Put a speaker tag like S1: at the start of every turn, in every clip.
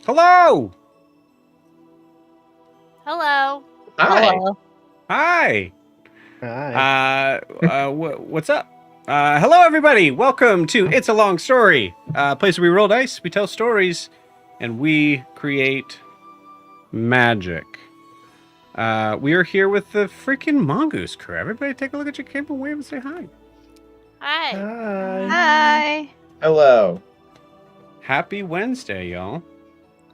S1: Hello.
S2: Hello.
S3: Hi.
S4: Hello.
S1: Hi.
S3: Hi.
S1: What's up? Hello, everybody. Welcome to It's a Long Story, a place where we roll dice, we tell stories, and we create magic. We are here with the freaking Mongoose Crew. Everybody take a look at your camera, wave, and say hi.
S2: Hi.
S3: Hi.
S4: Hello.
S1: Happy Wednesday, y'all.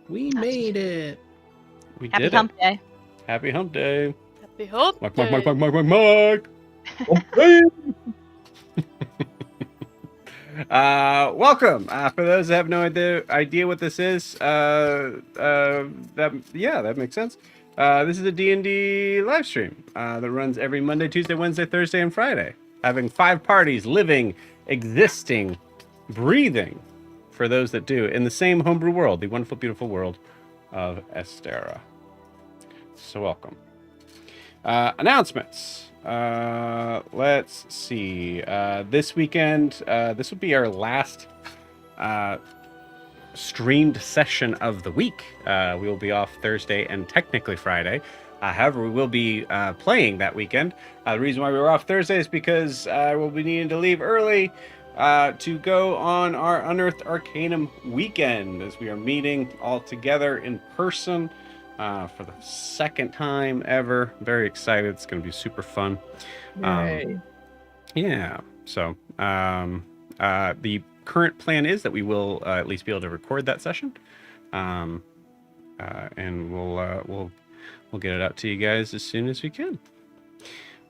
S5: We made it.
S1: We
S3: Happy
S1: did
S3: hump
S1: it.
S3: day.
S1: Happy hump day.
S2: Happy hump
S1: Mike. Welcome. For those that have no idea what this is, that makes sense. This is a D&D live stream that runs every Monday, Tuesday, Wednesday, Thursday, and Friday, having 5 parties living, existing, breathing, for those that do, in the same homebrew world, the wonderful, beautiful world of Estera. So welcome. Announcements. Let's see. This weekend, this will be our last streamed session of the week. We will be off Thursday and technically Friday. However, we will be playing that weekend. The reason why we were off Thursday is because we'll be needing to leave early to go on our Unearthed Arcanum weekend, as we are meeting all together in person for the second time ever. Very excited. It's going to be super fun.
S4: Yay.
S1: Yeah. So the current plan is that we will at least be able to record that session, and we'll get it out to you guys as soon as we can.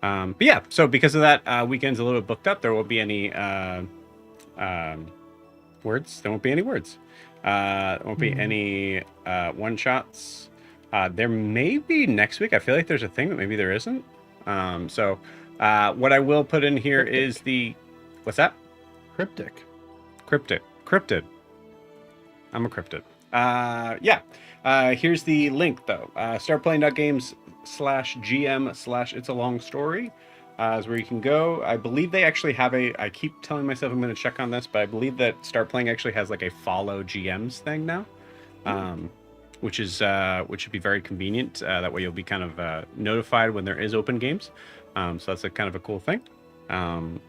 S1: But yeah, so because of that, weekend's a little bit booked up. There won't be any words. There won't be any words. There won't be any one shots. There may be next week. I feel like there's a thing, but maybe there isn't. So what I will put in here is what's that?
S5: Cryptid.
S1: I'm a cryptid. Yeah. Here's the link though. startplaying.games/GM/It's a Long Story is where you can go. I believe they actually have I keep telling myself I'm going to check on this, but I believe that Start Playing actually has like a follow GMs thing now. Which should be very convenient. That way you'll be kind of notified when there is open games. So that's a kind of a cool thing. I'm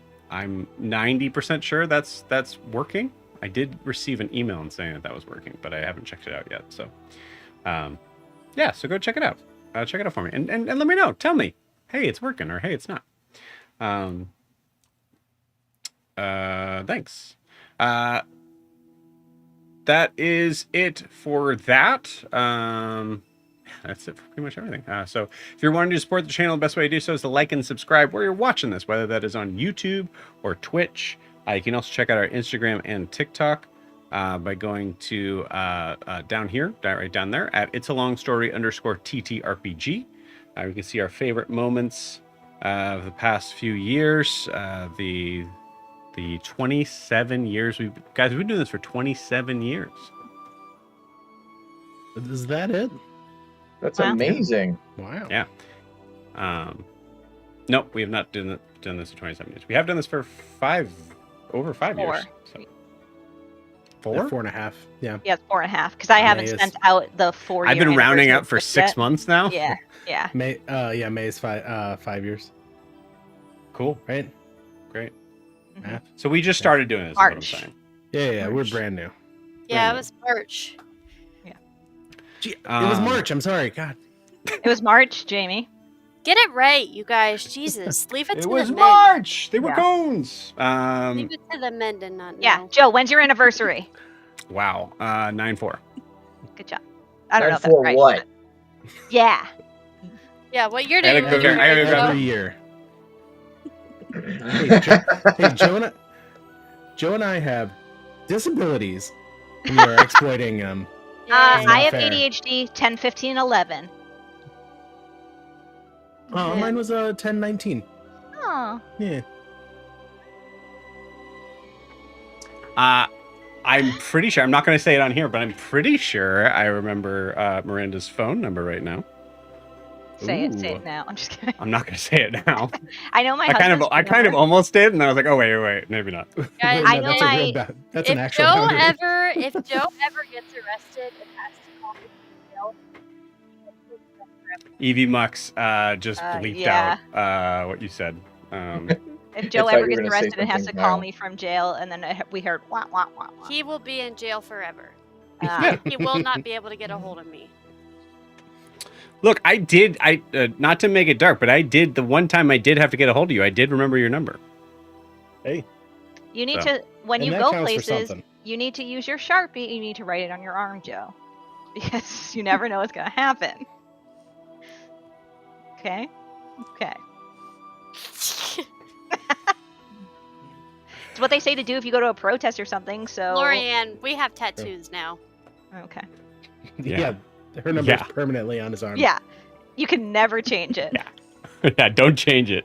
S1: 90% sure that's working. I did receive an email saying that was working, but I haven't checked it out yet. So, yeah, so go check it out. Check it out for me, and let me know. Tell me, hey, it's working, or hey, it's not. Thanks. That is it for that. That's it for pretty much everything. So if you're wanting to support the channel, the best way to do so is to like and subscribe where you're watching this, whether that is on YouTube or Twitch. You can also check out our Instagram and TikTok by going to down here, right down there at It's a Long Story _TTRPG. You can see our favorite moments of the past few years. The 27 years we've been doing this for 27 years.
S5: Is that it?
S4: That's
S3: Wow.
S4: amazing.
S5: Wow.
S1: Yeah. Nope, we have not done this for 27 years. We have done this for over 5 years. So. 4?
S5: Yeah, 4.5. Yeah.
S3: Yeah, it's 4.5 because I haven't
S5: May
S3: sent out the 4 year.
S1: I've been rounding
S3: anniversary
S1: up for
S3: just
S1: 6
S3: yet.
S1: months now.
S3: Yeah.
S5: May is 5 years.
S1: Cool.
S5: Right?
S1: Great.
S3: Mhm.
S5: Math.
S1: So we just started doing this. Is
S3: March.
S1: what I'm saying.
S5: Yeah, we're
S1: March.
S5: brand new.
S2: Yeah, it was March.
S5: Gee, it was March. I'm sorry. God.
S3: It was March, Jamie.
S2: Get it right, you guys. Jesus, leave it
S1: It
S2: to
S1: was
S2: the men.
S1: March. They were
S3: Yeah.
S1: cones.
S2: Leave it to the men to not know.
S3: Yeah, Joe, when's your anniversary?
S1: Wow. 9/4.
S3: Good job. I don't know if
S4: And
S3: that's
S4: for
S3: right.
S4: what?
S3: but- Yeah.
S2: Yeah, what year
S1: I
S2: did
S1: gotta
S2: you
S1: go
S2: live
S1: there. I gotta go
S5: Every year. Hey, Joe and I have disabilities. We are exploiting them.
S2: Yeah.
S5: not
S3: I have
S5: fair.
S3: ADHD 10, 15, 11.
S5: Oh,
S2: Yeah.
S5: mine was 10/19.
S3: Oh.
S5: Yeah.
S1: I'm pretty sure. I'm not going to say it on here, but I'm pretty sure I remember Miranda's phone number right now.
S3: Say
S1: Ooh.
S3: it now. I'm just kidding.
S1: I'm not going to say it now.
S3: I know my
S1: I kind
S3: husband's
S1: of almost did, and then I was like, oh wait, maybe not.
S2: Guys,
S3: I know
S5: that's a
S3: my-
S5: real that's an
S2: if
S5: actual
S2: Joe
S5: boundary.
S2: if Joe ever gets arrested and has to call me jail,
S1: Evie Mux just bleeped
S3: yeah.
S1: out what you said.
S3: If Joe
S4: thought
S3: ever
S4: you were
S3: gets
S4: gonna say
S3: arrested and has to
S4: something
S3: call
S4: vile.
S3: me from jail, and then we heard wah wah wah wah.
S2: He will be in jail forever.
S3: Ah.
S2: He will not be able to get a hold of me.
S1: Look, I not to make it dark, but the one time I did have to get a hold of you. I did remember your number.
S5: Hey,
S3: You need
S1: So-
S3: to, when
S5: and
S3: you
S5: that
S3: go
S5: counts for
S3: places,
S5: something.
S3: you need to use your Sharpie. You need to write it on your arm, Joe, because you never know what's gonna happen. Okay. Okay. It's what they say to do if you go to a protest or something. So.
S2: Lorianne, we have tattoos now.
S3: Okay.
S5: Yeah, her number's
S1: Yeah.
S5: permanently on his arm.
S3: Yeah. You can never change it.
S1: Yeah. Yeah, don't change it.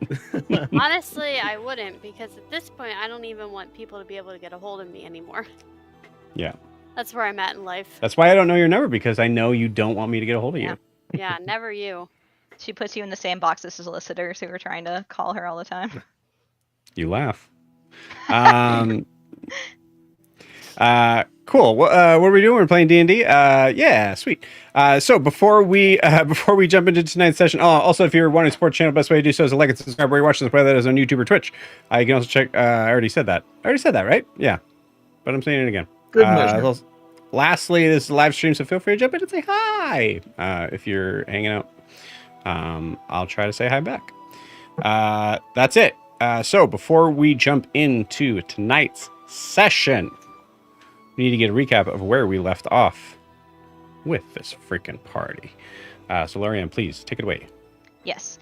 S2: Honestly, I wouldn't, because at this point, I don't even want people to be able to get a hold of me anymore.
S1: Yeah.
S2: That's where I'm at in life.
S1: That's why I don't know your number, because I know you don't want me to get a hold of
S3: Yeah.
S1: you.
S2: Yeah, never you.
S3: She puts you in the same box as solicitors who are trying to call her all the time.
S1: You laugh. Cool. What are we doing? We're playing D&D. Yeah, sweet. So before we jump into tonight's session, also if you're wanting to support the channel, best way to do so is to like and subscribe where you're watching this, whether that is on YouTube or Twitch. You can also check. I already said that, right? Yeah, but I'm saying it again.
S4: Good measure.
S1: Lastly, this is a live stream, so feel free to jump in and say hi if you're hanging out. I'll try to say hi back. That's it. So before we jump into tonight's session, we need to get a recap of where we left off with this freaking party. So Lorianne, please take it away.
S3: Yes.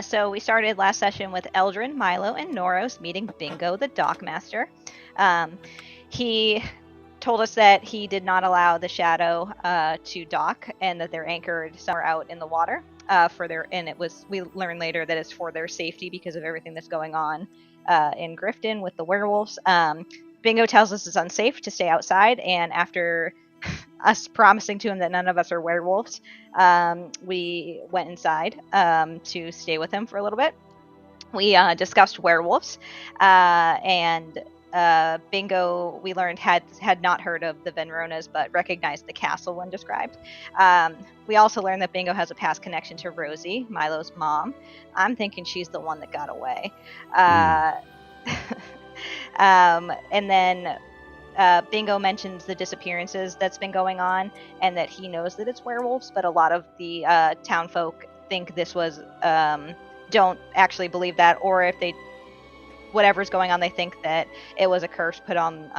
S3: So we started last session with Eldrin, Milo, and Noros meeting Bingo, the dockmaster. He told us that he did not allow the Shadow to dock, and that they're anchored somewhere out in the water. We learned later that it's for their safety because of everything that's going on in Grifton with the werewolves. Bingo tells us it's unsafe to stay outside, and after us promising to him that none of us are werewolves, we went inside to stay with him for a little bit. We discussed werewolves, and Bingo, we learned, had not heard of the Venronas, but recognized the castle when described. We also learned that Bingo has a past connection to Rosie, Milo's mom. I'm thinking she's the one that got away. And then Bingo mentions the disappearances that's been going on, and that he knows that it's werewolves, but a lot of the town folk think this was don't actually believe that, or if they whatever's going on, they think that it was a curse put on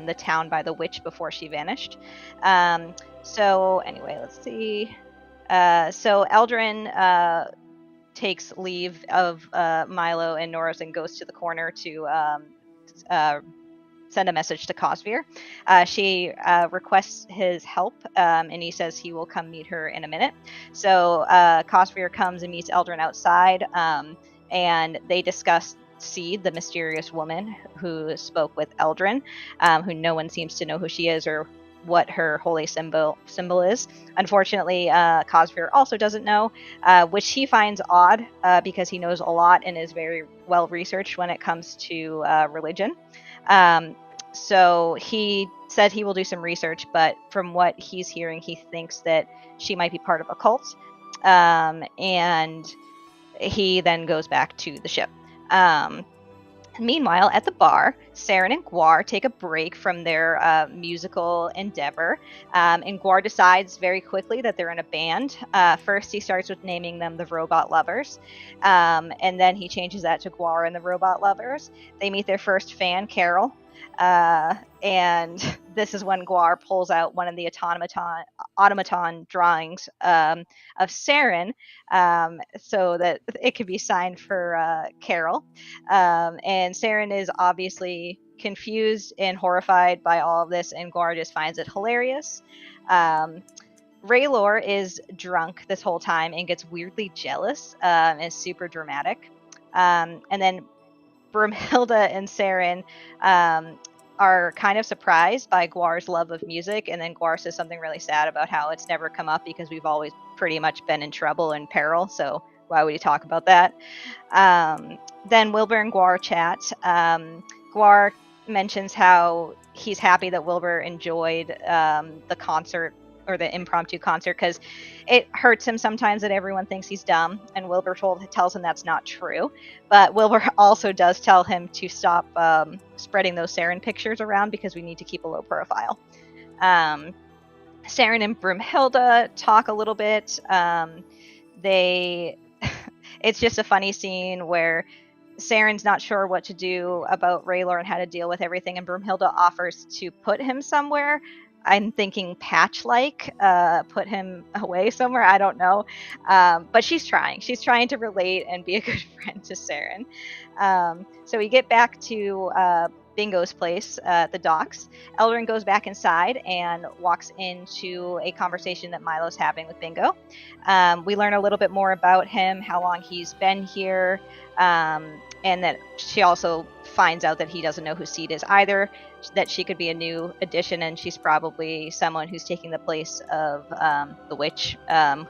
S3: the town by the witch before she vanished. So anyway, let's see. So Eldrin takes leave of Milo and Noros and goes to the corner to send a message to Cosvere. She requests his help, and he says he will come meet her in a minute. So Cosvere comes and meets Eldrin outside, and they discuss Seed, the mysterious woman who spoke with Eldrin, who no one seems to know who she is or what her holy symbol is. Unfortunately, Cosvere also doesn't know, which he finds odd because he knows a lot and is very well researched when it comes to religion. So he said he will do some research, but from what he's hearing, he thinks that she might be part of a cult. And he then goes back to the ship. Meanwhile, at the bar, Saren and Guar take a break from their musical endeavor, and Guar decides very quickly that they're in a band. First, he starts with naming them the Robot Lovers, and then he changes that to Guar and the Robot Lovers. They meet their first fan, Carol, and this is when Guar pulls out one of the automaton drawings of Saren, so that it can be signed for Carol. And Saren is obviously confused and horrified by all of this, and Guar just finds it hilarious. Raylor is drunk this whole time and gets weirdly jealous and is super dramatic. And then Brumhilda and Saren are kind of surprised by Guar's love of music, and then Guar says something really sad about how it's never come up because we've always pretty much been in trouble and peril, so why would he talk about that? Then Wilbur and Guar chat. Guar mentions how he's happy that Wilbur enjoyed the concert the impromptu concert, because it hurts him sometimes that everyone thinks he's dumb, and Wilbur tells him that's not true. But Wilbur also does tell him to stop spreading those Saren pictures around because we need to keep a low profile. Saren and Broomhilda talk a little bit. It's just a funny scene where Saren's not sure what to do about Raylor and how to deal with everything, and Broomhilda offers to put him somewhere. I'm thinking Patch-like, put him away somewhere. I don't know. But she's trying. She's trying to relate and be a good friend to Saren. So we get back to Bingo's place at the docks. Eldrin goes back inside and walks into a conversation that Milo's having with Bingo. We learn a little bit more about him, how long he's been here, and that she also finds out that he doesn't know who Seed is either, that she could be a new addition, and she's probably someone who's taking the place of the witch,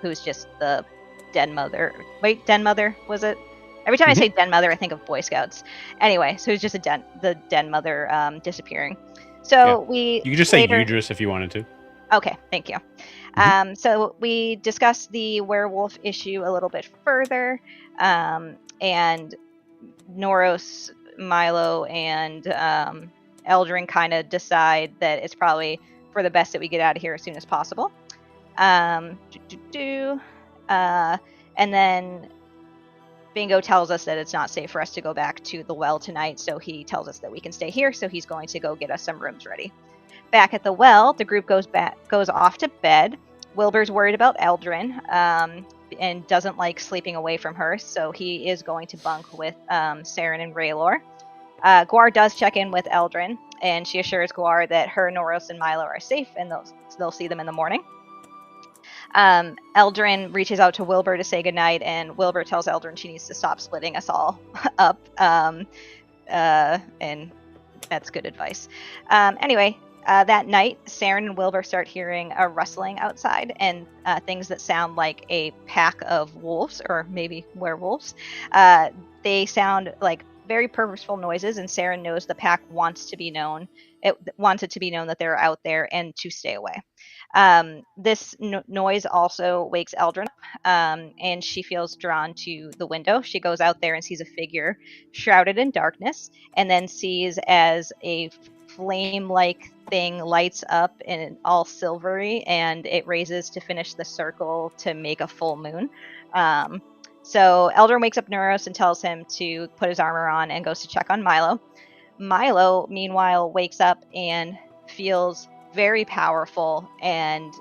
S3: who's just the den mother. Wait, den mother, was it? Every time I say den mother, I think of Boy Scouts. Anyway, so it's just the den mother disappearing. So
S1: you could just say Udrus if you wanted to.
S3: Okay, thank you. So we discussed the werewolf issue a little bit further, and Noros, Milo, and Eldrin kind of decide that it's probably for the best that we get out of here as soon as possible. And then Bingo tells us that it's not safe for us to go back to the well tonight, so he tells us that we can stay here, so he's going to go get us some rooms ready. Back at the well, the group goes off to bed. Wilbur's worried about Eldrin, and doesn't like sleeping away from her, so he is going to bunk with Saren and Raylor. Guar does check in with Eldrin, and she assures Guar that her, Noros, and Milo are safe, and they'll see them in the morning. Eldrin reaches out to Wilbur to say goodnight, and Wilbur tells Eldrin she needs to stop splitting us all up, and that's good advice. Anyway, that night, Saren and Wilbur start hearing a rustling outside, and things that sound like a pack of wolves, or maybe werewolves. They sound like very purposeful noises, and Saren knows the pack wants it to be known that they're out there and to stay away. This noise also wakes Eldrin up, and she feels drawn to the window. She goes out there and sees a figure shrouded in darkness, and then sees as a flame-like thing lights up and all silvery, and it raises to finish the circle to make a full moon. So Eldrin wakes up Neuros and tells him to put his armor on and goes to check on Milo. Milo, meanwhile, wakes up and feels very powerful and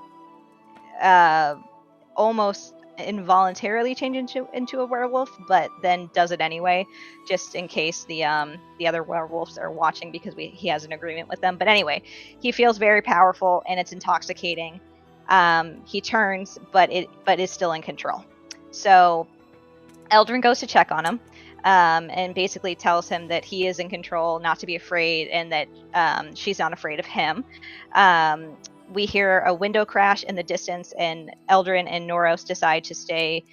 S3: almost involuntarily change into a werewolf, but then does it anyway, just in case the other werewolves are watching, because he has an agreement with them. But anyway, he feels very powerful and it's intoxicating. He turns, but is still in control. So Eldrin goes to check on him, and basically tells him that he is in control, not to be afraid, and that she's not afraid of him. We hear a window crash in the distance, and Eldrin and Noros decide to stay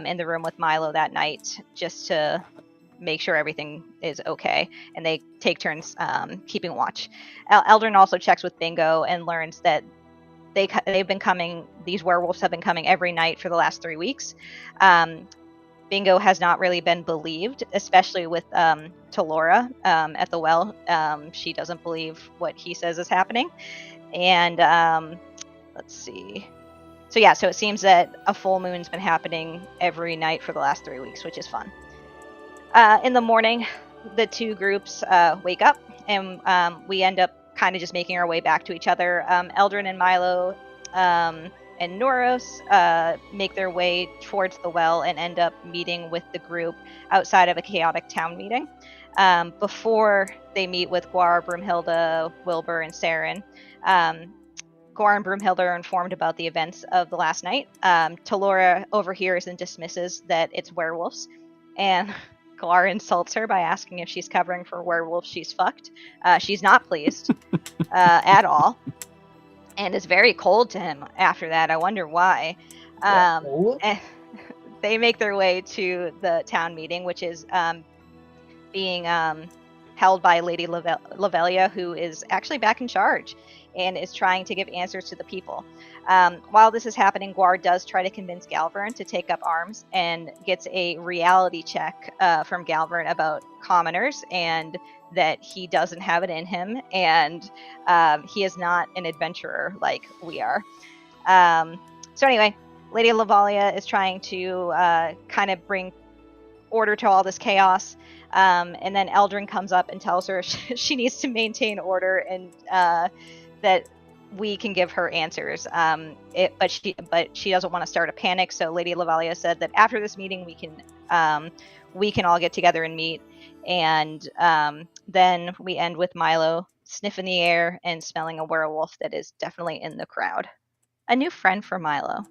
S3: in the room with Milo that night, just to make sure everything is okay, and they take turns keeping watch. Eldrin also checks with Bingo and learns that they've been coming. These werewolves have been coming every night for the last 3 weeks. Bingo has not really been believed, especially with Talora at the well. She doesn't believe what he says is happening. And let's see. So it seems that a full moon's been happening every night for the last 3 weeks, which is fun. In the morning, the two groups wake up, and we end up kind of just making our way back to each other. Eldrin and Milo and Noros make their way towards the well and end up meeting with the group outside of a chaotic town meeting. Before they meet with Guar, Broomhilda, Wilbur, and Saren, Guar and Broomhilda are informed about the events of the last night. Talora overhears and dismisses that it's werewolves, and Guar insults her by asking if she's covering for werewolves she's fucked. She's not pleased at all, and is very cold to him after that. I wonder why. They make their way to the town meeting, which is being held by Lady Lavelia, who is actually back in charge. and is trying to give answers to the people. While this is happening, Guar does try to convince Galvern to take up arms and gets a reality check from Galvern about commoners and that he doesn't have it in him, and he is not an adventurer like we are. So anyway, Lady Lavelia is trying to kind of bring order to all this chaos. And then Eldrin comes up and tells her she needs to maintain order and that we can give her answers. But she doesn't want to start a panic. So Lady Lavelia said that after this meeting we can all get together and meet. And then we end with Milo sniffing the air and smelling a werewolf that is definitely in the crowd. A new friend for Milo.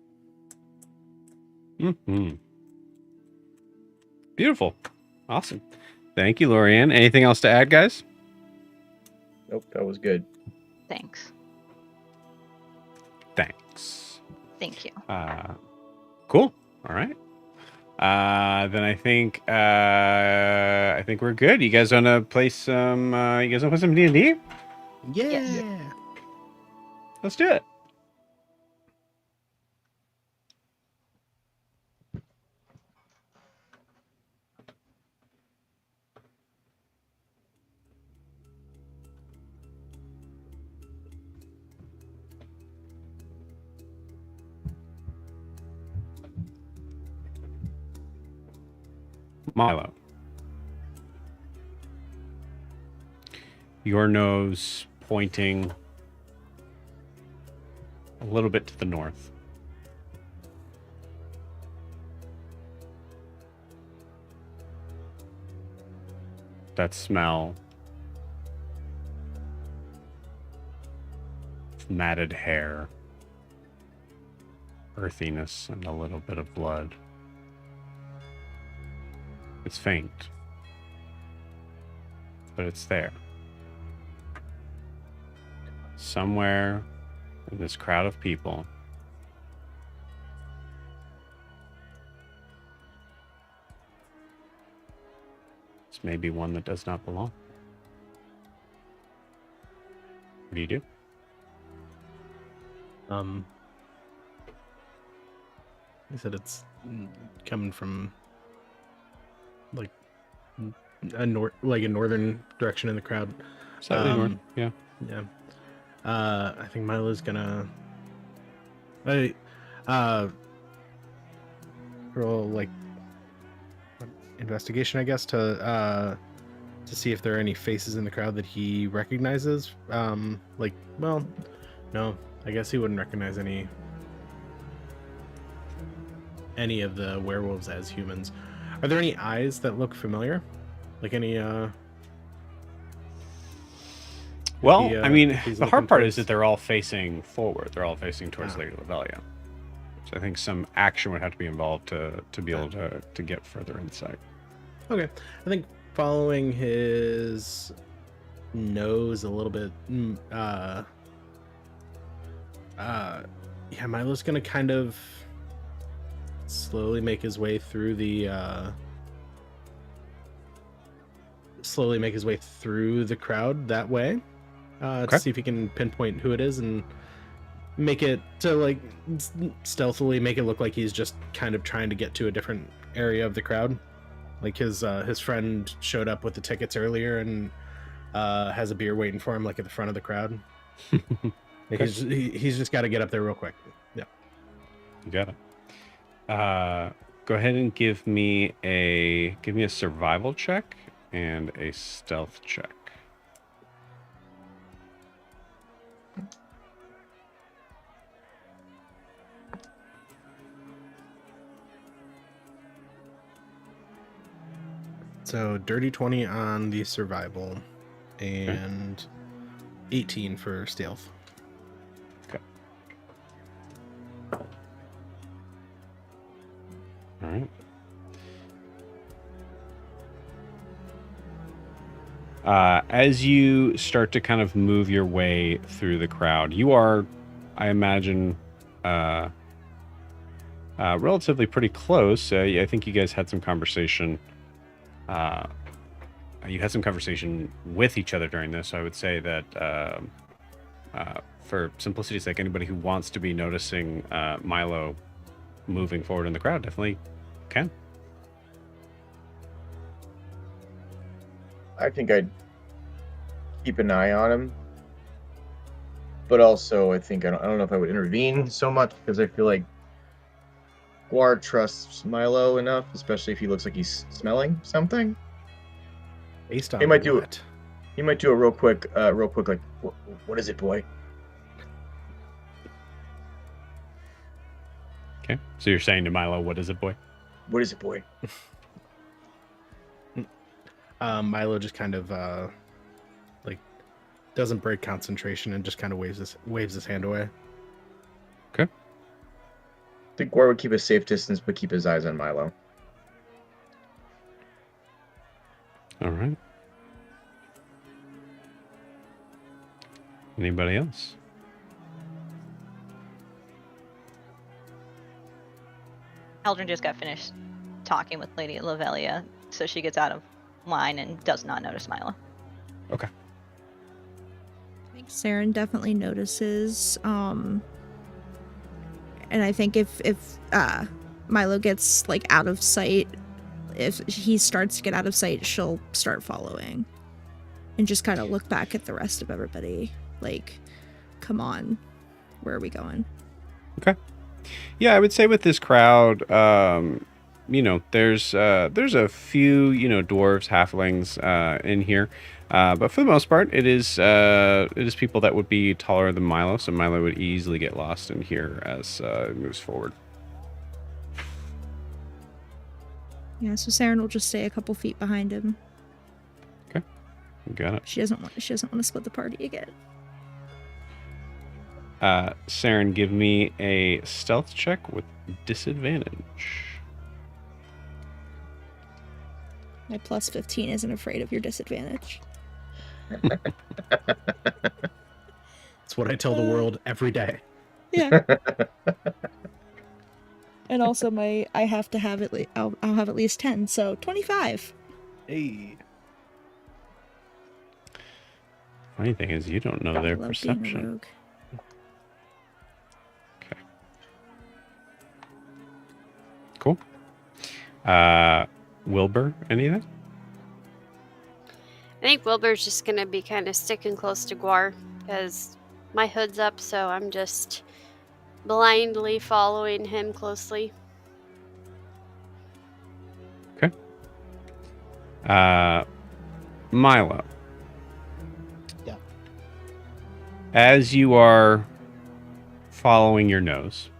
S1: Mm-hmm. Beautiful. Awesome. Thank you, Lorianne. Anything else to add, guys?
S4: Nope, that was good.
S3: Thanks.
S1: Thanks.
S3: Thank you.
S1: Cool. All right. Then I think we're good. You guys want to play some? You guys want to play some D&D?
S5: Yeah.
S3: Yes.
S1: Let's do it. Milo. Your nose pointing a little bit to the north. That smell of matted hair, earthiness, and a little bit of blood. It's faint, but it's there. Somewhere in this crowd of people, this may be one that does not belong. What do you do?
S5: He said it's coming from like a northern direction in the crowd.
S1: Slightly north. Yeah.
S5: Yeah. I think Milo's gonna roll like investigation, I guess, to see if there are any faces in the crowd that he recognizes. Well, no, I guess he wouldn't recognize any of the werewolves as humans. Are there any eyes that look familiar? Like any
S1: Well,
S5: he,
S1: I mean,
S5: he's
S1: the hard
S5: looking
S1: part
S5: towards-
S1: is that they're all facing forward. They're all facing towards Lady Lavelia. So I think some action would have to be involved to be able to get further insight.
S5: Okay. I think following his nose a little bit, yeah, Milo's gonna kind of slowly make his way through the crowd that way,
S1: Okay.
S5: to see if he can pinpoint who it is and make it to like stealthily make it look like he's just kind of trying to get to a different area of the crowd. Like his friend showed up with the tickets earlier and has a beer waiting for him, like at the front of the crowd.
S1: Okay.
S5: He's just got to get up there real quick. Yeah.
S1: You got it. Go ahead and give me a survival check and a stealth check.
S5: So dirty 20 on the survival and 18 for stealth.
S1: Okay. All right. As you start to kind of move your way through the crowd, you are, I imagine, relatively pretty close. I think you guys had some conversation. You had some conversation with each other during this. So I would say that for simplicity's sake, anybody who wants to be noticing Milo moving forward in the crowd definitely can.
S4: I think I'd keep an eye on him, but also I think I don't know if I would intervene so much because I feel like Guar trusts Milo enough, especially if he looks like he's smelling something.
S5: Based on
S4: He might do
S5: what?
S4: it. He might do a real quick, like, what is it, boy?
S1: Okay. So you're saying to Milo, what is it, boy?
S4: What is it, boy?
S5: Milo just kind of like doesn't break concentration and just kind of waves his hand away.
S1: Okay.
S4: I think Guar would keep a safe distance, but keep his eyes on Milo.
S1: All right. Anybody else?
S3: Eldrin just got finished talking with Lady Lavelia, so she gets out of line and does not notice Milo.
S1: Okay.
S6: I think Saren definitely notices. And I think if Milo gets like out of sight, if he starts to get out of sight, she'll start following, and just kind of look back at the rest of everybody. Like, come on, where are we going?
S1: Okay. Yeah, I would say with this crowd, there's a few, dwarves, halflings in here. But for the most part, it is people that would be taller than Milo, so Milo would easily get lost in here as it moves forward.
S6: Yeah, so Saren will just stay a couple feet behind him.
S1: Okay. Got it.
S6: She doesn't want to split the party again.
S1: Saren, give me a stealth check with disadvantage.
S6: My plus 15 isn't afraid of your disadvantage.
S5: It's what I tell the world every day.
S6: Yeah. And also I have to have I'll have at least 10, so 25.
S5: Hey.
S1: Funny thing is, you don't know
S6: God, I
S1: their
S6: love being a
S1: perception.
S6: rogue.
S1: Okay. Cool. Wilbur, anything?
S2: I think Wilbur's just gonna be kind of sticking close to Guar because my hood's up, so I'm just blindly following him closely.
S1: Okay. Milo.
S5: Yeah.
S1: As you are following your nose,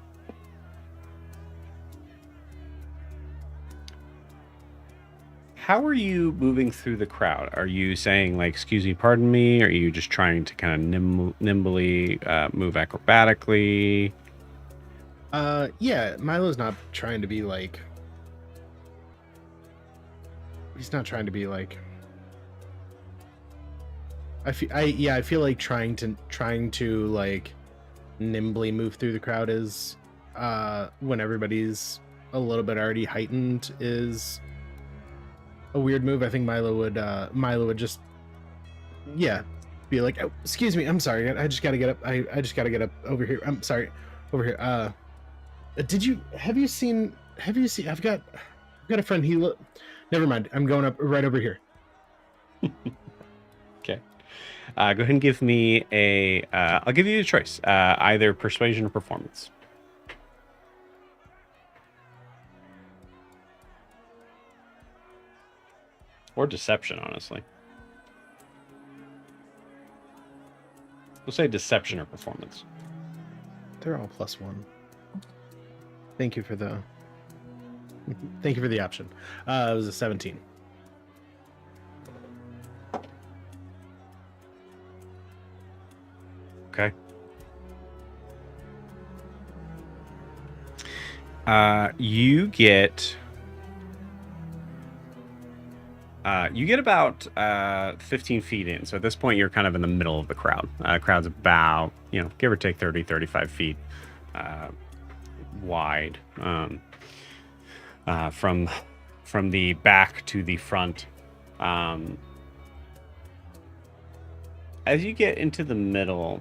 S1: how are you moving through the crowd? Are you saying, like, excuse me, pardon me? Are you just trying to kind of nimbly move acrobatically?
S5: Yeah, Milo's not trying to be like... He's not trying to be like... I feel like trying to like nimbly move through the crowd is when everybody's a little bit already heightened is a weird move. I think Milo would just be like, oh, excuse me, I'm sorry, I just gotta get up. I just gotta get up over here. I'm sorry, over here. Have you seen I've got a friend, never mind, I'm going up right over here.
S1: Okay. Go ahead and give me I'll give you a choice. Either persuasion or performance. Or deception, honestly. We'll say deception or performance.
S5: They're all +1. Thank you for the option. It was a 17.
S1: Okay. You get about 15 feet in. So at this point, you're kind of in the middle of the crowd. Crowd's about, give or take 30, 35 feet wide from the back to the front. As you get into the middle,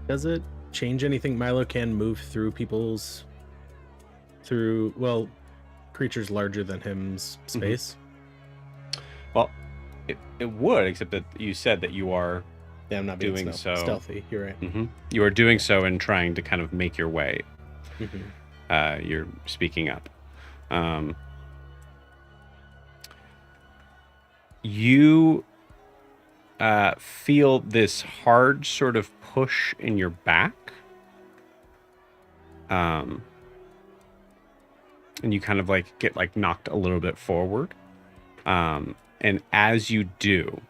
S5: Does it change anything? Milo can move through creatures larger than him's space.
S1: Well, it would, except that you said that you are
S5: Yeah, I'm not being
S1: doing so
S5: stealthy. You're right.
S1: You are doing so and trying to kind of make your way.
S5: Mm-hmm.
S1: You're speaking up. You feel this hard sort of push in your back. And you kind of like get like knocked a little bit forward. And as you do,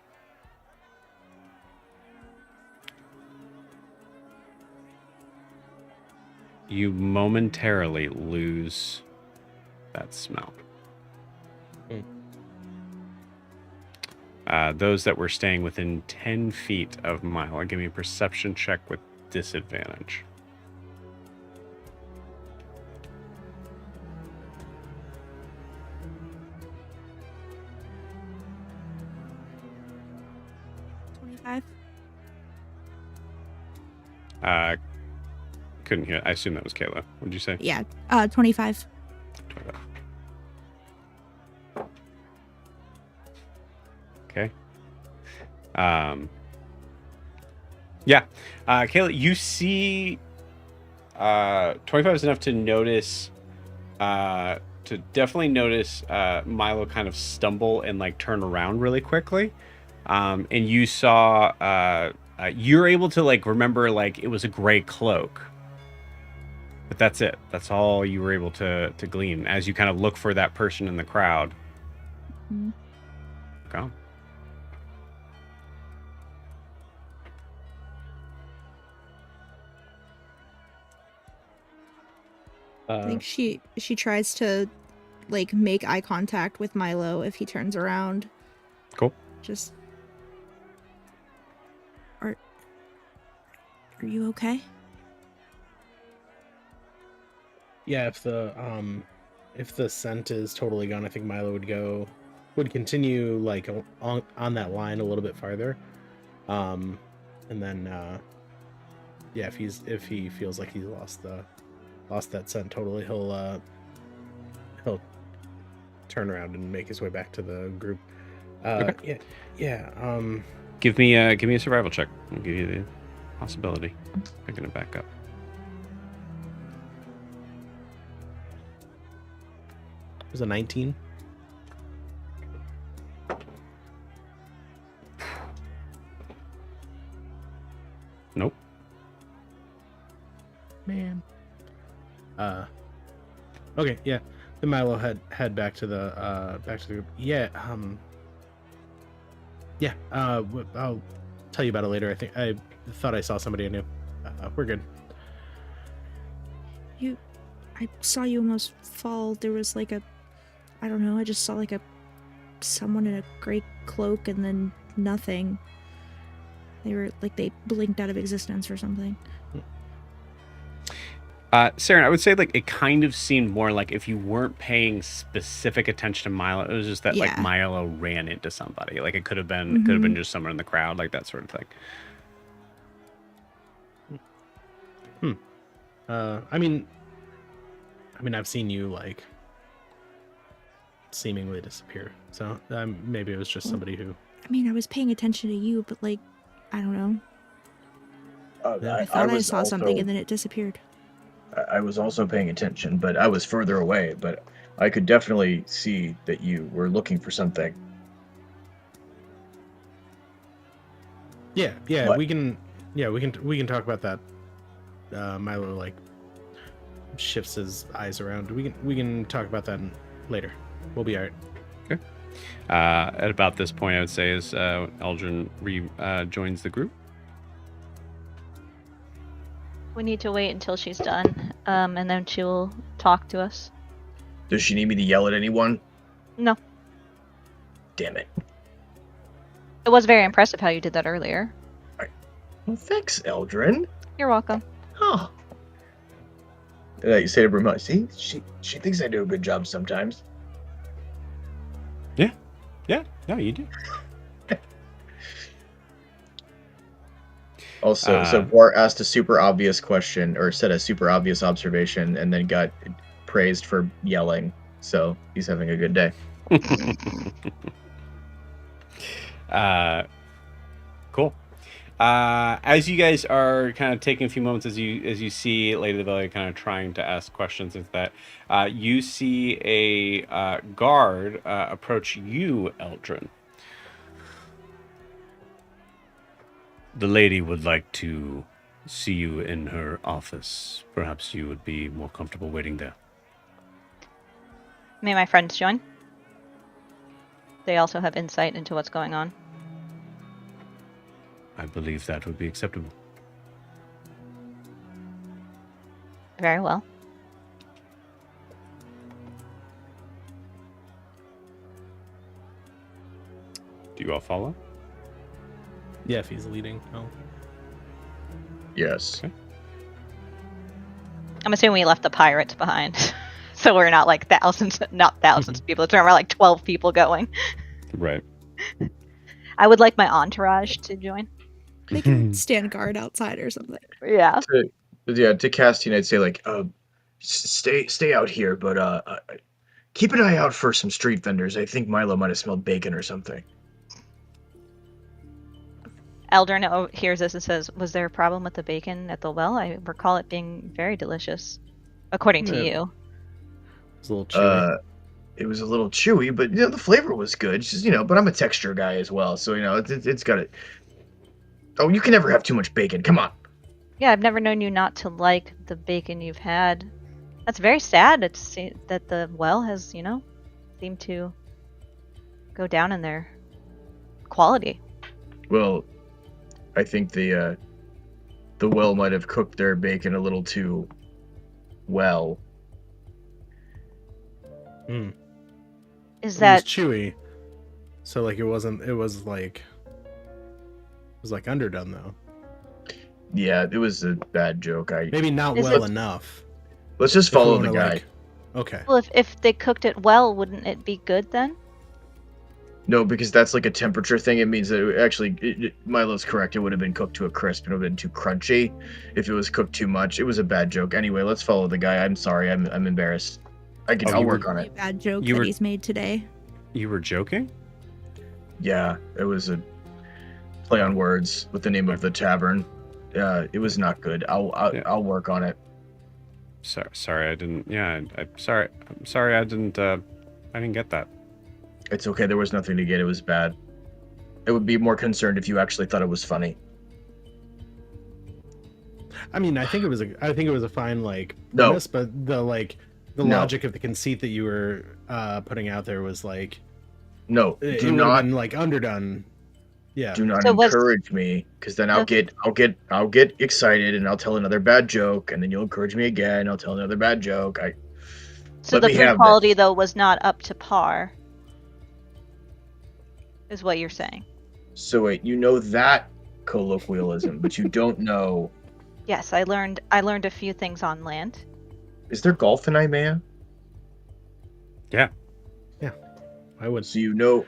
S1: you momentarily lose that smell. Those that were staying within 10 feet of Milo, give me a perception check with disadvantage. Couldn't hear. I assume that was Kayla. What did you say?
S6: Yeah, 25.
S1: 25. Okay. Yeah. Kayla, you see 25 is enough to notice Milo kind of stumble and like turn around really quickly. And you saw you're able to like remember like it was a gray cloak. But that's it. That's all you were able to glean as you kind of look for that person in the crowd.
S6: Mm-hmm.
S1: Go.
S6: I think she tries to like make eye contact with Milo if he turns around.
S1: Cool.
S6: Just are you okay?
S5: Yeah, if the scent is totally gone, I think Milo would continue like on that line a little bit farther. And then yeah, if he feels like he's lost that scent totally, he'll turn around and make his way back to the group.
S1: Okay.
S5: Yeah.
S1: Give me a survival check. I'll give you the possibility. I'm gonna back up.
S5: It was a 19.
S1: Nope.
S5: Man. Okay, yeah. Then Milo head back to the group. Yeah. Yeah. I'll tell you about it later. I thought I saw somebody I knew. We're good.
S6: I saw you almost fall. There was like I don't know, I just saw like someone in a gray cloak and then nothing. They blinked out of existence or something.
S1: Saren, I would say like it kind of seemed more like if you weren't paying specific attention to Milo, it was just that like Milo ran into somebody. Like it could have been just someone in the crowd, like that sort of thing.
S5: I mean, I've seen you like seemingly disappear. So maybe it was just somebody who.
S6: I mean, I was paying attention to you, but like, I don't know. I thought I saw something and then it disappeared.
S4: I was also paying attention, but I was further away. But I could definitely see that you were looking for something.
S5: Yeah,
S4: what?
S5: we can talk about that. Milo like shifts his eyes around. We can talk about that later. We'll be alright.
S1: Okay. At about this point, I would say as Eldrin joins the group.
S3: We need to wait until she's done, and then she'll talk to us.
S4: Does she need me to yell at anyone?
S3: No.
S4: Damn it.
S3: It was very impressive how you did that earlier.
S4: Well, thanks, Eldrin.
S3: You're welcome.
S4: Oh. You say to Bruma, see, she thinks I do a good job sometimes.
S1: Yeah, no, you do.
S4: Also, so Gwar asked a super obvious question, or said a super obvious observation, and then got praised for yelling. So he's having a good day.
S1: Cool. As you guys are kind of taking a few moments, as you see Lady Lavelia kind of trying to ask questions, is that you see a guard approach you, Eldrin. The lady would like to see you in her office. Perhaps you would be more comfortable waiting there.
S3: May my friends join? They also have insight into what's going on.
S1: I believe that would be acceptable.
S3: Very well.
S1: Do you all follow?
S5: Yeah, if he's leading. Oh.
S4: Yes.
S1: Okay.
S3: I'm assuming we left the pirates behind. So we're not like not thousands of people. It's around like 12 people going.
S1: Right.
S3: I would like my entourage to join.
S6: They can stand guard outside or something.
S3: Yeah.
S4: To Castian, I'd say like, stay out here, but keep an eye out for some street vendors. I think Milo might have smelled bacon or something.
S3: Eldrin hears this and says, "Was there a problem with the bacon at the well? I recall it being very delicious, according to you."
S5: It's a little chewy.
S4: It was a little chewy, but the flavor was good. It's just, but I'm a texture guy as well, so it's got it. Oh, you can never have too much bacon. Come on.
S3: Yeah, I've never known you not to like the bacon you've had. That's very sad to see that the well has, seemed to go down in their quality.
S4: Well, I think the well might have cooked their bacon a little too well.
S3: Is
S5: It
S3: that
S5: was chewy, so like it was underdone though.
S4: Yeah, it was a bad joke.
S5: Maybe not
S3: Is
S5: well
S3: it-
S5: enough.
S4: Let's just
S5: If we
S4: follow the
S5: wanna,
S4: guy.
S5: like- Okay.
S3: well? If they cooked it well, wouldn't it be good then?
S4: No, because that's like a temperature thing. It means that Milo's correct. It would have been cooked to a crisp. It would have been too crunchy. If it was cooked too much, it was a bad joke. Anyway, let's follow the guy. I'm sorry. I'm embarrassed. I'll work on
S6: Really
S4: it.
S6: bad joke
S1: You
S6: that
S1: were-
S6: he's made today.
S1: You were joking?
S4: Yeah, it was a play on words with the name of the tavern. It was not good. I'll work on it.
S1: Sorry, I didn't. Yeah, I'm sorry. I'm sorry, I didn't get that.
S4: It's okay. There was nothing to get. It was bad. I would be more concerned if you actually thought it was funny.
S5: I mean, I think it was a fine
S4: No.
S5: premise, but the
S4: No.
S5: logic of the conceit that you were putting out there was
S4: No,
S5: it
S4: do
S5: would
S4: not.
S5: have been underdone. Yeah.
S4: Do not
S3: So was-
S4: encourage me, because then I'll get excited and I'll tell another bad joke, and then you'll encourage me again. I'll tell another bad joke.
S3: So
S4: Let
S3: the
S4: me
S3: food
S4: have
S3: quality
S4: this.
S3: though was not up to par. Is what you're saying?
S4: So wait, you know that colloquialism, but you don't know.
S3: Yes, I learned a few things on land.
S4: Is there golf in Imea?
S5: I would.
S4: So you know,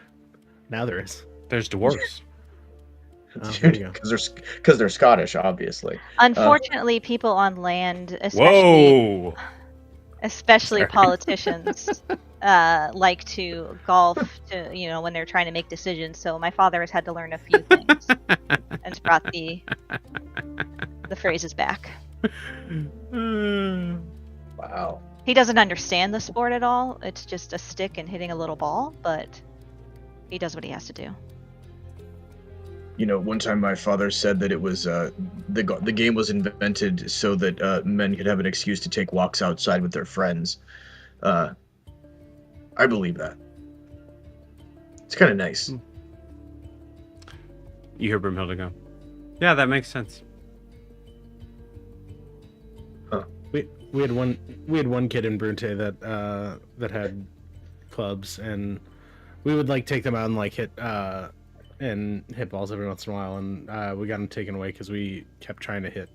S5: Now there is.
S1: There's dwarves.
S5: Oh, there you go.
S4: because they're Scottish, obviously.
S3: Unfortunately, people on land,
S1: Whoa!
S3: especially
S1: Sorry.
S3: politicians, like to golf to when they're trying to make decisions. So my father has had to learn a few things and brought the phrases back.
S4: Wow.
S3: He doesn't understand the sport at all. It's just a stick and hitting a little ball, but he does what he has to do.
S4: One time my father said that it was the game was invented so that men could have an excuse to take walks outside with their friends. I believe that. It's kind of nice.
S1: You hear Brimhilda go, yeah, that makes sense.
S5: We had one kid in Brunte that had clubs, and we would take them out and hit balls every once in a while, and we got them taken away because we kept trying to hit.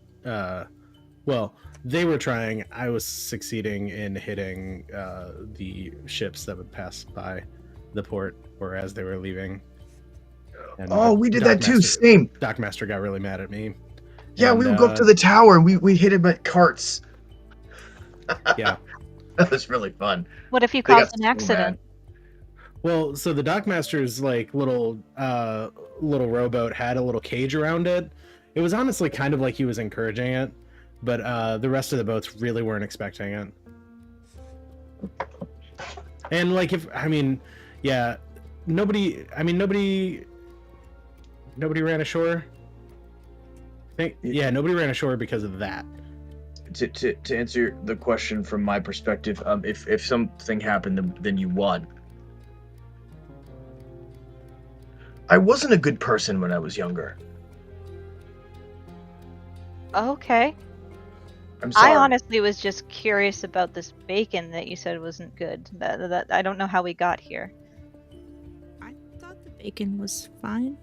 S5: Well, they were trying. I was succeeding in hitting the ships that would pass by the port or as they were leaving. And
S4: Oh, we did that too. Same.
S5: Dockmaster got really mad at me.
S4: Yeah,
S5: And,
S4: we would go up to the tower and we hit him at carts.
S5: yeah.
S4: That was really fun.
S3: What if you
S4: They got
S3: caused an
S4: so
S3: accident?
S5: Well, so the Dockmaster's like little rowboat had a little cage around it. It was honestly kind of like he was encouraging it, but the rest of the boats really weren't expecting it. And like yeah, nobody ran ashore. Nobody ran ashore because of that.
S4: To answer the question from my perspective, if something happened, then you won. I wasn't a good person when I was younger.
S3: Okay.
S4: I'm sorry.
S3: I honestly was just curious about this bacon that you said wasn't good. That I don't know how we got here.
S6: I thought the bacon was fine.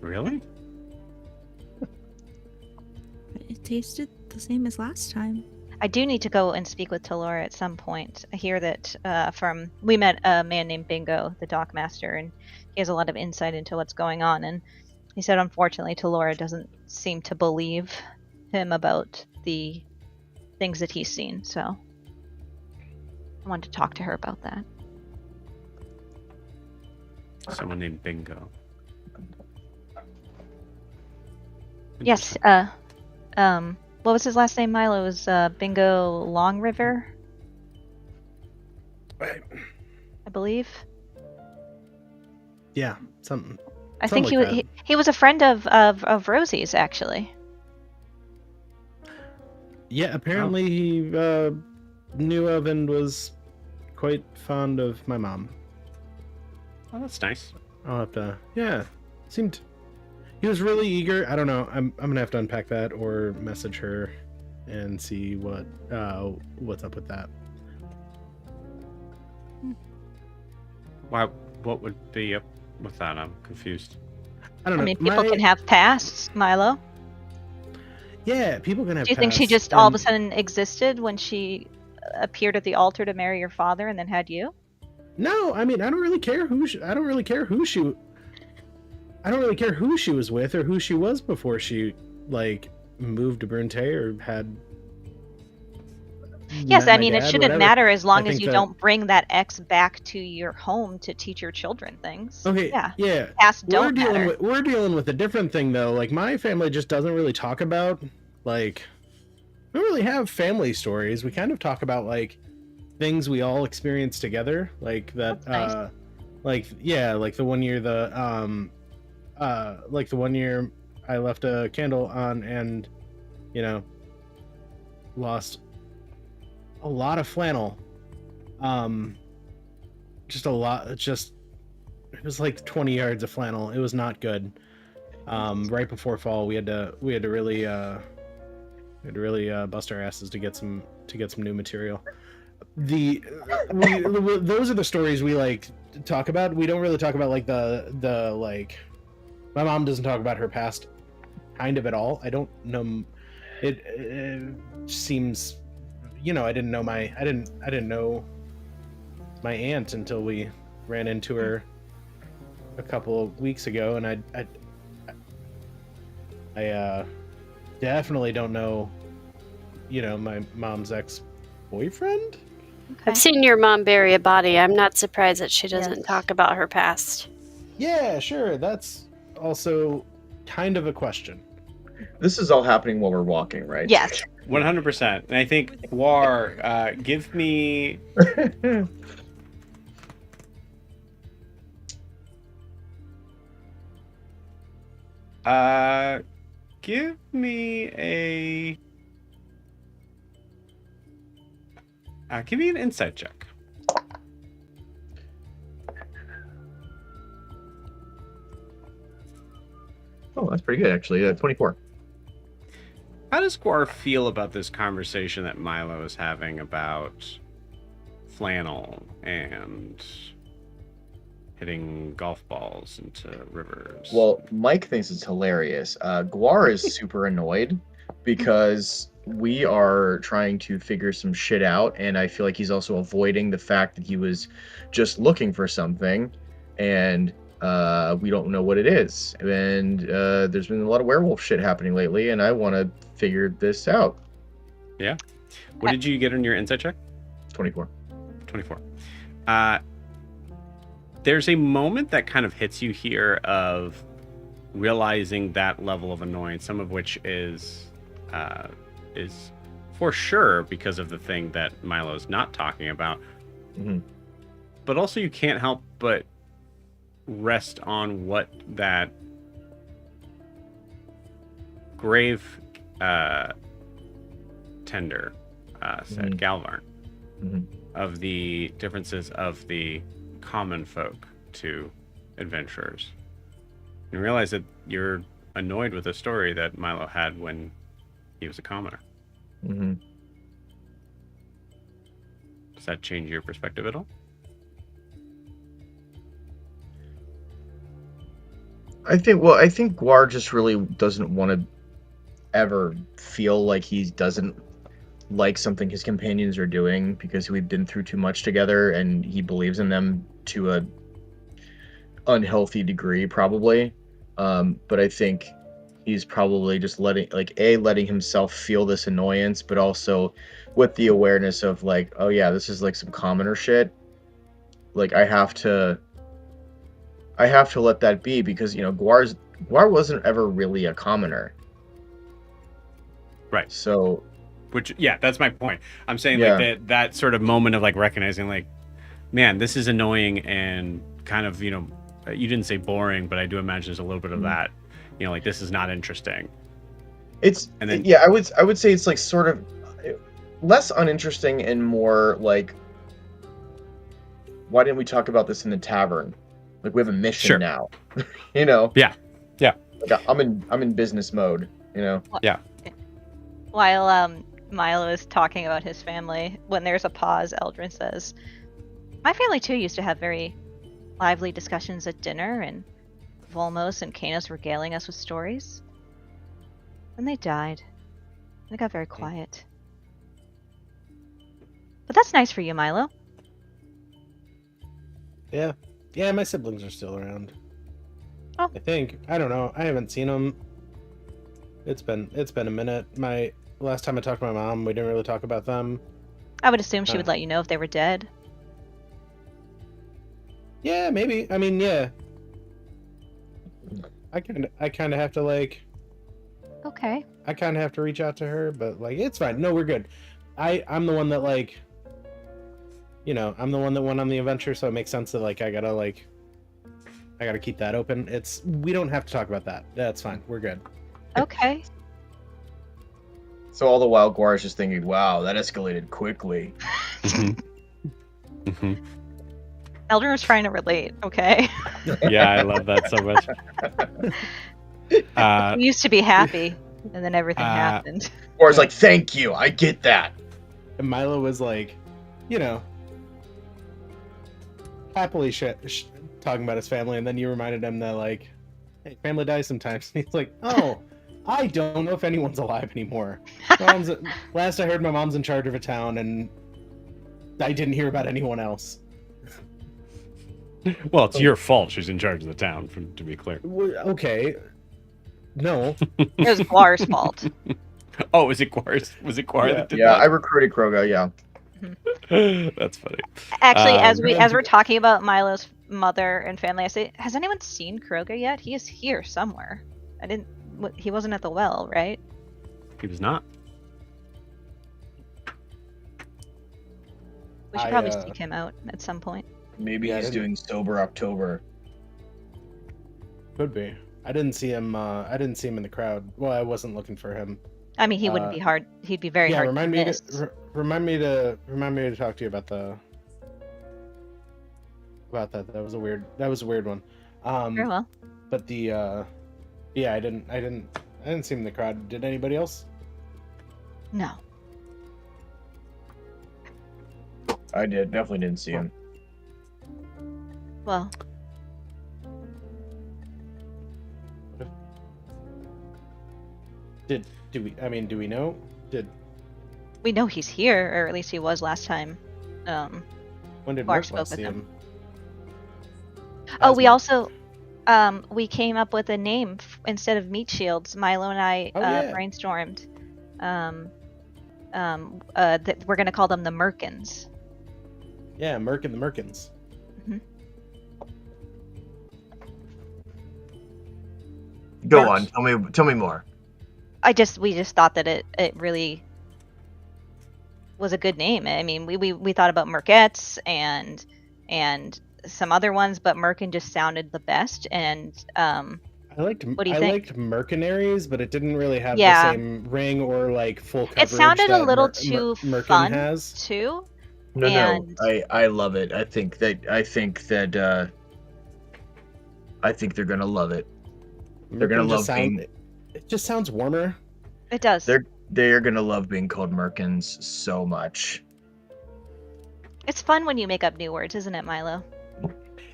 S1: Really?
S6: It tasted the same as last time.
S3: I do need to go and speak with Talora at some point. I hear that we met a man named Bingo, the Dockmaster, and he has a lot of insight into what's going on. And he said, unfortunately, Talora doesn't seem to believe him about the things that he's seen. So I wanted to talk to her about that.
S1: Someone named Bingo.
S3: Yes. What was his last name, Milo? It was Bingo Long River,
S5: Right.
S3: I believe.
S5: Yeah, something.
S3: I
S5: Something
S3: think
S5: like
S3: he was a friend of Rosie's, actually.
S5: Yeah, apparently he knew of and was quite fond of my mom.
S1: Oh, that's nice.
S5: I'll have to. Yeah, seemed. He was really eager. I don't know. I'm gonna have to unpack that or message her and see what's up with that.
S1: Why? What would be up with that? I'm confused.
S5: I don't know.
S3: I mean, people can have pasts, Milo.
S5: Yeah, people can have.
S3: Do you think she
S5: pasts,
S3: just all of a
S5: and-
S3: sudden existed when she appeared at the altar to marry your father and then had you?
S5: No, I mean, I don't really care who. I don't really care who she was with or who she was before she like moved to Brunte or had.
S3: Yes,
S5: met
S3: I
S5: my
S3: mean, it
S5: dad,
S3: shouldn't
S5: whatever.
S3: matter as long as
S5: think
S3: you
S5: that-
S3: don't bring that ex back to your home to teach your children things.
S5: Okay.
S3: Yeah.
S5: Yeah.
S3: Past don't matter.
S5: We're dealing with a different thing though. Like my family just doesn't really talk about like we don't really have family stories. We kind of talk about like things we all experience together. Like that
S3: That's nice.
S5: like the one year like the one year I left a candle on and lost a lot of flannel. Just a lot. It was like 20 yards of flannel. It was not good. Right before fall, we had to really bust our asses to get some new material. Those are the stories we like to talk about. We don't really talk about like the like. My mom doesn't talk about her past, kind of at all. I don't know. It seems, I didn't know my aunt until we ran into her a couple of weeks ago, and I definitely don't know, my mom's ex-boyfriend.
S3: Okay.
S2: I've seen your mom bury a body. I'm not surprised that she doesn't
S3: Yes.
S2: talk about her past.
S5: Yeah, sure. That's also kind of a question.
S4: This is all happening while we're walking, right?
S3: Yes.
S1: 100%. And I think War, give me. Give me a. Give me an insight check.
S4: Oh, that's pretty good, actually. 24.
S1: How does Guar feel about this conversation that Milo is having about flannel and hitting golf balls into rivers?
S4: Well, Mike thinks it's hilarious. Guar is super annoyed because we are trying to figure some shit out, and I feel like he's also avoiding the fact that he was just looking for something, and We don't know what it is, and there's been a lot of werewolf shit happening lately, and I want to figure this out.
S1: Yeah. What did you get on your insight check?
S4: 24.
S1: 24. There's a moment that kind of hits you here of realizing that level of annoyance, some of which is for sure because of the thing that Milo's not talking about.
S4: Mhm.
S1: But also you can't help but rest on what that grave tender said, Galvarn, of the differences of the common folk to adventurers. You realize that you're annoyed with the story that Milo had when he was a commoner.
S4: Mm-hmm.
S1: Does that change your perspective at all?
S4: I think Guar just really doesn't want to ever feel like he doesn't like something his companions are doing because we've been through too much together, and he believes in them to a unhealthy degree, probably. But I think he's probably just letting himself feel this annoyance, but also with the awareness of like, oh yeah, this is like some commoner shit. Like I have to let that be, because Guar wasn't ever really a commoner.
S1: Right.
S4: So
S1: that's my point. I'm saying
S4: Yeah.
S1: like that sort of moment of like recognizing like, man, this is annoying and kind of, you didn't say boring, but I do imagine there's a little bit of that, like this is not interesting.
S4: I would say it's like sort of less uninteresting and more like, why didn't we talk about this in the tavern? Like we have a mission now.
S1: Yeah.
S4: Like I'm in business mode,
S1: Yeah.
S3: While Milo is talking about his family, when there's a pause, Eldrin says, "My family too used to have very lively discussions at dinner, and Volmos and Kanos regaling us with stories. Then they died. And it got very quiet. But that's nice for you, Milo."
S5: Yeah, my siblings are still around.
S3: Oh.
S5: I think. I don't know. I haven't seen them. It's been a minute. My last time I talked to my mom, we didn't really talk about them.
S3: I would assume she would let you know if they were dead.
S5: Yeah, maybe. I mean, yeah. I kind of have to like.
S3: Okay.
S5: I kind of have to reach out to her, but like it's fine. No, we're good. I'm the one that like. I'm the one that went on the adventure, so it makes sense that like I gotta keep that open. We don't have to talk about that. That's fine. We're good.
S3: Okay.
S4: So all the while, Guar is just thinking, "Wow, that escalated quickly."
S1: Mm-hmm.
S3: Eldrin was trying to relate, okay?
S1: Yeah, I love that so much.
S3: We used to be happy, and then everything happened.
S4: Guar's like, "Thank you, I get that."
S5: And Milo was like, happily talking about his family, and then you reminded him that like, hey, family dies sometimes. And he's like, oh, I don't know if anyone's alive anymore. Last I heard, my mom's in charge of a town, and I didn't hear about anyone else.
S1: Well, it's your fault she's in charge of the town, to be clear.
S5: Okay. No.
S3: It was Guar's fault.
S1: Oh, was it Guar's? Was it Guar that did
S4: Yeah,
S1: that?
S4: I recruited Kroga, yeah.
S1: That's funny.
S3: Actually, as we're talking about Milo's mother and family, I say, has anyone seen Kroga yet? He is here somewhere. He wasn't at the well, right?
S1: He was not.
S3: We should probably seek him out at some point.
S4: Maybe he's doing sober October.
S5: Could be. I didn't see him. I didn't see him in the crowd. Well, I wasn't looking for him.
S3: I mean, he wouldn't be hard. He'd be very hard.
S5: Remind
S3: to
S5: me
S3: miss.
S5: remind me to talk to you about that. That was a weird one.
S3: Very well.
S5: But I didn't see him in the crowd. Did anybody else?
S3: No.
S4: I definitely didn't see him.
S3: Well.
S5: Do we know?
S3: We know he's here, or at least he was last time.
S5: When did
S3: Mark
S5: Mark
S3: spoke
S5: last
S3: with
S5: see
S3: him.
S5: him?
S3: Oh, we also We came up with a name instead of meat shields. Milo and I brainstormed. That we're gonna call them the Merkins.
S5: Yeah, Merc and the Merkins.
S4: Go
S5: Mercs.
S4: on. Tell me more.
S3: We just thought that it really was a good name. I mean, we thought about Merkettes and some other ones, but Merkin just sounded the best. And what do you think?
S5: liked Mercenaries, but it didn't really have
S3: Yeah.
S5: the same ring or like full coverage.
S3: It sounded a
S5: that
S3: little too
S5: Merkin
S3: fun
S5: has.
S3: too.
S4: No,
S3: And
S4: I love it. I think they're gonna love it. They're gonna
S5: Merkin
S4: love being.
S5: It just sounds warmer.
S3: it does.
S4: They're gonna love being called Merkins so much.
S3: It's fun when you make up new words, isn't it, Milo?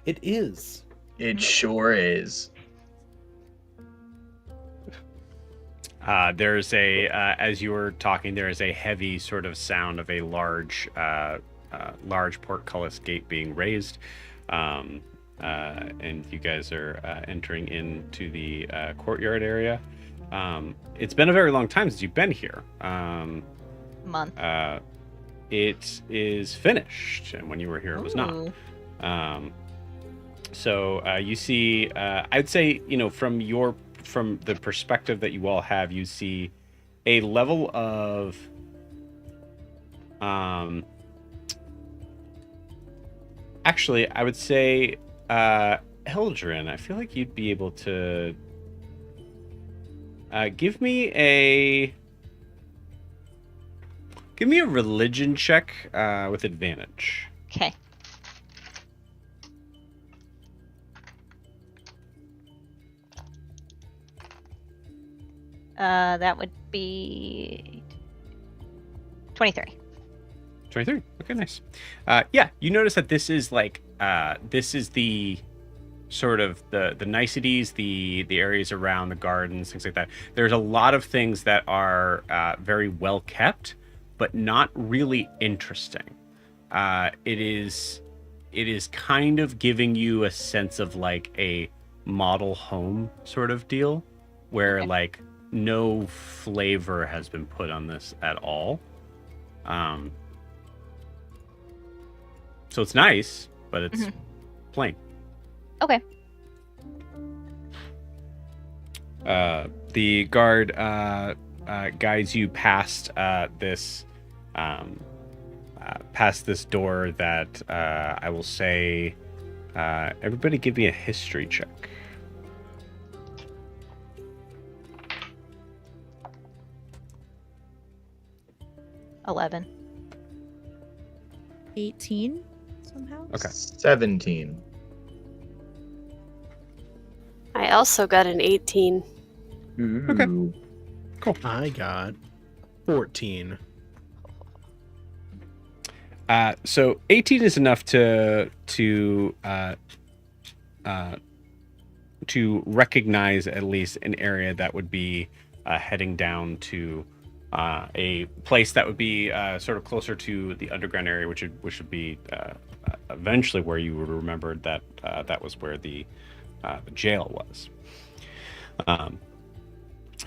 S5: It is.
S4: It sure is.
S1: There's a as you were talking, there is a heavy sort of sound of a large portcullis gate being raised, and you guys are entering into the courtyard area. It's been a very long time since you've been here.
S3: Month.
S1: It is finished, and when you were here, it was not.
S3: Ooh.
S1: So you see, I'd say, from the perspective that you all have, you see a level of actually, I would say Eldrin, I feel like you'd be able to give me a religion check with advantage.
S3: Okay. That would be 23.
S1: 23. Okay, nice. Yeah, you notice that this is like this is the sort of the niceties, the areas around the gardens, things like that. There's a lot of things that are very well kept, but not really interesting. It is kind of giving you a sense of like a model home sort of deal, where
S3: Okay.
S1: like no flavor has been put on this at all. So it's nice, but it's plain.
S3: Okay.
S1: The guard guides you past this door that I will say, everybody give me a history check.
S3: 11.
S6: 18 somehow.
S1: Okay.
S4: 17.
S2: I also got an 18.
S4: Ooh.
S1: Okay. Cool.
S5: I got 14.
S1: So 18 is enough to recognize at least an area that would be heading down to a place that would be sort of closer to the underground area, which would be eventually where you would remember that that was where the jail was.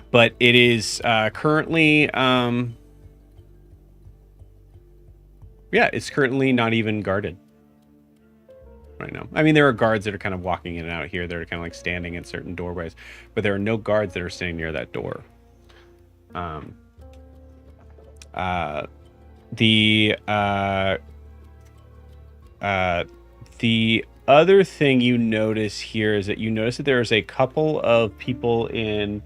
S1: But it is currently it's currently not even guarded right now. I mean, there are guards that are kind of walking in and out here. They're kind of like standing at certain doorways, but there are no guards that are standing near that door. The other thing you notice here is that you notice that there's a couple of people in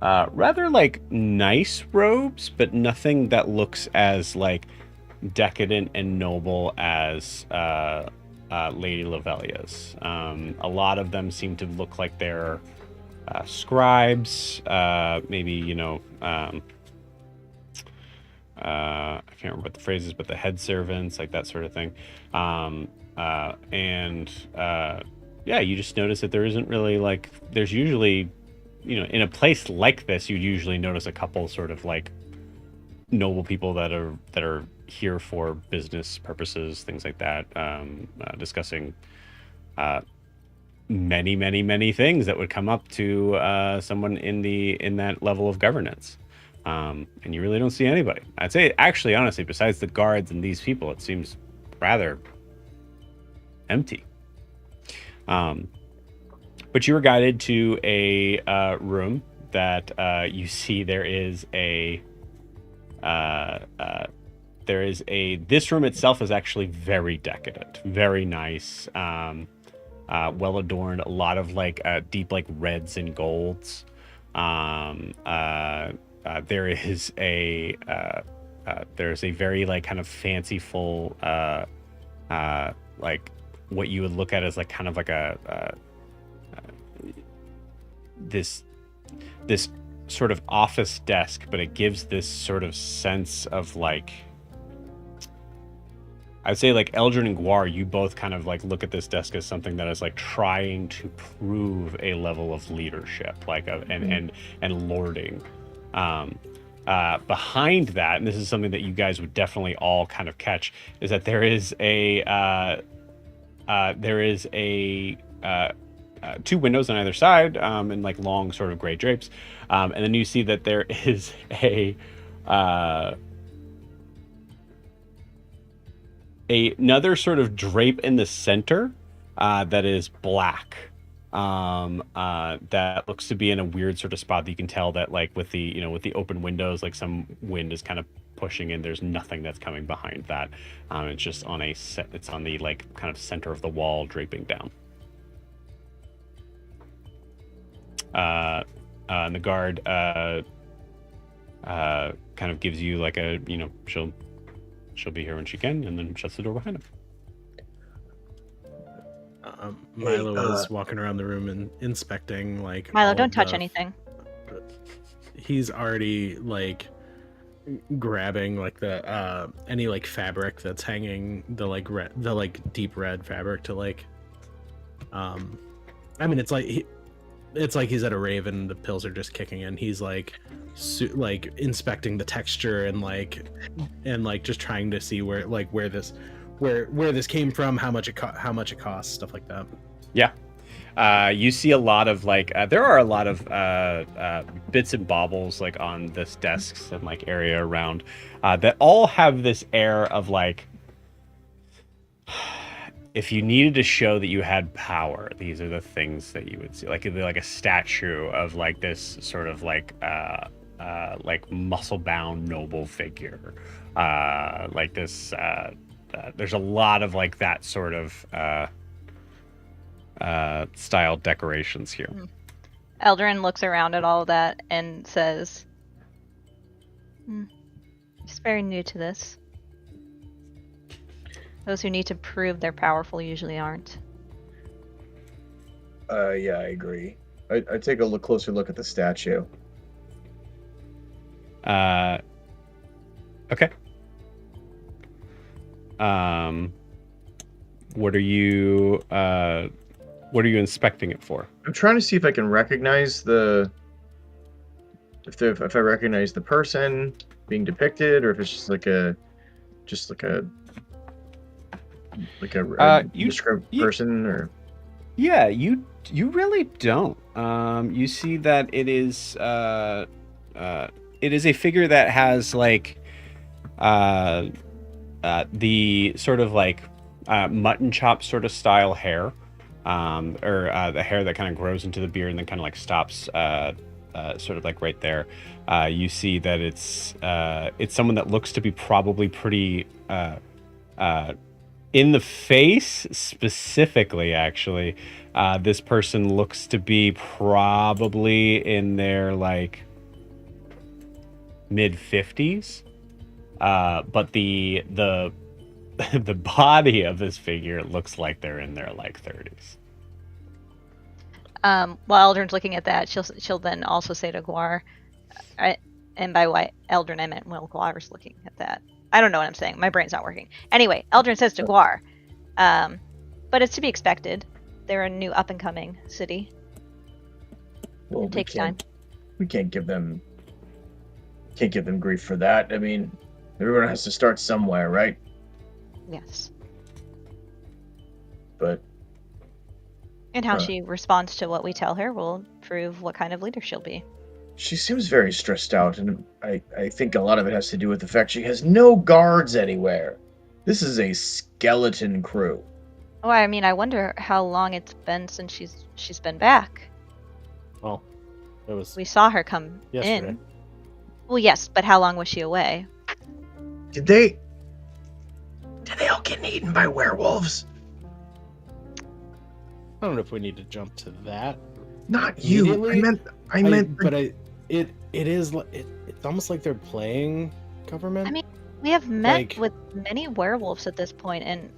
S1: rather like nice robes, but nothing that looks as like decadent and noble as Lady Lavelia's. A lot of them seem to look like they're scribes, maybe, I can't remember what the phrase is, but the head servants, like that sort of thing. You just notice that there isn't really like, there's usually, in a place like this, you'd usually notice a couple sort of like noble people that are here for business purposes, things like that, discussing many, many, many things that would come up to someone in that level of governance. And you really don't see anybody. I'd say, actually, honestly, besides the guards and these people, it seems rather empty. But you were guided to a room that you see there is a this room itself is actually very decadent, very nice, well adorned, a lot of like deep like reds and golds. There's a very like kind of fanciful like what you would look at as like kind of like this sort of office desk, but it gives this sort of sense of like, I'd say like Eldrin and Guar, you both kind of like look at this desk as something that is like trying to prove a level of leadership, like and lording. Behind that, and this is something that you guys would definitely all kind of catch, is that there is two windows on either side, and like long sort of gray drapes, and then you see that there is another sort of drape in the center that is black, that looks to be in a weird sort of spot that you can tell that like with the open windows, like some wind is kind of pushing in. There's nothing that's coming behind that. It's just it's on the like kind of center of the wall, draping down. And the guard kind of gives you like a, she'll be here when she can, and then shuts the door behind him.
S5: Milo is walking around the room and inspecting like.
S3: Milo, don't touch anything.
S5: He's already like grabbing like the any like fabric that's hanging, the like deep red fabric to like. I mean, it's like he's at a rave and the pills are just kicking in. He's like inspecting the texture and just trying to see where this came from, how much it costs, stuff like that.
S1: Yeah. You see a lot of like there are a lot of bits and baubles like on this desks and like area around that all have this air of like, if you needed to show that you had power, these are the things that you would see. Like it'd be like a statue of like this sort of like muscle-bound noble figure. Like this. There's a lot of like that sort of style decorations here.
S3: Eldrin looks around at all of that and says, "Just very new to this. Those who need to prove they're powerful usually aren't."
S4: Yeah, I agree. I take a closer look at the statue.
S1: Okay. What are you inspecting it for?
S4: I'm trying to see if I can recognize if I recognize the person being depicted, or if it's just like a described person, or.
S1: Yeah, you really don't. You see that it is a figure that has like the sort of like mutton chop sort of style hair, or the hair that kind of grows into the beard and then kind of like stops sort of like right there. You see that it's someone that looks to be probably pretty in the face specifically, actually. This person looks to be probably in their like mid-50s. But the body of this figure looks like they're in their like 30s.
S3: While Eldrin's looking at that, she'll then also say to Guar, and by what Eldrin I meant while Guar's looking at that. I don't know what I'm saying. My brain's not working. Anyway, Eldrin says to Guar, but it's to be expected. They're a new up-and-coming city.
S4: Well,
S3: it takes time.
S4: We can't give them grief for that. I mean, everyone has to start somewhere, right?
S3: Yes.
S4: But
S3: And how
S4: Huh.
S3: she responds to what we tell her will prove what kind of leader she'll be.
S4: She seems very stressed out, and I think a lot of it has to do with the fact she has no guards anywhere. This is a skeleton crew.
S3: Oh, I mean, I wonder how long it's been since she's been back.
S5: Well, it was
S3: We saw her come
S5: yesterday.
S3: in. Well, yes, but how long was she away?
S4: Did they all get eaten by werewolves?
S5: I don't know if we need to jump to that.
S4: Not you.
S5: Immediately?
S4: I meant.
S5: It's almost like they're playing government.
S3: I mean, we have met
S5: Like-
S3: with many werewolves at this point, and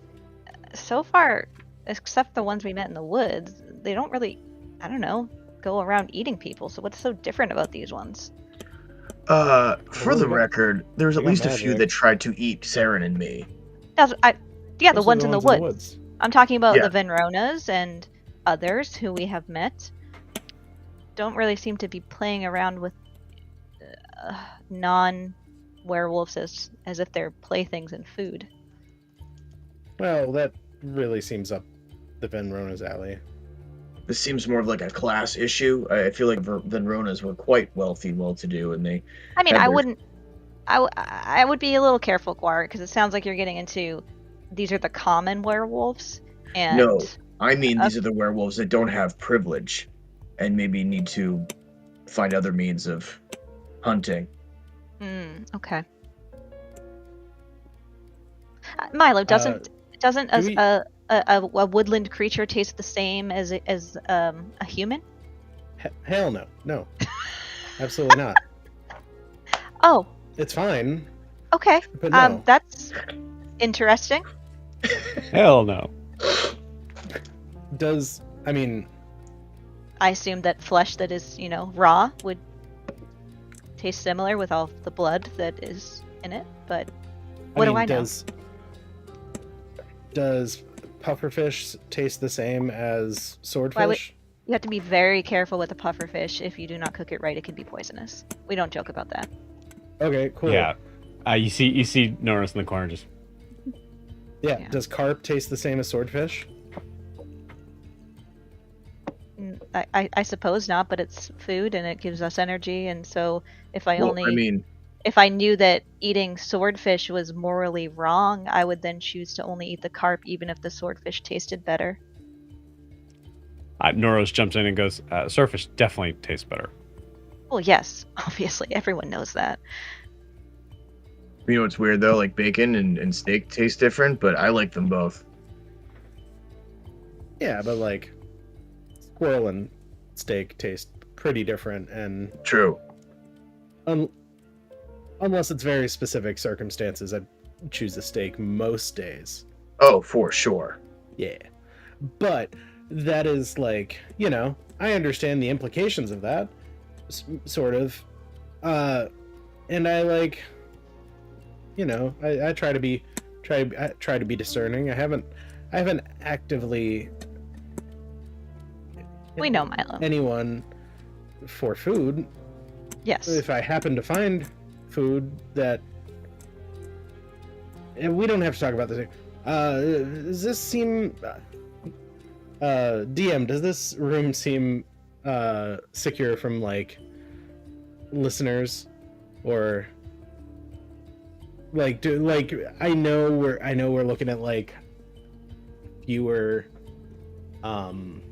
S3: so far, except the ones we met in the woods, they don't really, I don't know, go around eating people. So what's so different about these ones?
S4: For the
S5: we got-
S4: record, there was
S5: we
S4: at
S5: got
S4: least a few
S5: magic.
S4: that tried to eat Saren and me.
S3: The
S5: Those are
S3: ones in the woods. I'm talking about
S4: Yeah.
S3: the Venronas and others who we have met. Don't really seem to be playing around with non-werewolves as if they're playthings and food.
S5: Well, that really seems up the Venrona's alley.
S4: This seems more of like a class issue. I feel like Venronas were quite wealthy, well-to-do, and they.
S3: I mean,
S4: Had
S3: I
S4: their-
S3: wouldn't. I would be a little careful, Guar, because it sounds like you're getting into these are the common werewolves, and
S4: No, I mean these are the werewolves that don't have privilege, and maybe need to find other means of hunting.
S3: Okay. Milo, doesn't
S5: do we-
S3: a woodland creature taste the same as a human?
S5: Hell no, no, absolutely not.
S3: Oh,
S5: It's fine,
S3: okay.
S5: but no.
S3: That's interesting.
S1: Hell no.
S5: I mean,
S3: I assume that flesh that is, raw would taste similar with all the blood that is in it, but what do I know?
S5: Does pufferfish taste the same as swordfish?
S3: Why would- You have to be very careful with the pufferfish. If you do not cook it right, it can be poisonous. We don't joke about that.
S5: Okay, cool.
S1: Yeah. You see Norris in the corner just.
S5: Yeah.
S3: Yeah.
S5: Does carp taste the same as swordfish?
S3: I suppose not, but it's food and it gives us energy, and so if I
S4: Well,
S3: only
S4: I mean,
S3: if I knew that eating swordfish was morally wrong, I would then choose to only eat the carp, even if the swordfish tasted better.
S1: Noros jumps in and goes, "Surface definitely tastes better."
S3: Well, yes, obviously, everyone knows that.
S4: you know what's weird though? Like bacon and steak taste different, but I like them both.
S5: Yeah, but like squirrel and steak taste pretty different, and
S4: True.
S5: unless it's very specific circumstances, I'd choose a steak most days.
S4: Oh, for sure.
S5: Yeah. But that is like, I understand the implications of that, sort of. And I like, I try to be discerning. I haven't actively
S3: We know, Milo.
S5: anyone for food.
S3: Yes.
S5: If I happen to find food that, and we don't have to talk about this. Does this seem, DM? Does this room seem secure from like listeners, or like I know we're looking at like fewer than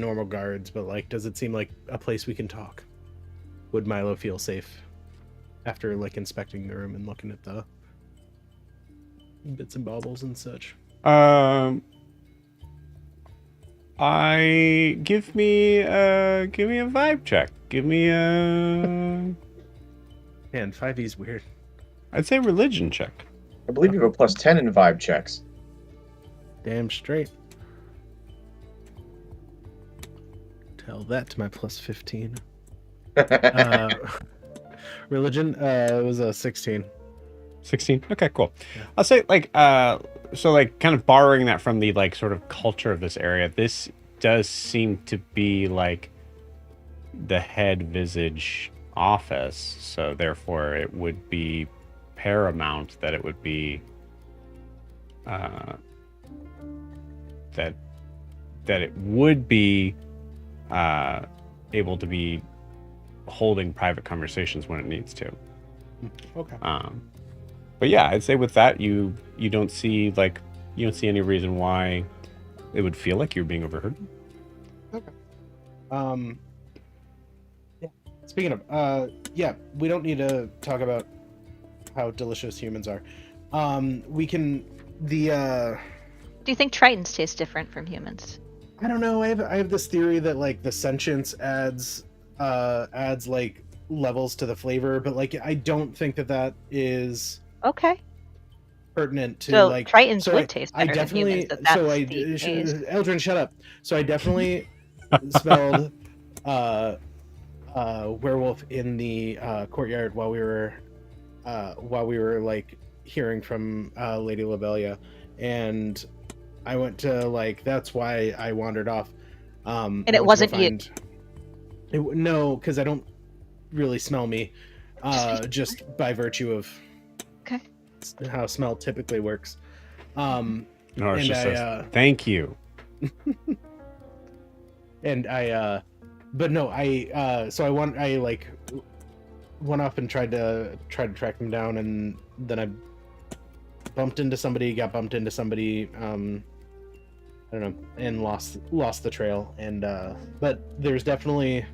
S5: normal guards, but like, does it seem like a place we can talk? Would Milo feel safe after like inspecting the room and looking at the bits and baubles and such?
S1: Give me a vibe check. Give me a.
S5: Man, 5e's weird.
S1: I'd say religion check.
S4: I believe you have a +10 in vibe checks.
S5: Damn straight. Tell that to my +15. Religion, it was a 16.
S1: 16. Okay, cool.
S5: Yeah.
S1: I'll say so like kind of borrowing that from the like sort of culture of this area. This does seem to be like the head visage office, so therefore it would be paramount that it would be that that it would be able to be holding private conversations when it needs to.
S5: Okay.
S1: But yeah, I'd say with that, you don't see any reason why it would feel like you're being overheard.
S5: Yeah. Speaking of, yeah, we don't need to talk about how delicious humans are. We can
S3: Do you think Tritons taste different from humans?
S5: I don't know. I have this theory that like the sentience adds like levels to the flavor, but like I don't think that is
S3: Okay.
S5: pertinent to
S3: So
S5: like.
S3: Tritons
S5: So
S3: would taste better than humans. But that's the case.
S5: Eldrin, shut up. So I definitely smelled werewolf in the courtyard while we were like hearing from Lady Lavelia, and I went to like that's why I wandered off.
S3: And it wasn't you.
S5: No, because I don't really smell me, just by virtue of how smell typically works.
S1: No, it just says, thank you.
S5: And I but no, so I like went off and tried to track them down, and then I got bumped into somebody, I don't know, and lost the trail. And but there's definitely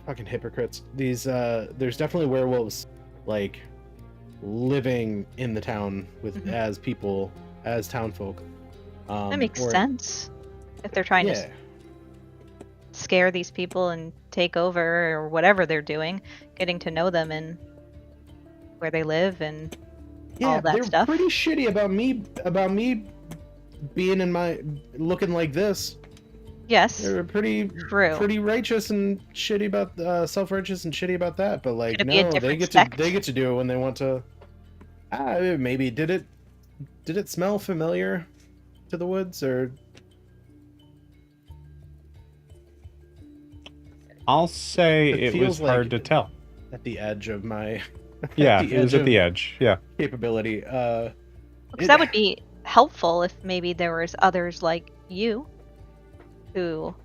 S5: fucking hypocrites. These there's definitely werewolves like living in the town with as people, as townfolk.
S3: That makes sense. If they're trying to scare these people and take over or whatever they're doing, getting to know them and where they live and all that stuff.
S5: They're pretty shitty about me being in my looking like this.
S3: Yes.
S5: They're pretty righteous and shitty about self-righteous and shitty about that, but like no, they get to do it when they want to. Maybe did it smell familiar to the woods, or
S1: I'll say it was hard to tell.
S5: At the edge of my
S1: yeah, it was at the edge. Yeah,
S5: capability.
S3: Because that would be helpful if maybe there was others like you who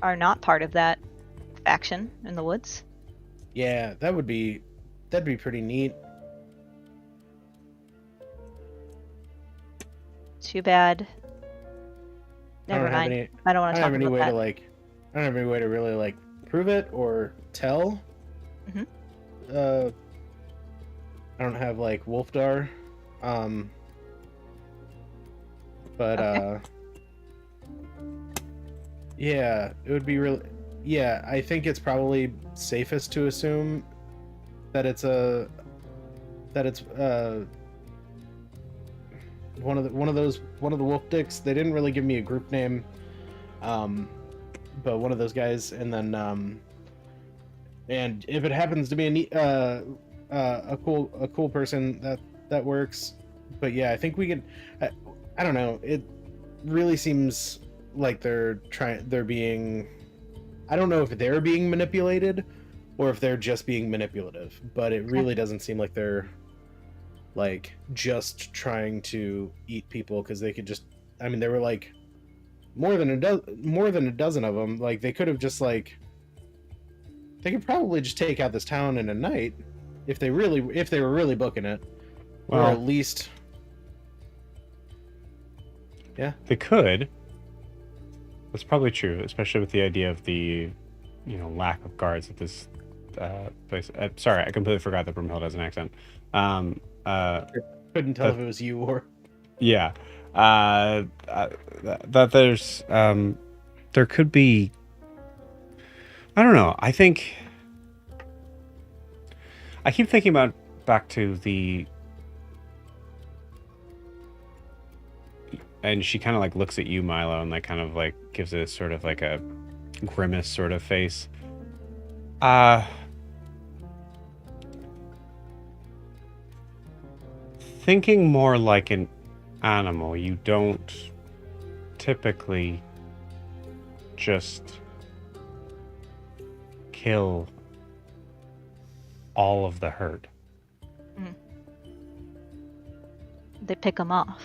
S3: are not part of that faction in the woods.
S5: Yeah, that'd be pretty neat.
S3: Too bad. Never mind. I don't want to talk about that. I don't
S5: have any way to really like prove it or tell. I don't have like Wolfdar. But yeah, it would be really. Yeah, I think it's probably safest to assume that it's one of the wolf dicks. They didn't really give me a group name, but one of those guys. And then and if it happens to be a cool person, that works. But yeah, I think we can. I don't know. It really seems like they're being. I don't know if they're being manipulated or if they're just being manipulative, but it really doesn't seem like they're like just trying to eat people, because they could just. I mean, there were like more than a dozen of them. Like they could have just like. They could probably just take out this town in a night if they were really booking it, or at least. Yeah,
S1: they could. That's probably true, especially with the idea of the, lack of guards at this place. Sorry, I completely forgot that Brimhild has an accent.
S5: Couldn't tell if it was you or.
S1: Yeah, that there's there could be. I don't know. I keep thinking about back to the. And she kind of like looks at you, Milo, and like kind of like gives it sort of like a grimace sort of face. Thinking more like an animal, you don't typically just kill all of the herd.
S3: They pick them off.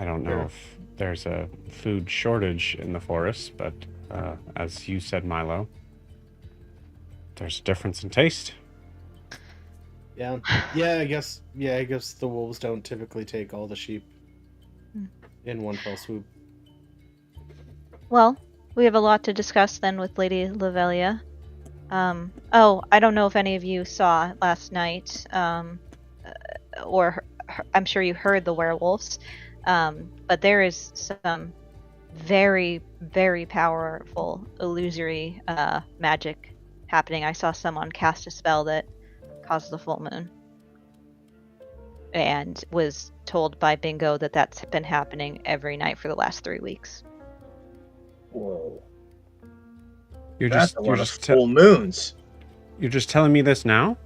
S1: I don't know if there's a food shortage in the forest, but as you said, Milo, there's a difference in taste.
S5: Yeah. I guess the wolves don't typically take all the sheep in one fell swoop.
S3: Well, we have a lot to discuss then with Lady Lavelia. I don't know if any of you saw last night, or I'm sure you heard the werewolves, but there is some very, very powerful illusory magic happening. I saw someone cast a spell that caused the full moon, and was told by Bingo that that's been happening every night for the last 3 weeks.
S4: Whoa.
S1: You're
S4: That's
S1: just
S4: a
S1: you're
S4: lot of
S1: just
S4: full moons.
S1: you're just telling me this now?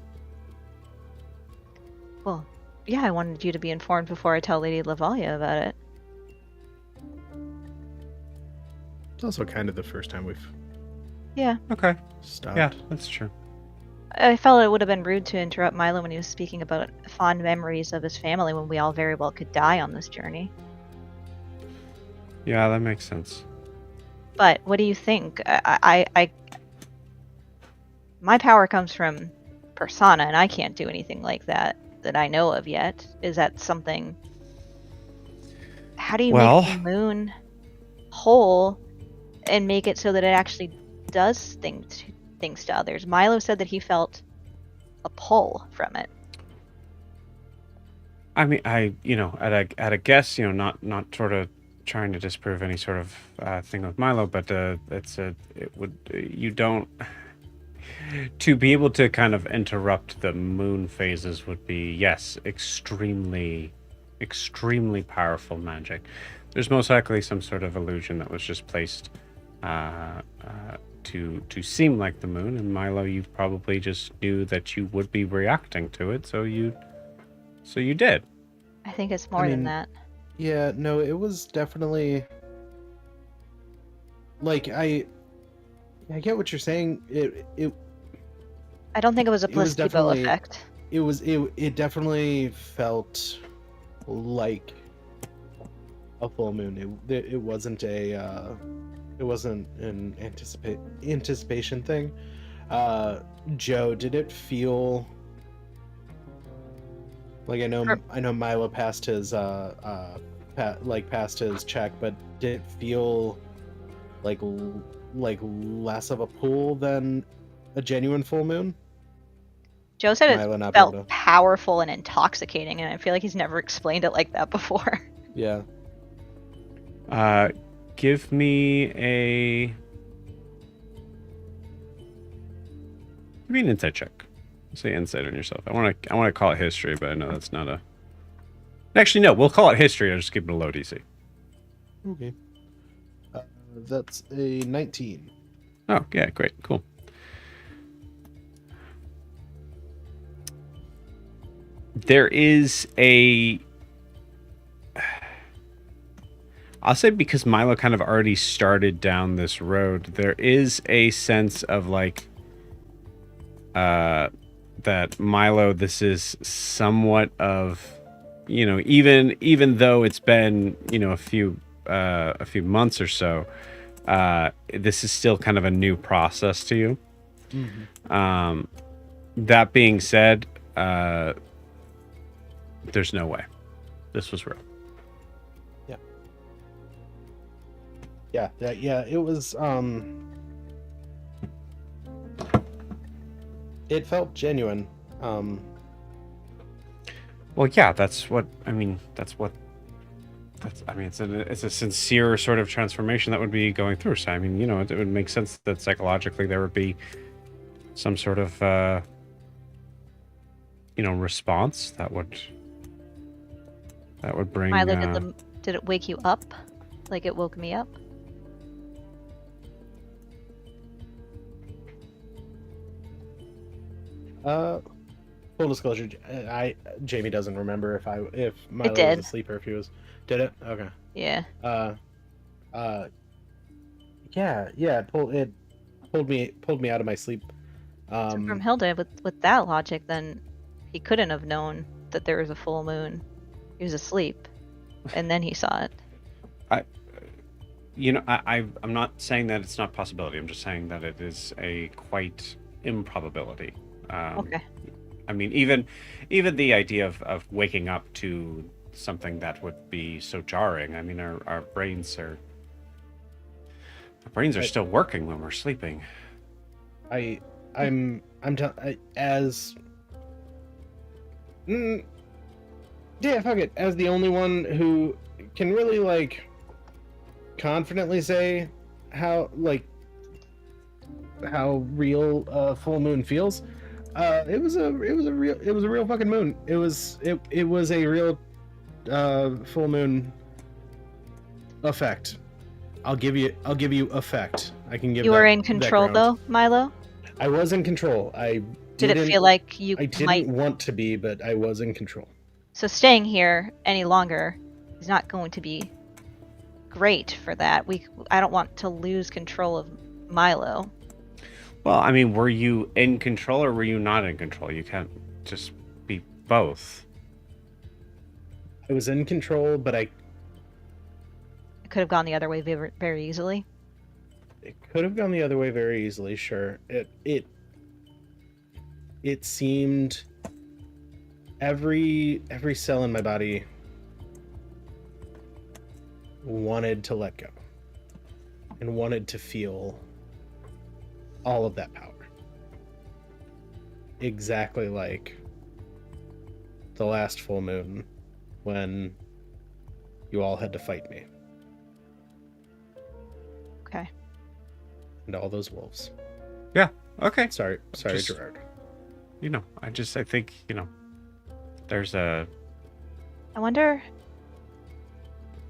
S3: Well, yeah, I wanted you to be informed before I tell Lady Lavelia about it.
S5: It's also kind of the first time we've
S3: Yeah.
S1: Okay.
S5: stopped.
S1: Yeah, that's true.
S3: I felt it would have been rude to interrupt Milo when he was speaking about fond memories of his family when we all very well could die on this journey.
S1: Yeah, that makes sense.
S3: But what do you think? My power comes from Persona, and I can't do anything like that I know of yet. Is that something? How do you
S1: Well-
S3: make the moon whole and make it so that it actually does things to others? Milo said that he felt a pull from it.
S1: I mean, at a guess, not sort of trying to disprove any sort of thing with Milo, but you don't to be able to kind of interrupt the moon phases would be, yes, extremely, extremely powerful magic. There's most likely some sort of illusion that was just placed to seem like the moon, and Milo, you probably just knew that you would be reacting to it, so you did.
S3: I think it's more than
S5: mean,
S3: that.
S5: Yeah, no, it was definitely like I get what you're saying.
S3: I don't think it was a
S5: it was
S3: placebo
S5: definitely-
S3: effect.
S5: It definitely felt like a full moon. It wasn't an anticipation thing. Joe, did it feel like I know Milo passed his passed his check, but did it feel like less of a pull than a genuine full moon?
S3: Joe said
S5: Milo
S3: it
S5: not
S3: felt
S5: able to-
S3: powerful and intoxicating, and I feel like he's never explained it like that before.
S5: Yeah.
S1: Give me an insight check. Say insight on yourself. I want to call it history, but I know that's not a. Actually, no. We'll call it history. I'll just keep it a low DC.
S5: Okay. That's a 19.
S1: Oh yeah, great, cool. There is a. I'll say because Milo kind of already started down this road, there is a sense of like that Milo, this is somewhat of, even though it's been, a few months or so, this is still kind of a new process to you.
S5: Mm-hmm.
S1: That being said, there's no way this was real.
S5: Yeah, it was it felt genuine.
S1: Well, yeah, it's a sincere sort of transformation that would be going through. So I mean, it would make sense that psychologically there would be some sort of response that would bring
S3: Milo, did it wake you up? Like it woke me up?
S5: Full disclosure, Jamie doesn't remember if Milo
S3: did.
S5: was asleep or if he was. Did it? Okay.
S3: Yeah.
S5: It pulled me out of my sleep.
S3: So from Hilda, with that logic, then he couldn't have known that there was a full moon. He was asleep. and then he saw it.
S1: I'm not saying that it's not a possibility. I'm just saying that it is a quite improbability.
S3: Okay.
S1: I mean, even the idea of waking up to something that would be so jarring. I mean, our brains are still working when we're sleeping.
S5: I'm as yeah, fuck it. As the only one who can really like confidently say how real full moon feels. It was a real fucking moon. It was a real full moon effect. I'll give you effect. I can give
S3: You were
S5: that-
S3: in
S5: that
S3: control,
S5: ground.
S3: though, Milo?
S5: I was in control.
S3: Did it feel like you
S5: I didn't
S3: might...
S5: want to be, but I was in control.
S3: So staying here any longer is not going to be great for that. I don't want to lose control of Milo.
S1: Well, I mean, were you in control or were you not in control? You can't just be both.
S5: I was in control, but
S3: It could have gone the other way very, very easily.
S5: it could have gone the other way very easily. Sure, it seemed every cell in my body wanted to let go and wanted to feel all of that power, exactly like the last full moon when you all had to fight me
S3: Okay.
S5: and all those wolves.
S1: Yeah. Okay.
S5: Sorry,
S1: Just-
S5: Gerard.
S1: I think, there's a
S3: I wonder...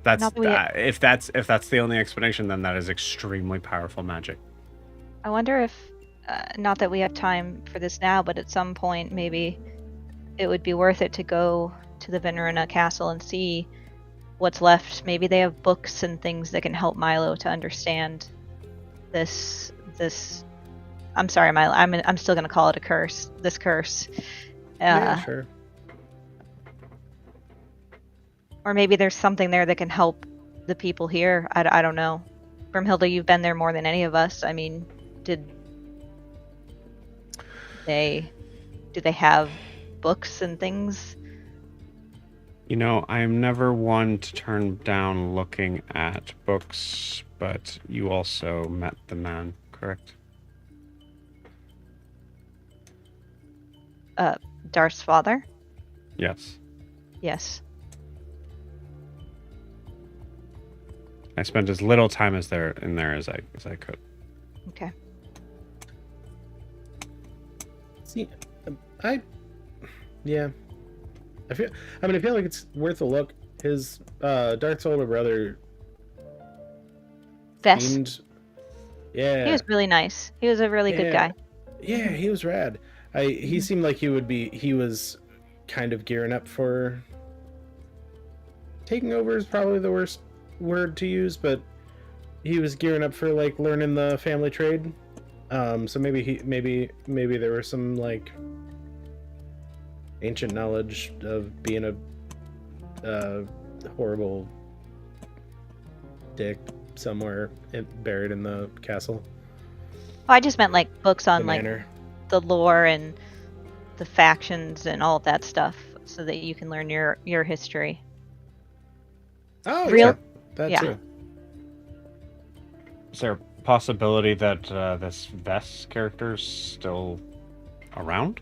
S1: that's
S3: Not that we-
S1: if that's the only explanation, then that is extremely powerful magic.
S3: I wonder if, not that we have time for this now, but at some point maybe it would be worth it to go to the Venerina Castle and see what's left. Maybe they have books and things that can help Milo to understand this. I'm sorry, Milo. I'm still gonna call it a curse. This curse.
S5: Yeah, sure.
S3: Or maybe there's something there that can help the people here. I don't know. Grimhilda, you've been there more than any of us. I mean, do they have books and things?
S1: I am never one to turn down looking at books, but you also met the man, correct?
S3: Darth's father?
S1: Yes.
S3: Yes.
S1: I spent as little time in there as I could.
S3: Okay.
S5: See, yeah. I feel like it's worth a look. His Darth's older brother
S3: Vess.
S5: seemed, yeah.
S3: He was really nice. He was a really good guy.
S5: Yeah, he was rad. He seemed like he was kind of gearing up for taking over is probably the worst word to use, but he was gearing up for like learning the family trade. So maybe there was some like ancient knowledge of being a horrible dick somewhere buried in the castle.
S3: Oh, I just meant like books on
S5: The
S3: like
S5: manor.
S3: the lore and the factions and all of that stuff, so that you can learn your history.
S5: Oh,
S3: Real-
S5: yeah, that
S3: yeah.
S5: too.
S1: Is there a possibility that this Vess character's still around?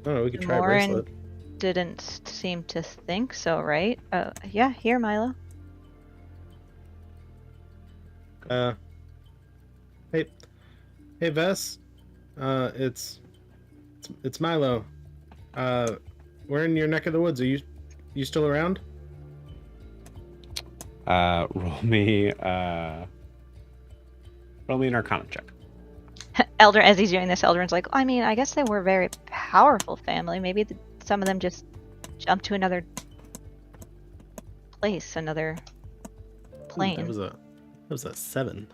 S5: I don't know. We could try
S3: Lauren
S5: bracelet.
S3: didn't seem to think so, right? Yeah, here, Milo.
S5: Hey, Vess. It's Milo. We're in your neck of the woods. Are you still around?
S1: Roll me an Arcana check.
S3: Elder, as he's doing this, Eldrin's like, I mean, I guess they were a very powerful family. Maybe some of them just jumped to another place, another plane.
S5: That was a 7.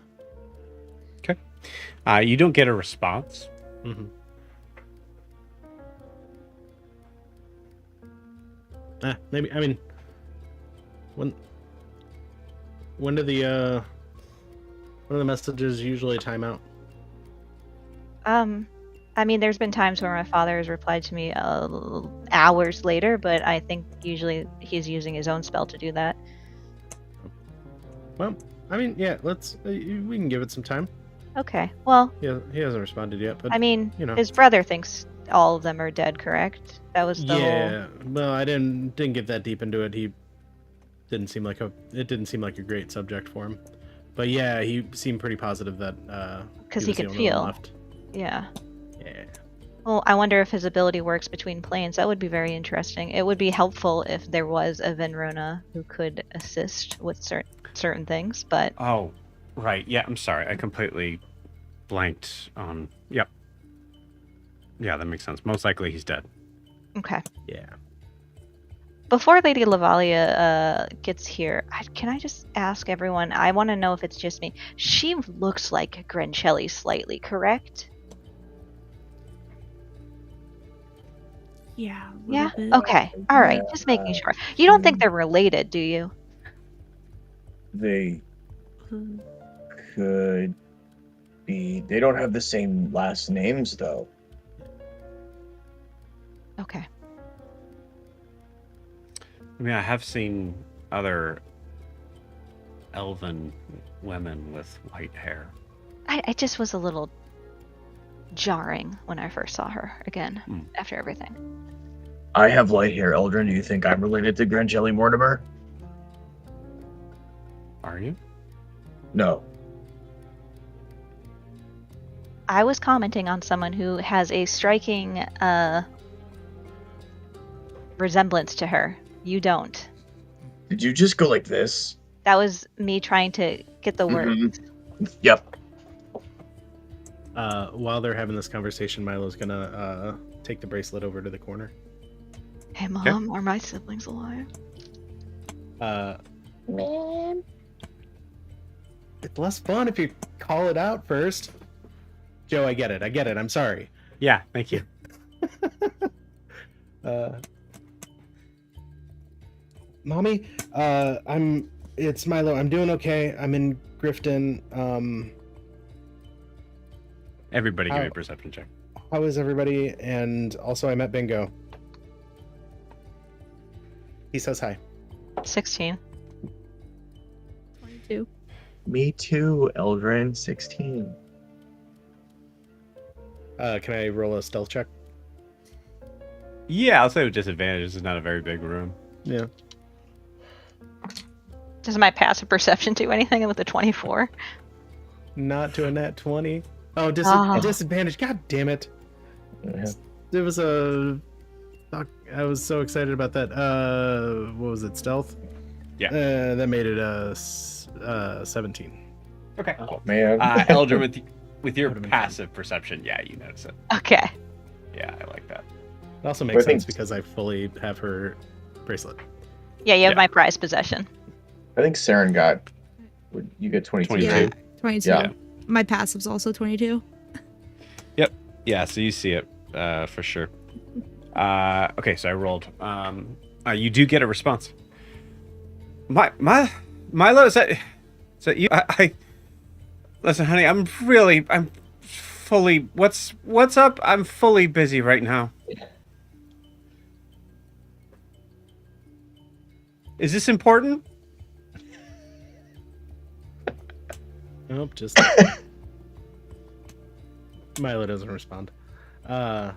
S1: You don't get a response.
S5: Mm-hmm. Maybe. I mean, when do the messages usually time out?
S3: I mean, there's been times where my father has replied to me hours later, but I think usually he's using his own spell to do that.
S5: Well, I mean, yeah. We can give it some time.
S3: Okay. Well,
S5: He hasn't responded yet, but
S3: I mean,
S5: you know.
S3: his brother thinks all of them are dead, correct? That was the whole.
S5: Yeah. Well, I didn't get that deep into it. It didn't seem like a great subject for him. But yeah, he seemed pretty positive that
S3: Because
S5: he
S3: he
S5: was the
S3: could
S5: only one
S3: feel.
S5: left.
S3: Yeah.
S5: Yeah.
S3: Well, I wonder if his ability works between planes. That would be very interesting. It would be helpful if there was a Venrona who could assist with certain things, but
S1: Oh, right. Yeah, I'm sorry. I completely blanked on. Yep. Yeah, that makes sense. Most likely he's dead.
S3: okay.
S5: Yeah.
S3: Before Lady Lavelia gets here, can I just ask everyone? I want to know if it's just me. She looks like Grencelli slightly, correct?
S6: Yeah.
S3: Yeah.
S6: Bit.
S3: Okay. All right. Just making sure. You don't think they're related, do you?
S4: They
S6: Hmm.
S4: could be. They don't have the same last names, though.
S3: Okay.
S1: I mean, I have seen other elven women with white hair.
S3: I just was a little jarring when I first saw her again after everything.
S4: I have light hair, Eldrin. Do you think I'm related to Grangelli Mortimer?
S1: Are you?
S4: No.
S3: I was commenting on someone who has a striking resemblance to her. You don't.
S4: Did you just go like this?
S3: That was me trying to get the words.
S4: Yep.
S5: While they're having this conversation, Milo's gonna take the bracelet over to the corner.
S3: Hey, Mom, are my siblings alive?
S7: Man.
S5: It's less fun if you call it out first. Joe, I get it. I'm sorry.
S1: Yeah, thank you.
S5: Mommy, it's Milo. I'm doing okay. I'm in Grifton.
S1: Everybody give me a
S5: How-
S1: perception check.
S5: How is everybody? And also, I met Bingo. He says hi.
S3: 16.
S6: 22.
S4: Me too, Eldrin. 16.
S5: Can I roll a stealth check?
S1: Yeah, I'll say with disadvantage. This is not a very big room.
S5: Yeah.
S3: Does my passive perception do anything with the 24?
S5: Not to a nat 20. Oh, disadvantage. God damn it.
S4: Yeah.
S5: There was a... Fuck, I was so excited about that. What was it? Stealth?
S1: Yeah.
S5: That made it 17.
S1: Okay.
S4: Oh, man.
S1: Eldrin, with your
S5: Would've been
S1: passive perception, yeah, you notice it.
S3: Okay.
S1: Yeah, I like that.
S5: It also makes
S4: I think-
S5: sense because I fully have her bracelet.
S3: Yeah, you have
S1: Yeah.
S3: my prized possession.
S4: I think Saren got. You get 22.
S1: 22.
S6: Yeah. 22.
S4: Yeah.
S6: My passive's also 22.
S1: Yeah, so you see it for sure. Okay, so I rolled. You do get a response. Milo, is that you? I listen, honey. I'm fully. What's up? I'm fully busy right now. Is this important?
S5: Nope, just... Milo doesn't respond. And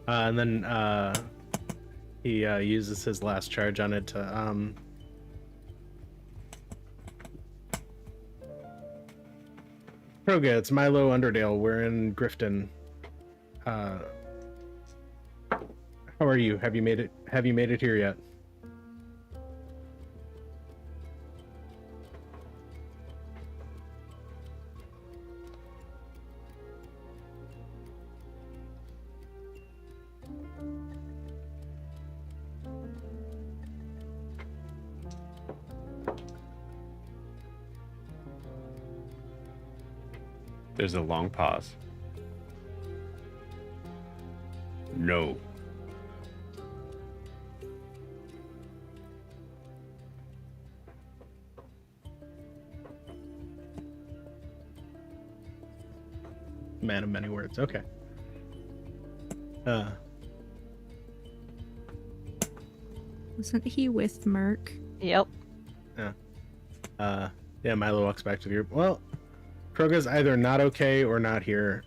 S5: then he uses his last charge on it to Kroga, it's Milo Underdale. We're in Grifton. How are you? Have you made it here yet?
S1: There's a long pause. No.
S5: Man of many words. Okay.
S6: Wasn't he with Merc?
S3: Yep.
S5: Yeah, Milo walks back to the group. Well, Kroga's either not okay or not here.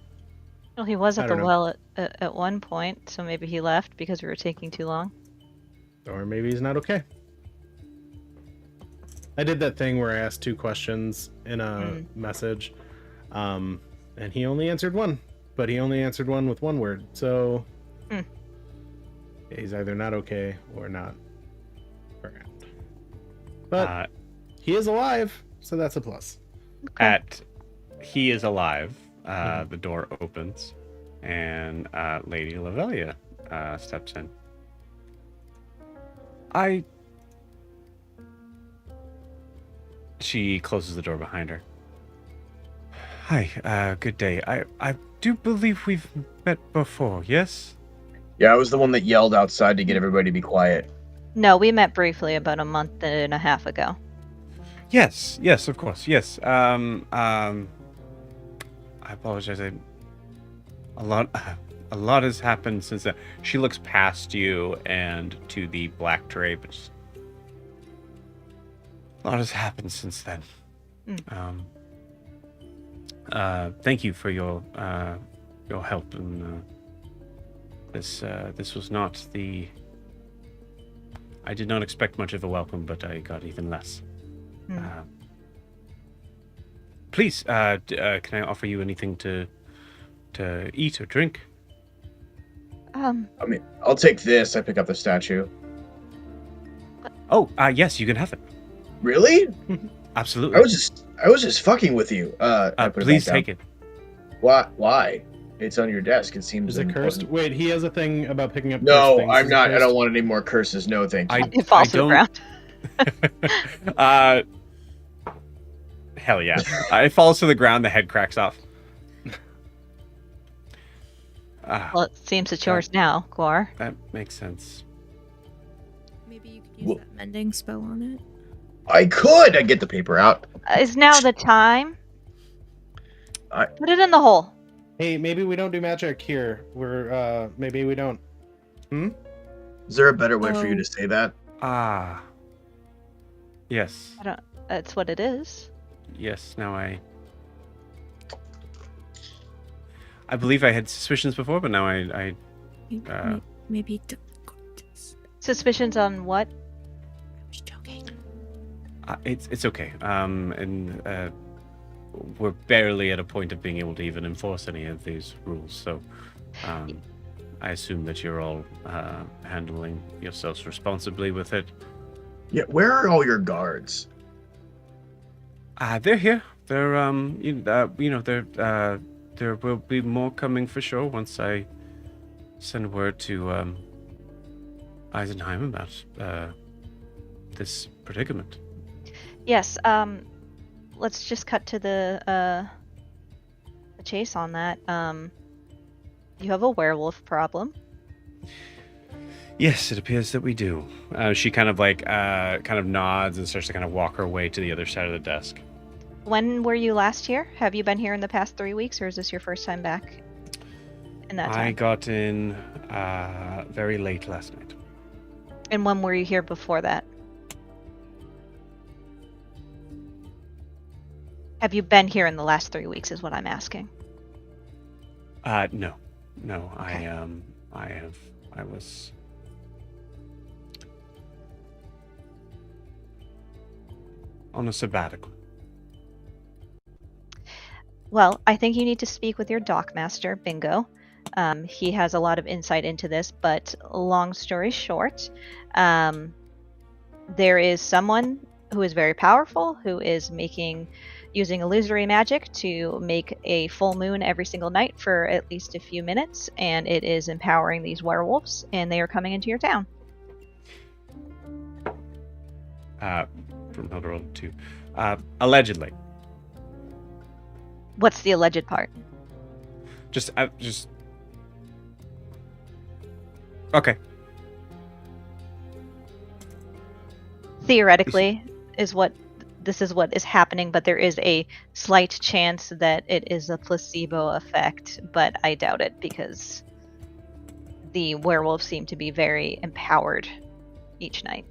S3: Well, he was
S5: I
S3: at the
S5: don't know.
S3: well at one point, so maybe he left because we were taking too long.
S5: Or maybe he's not okay. I did that thing where I asked 2 questions in a message, and he only answered one, but he only answered one with 1 word. So yeah, he's either not okay or not around. But he is alive, so that's a plus.
S3: Okay.
S1: He is alive. The door opens, and Lady Lavelia steps in. She closes the door behind her. Hi, good day. I do believe we've met before, yes?
S4: Yeah, I was the one that yelled outside to get everybody to be quiet.
S3: No, we met briefly about a month and a half ago.
S1: Yes, of course, yes. I apologize. A lot has happened since then. She looks past you and to the black tray, but just, a lot has happened since then. Thank you for your help, and this was not the. I did not expect much of a welcome, but I got even less. Please, can I offer you anything to eat or drink?
S4: I mean, I'll take this. I pick up the statue.
S1: Oh, yes, you can have it.
S4: Really?
S1: Absolutely.
S4: I was just fucking with you. I put
S1: please
S4: it back
S1: take
S4: down.
S1: it.
S4: Why? It's on your desk. It seems
S5: Is it cursed?
S4: important.
S5: Wait, he has a thing about picking up cursed
S4: No,
S5: things.
S4: I'm
S5: Is it
S4: not. I
S5: cursed?
S4: don't want any more curses. No, thank you.
S3: It falls to the ground.
S1: Hell yeah. It falls to the ground, the head cracks off.
S3: Well, it seems it's yours now, Guar.
S1: That makes sense.
S6: Maybe you could use that mending spell on it.
S4: I could. I get the paper out.
S3: Is now the time?
S4: I-
S3: Put it in the hole.
S5: Hey, maybe we don't do magic here. Maybe we don't.
S4: Is there a better way for you
S6: Oh.
S4: to say that?
S1: Yes.
S3: That's what it is.
S1: Yes, now I believe I had suspicions before, but now I
S6: Maybe don't go to this.
S3: Suspicions on what?
S6: I'm just joking.
S1: it's okay. We're barely at a point of being able to even enforce any of these rules, so I assume that you're all handling yourselves responsibly with it.
S4: Yeah. Where are all your guards?
S1: They're here. They're there will be more coming for sure once I send word to Eisenheim about this predicament.
S3: Yes. Let's just cut to the chase on that. You have a werewolf problem.
S1: Yes, it appears that we do. She kind of nods and starts to kind of walk her way to the other side of the desk.
S3: When were you last here? Have you been here in the past 3 weeks, or is this your first time back in that time?
S1: I got in very late last night.
S3: And when were you here before that? Have you been here in the last 3 weeks is what I'm asking.
S1: No.
S3: Okay.
S1: I was on a sabbatical.
S3: Well, I think you need to speak with your dockmaster, Bingo. He has a lot of insight into this, but long story short, there is someone who is very powerful, who is using illusory magic to make a full moon every single night for at least a few minutes, and it is empowering these werewolves, and they are coming into your town.
S1: From Hilderold to allegedly.
S3: What's the alleged part?
S1: Just okay.
S3: Theoretically is what this is what is happening, but there is a slight chance that it is a placebo effect, but I doubt it because the werewolves seem to be very empowered each night.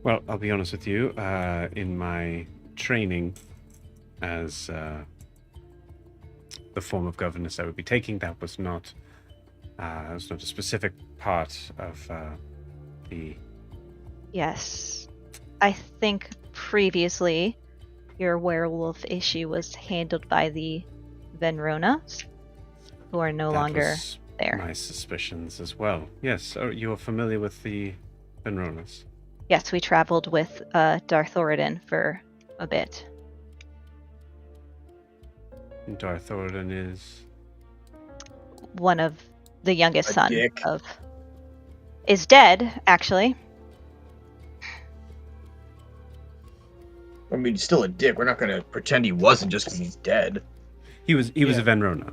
S1: Well, I'll be honest with you. In my training as the form of governess I would be taking, that was not a specific part of the.
S3: Yes. I think previously your werewolf issue was handled by the Venronas, who are no
S1: That
S3: longer
S1: was
S3: there.
S1: my suspicions as well. Yes, so you are familiar with the Venronas?
S3: Yes, we traveled with Darth Oridon for a bit.
S1: Darth Oridon is.
S3: One of the youngest
S4: A
S3: son
S4: dick.
S3: of is dead, actually.
S4: I mean, he's still a dick. We're not gonna pretend he wasn't just because he's dead.
S1: He was a
S5: Yeah.
S1: Venrona.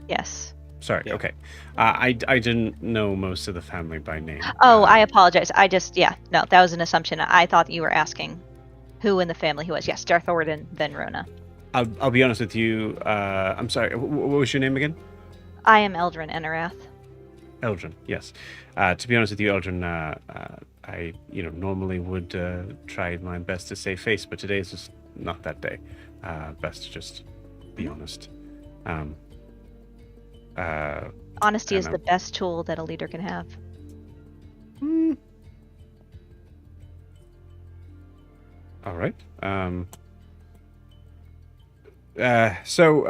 S3: Yes.
S1: Sorry.
S5: Yeah.
S1: Okay. I didn't know most of the family by name.
S3: Oh, I apologize. No, that was an assumption. I thought you were asking who in the family he was. Yes, Darth Oridon, Venrona.
S1: I'll be honest with you. I'm sorry. What was your name again?
S3: I am Eldrin Enerath.
S1: Eldrin. Yes. To be honest with you, Eldrin, I normally would try my best to save face, but today is just not that day. Best to just be honest.
S3: Honesty is
S1: and
S3: the best tool that a leader can have.
S1: All right. So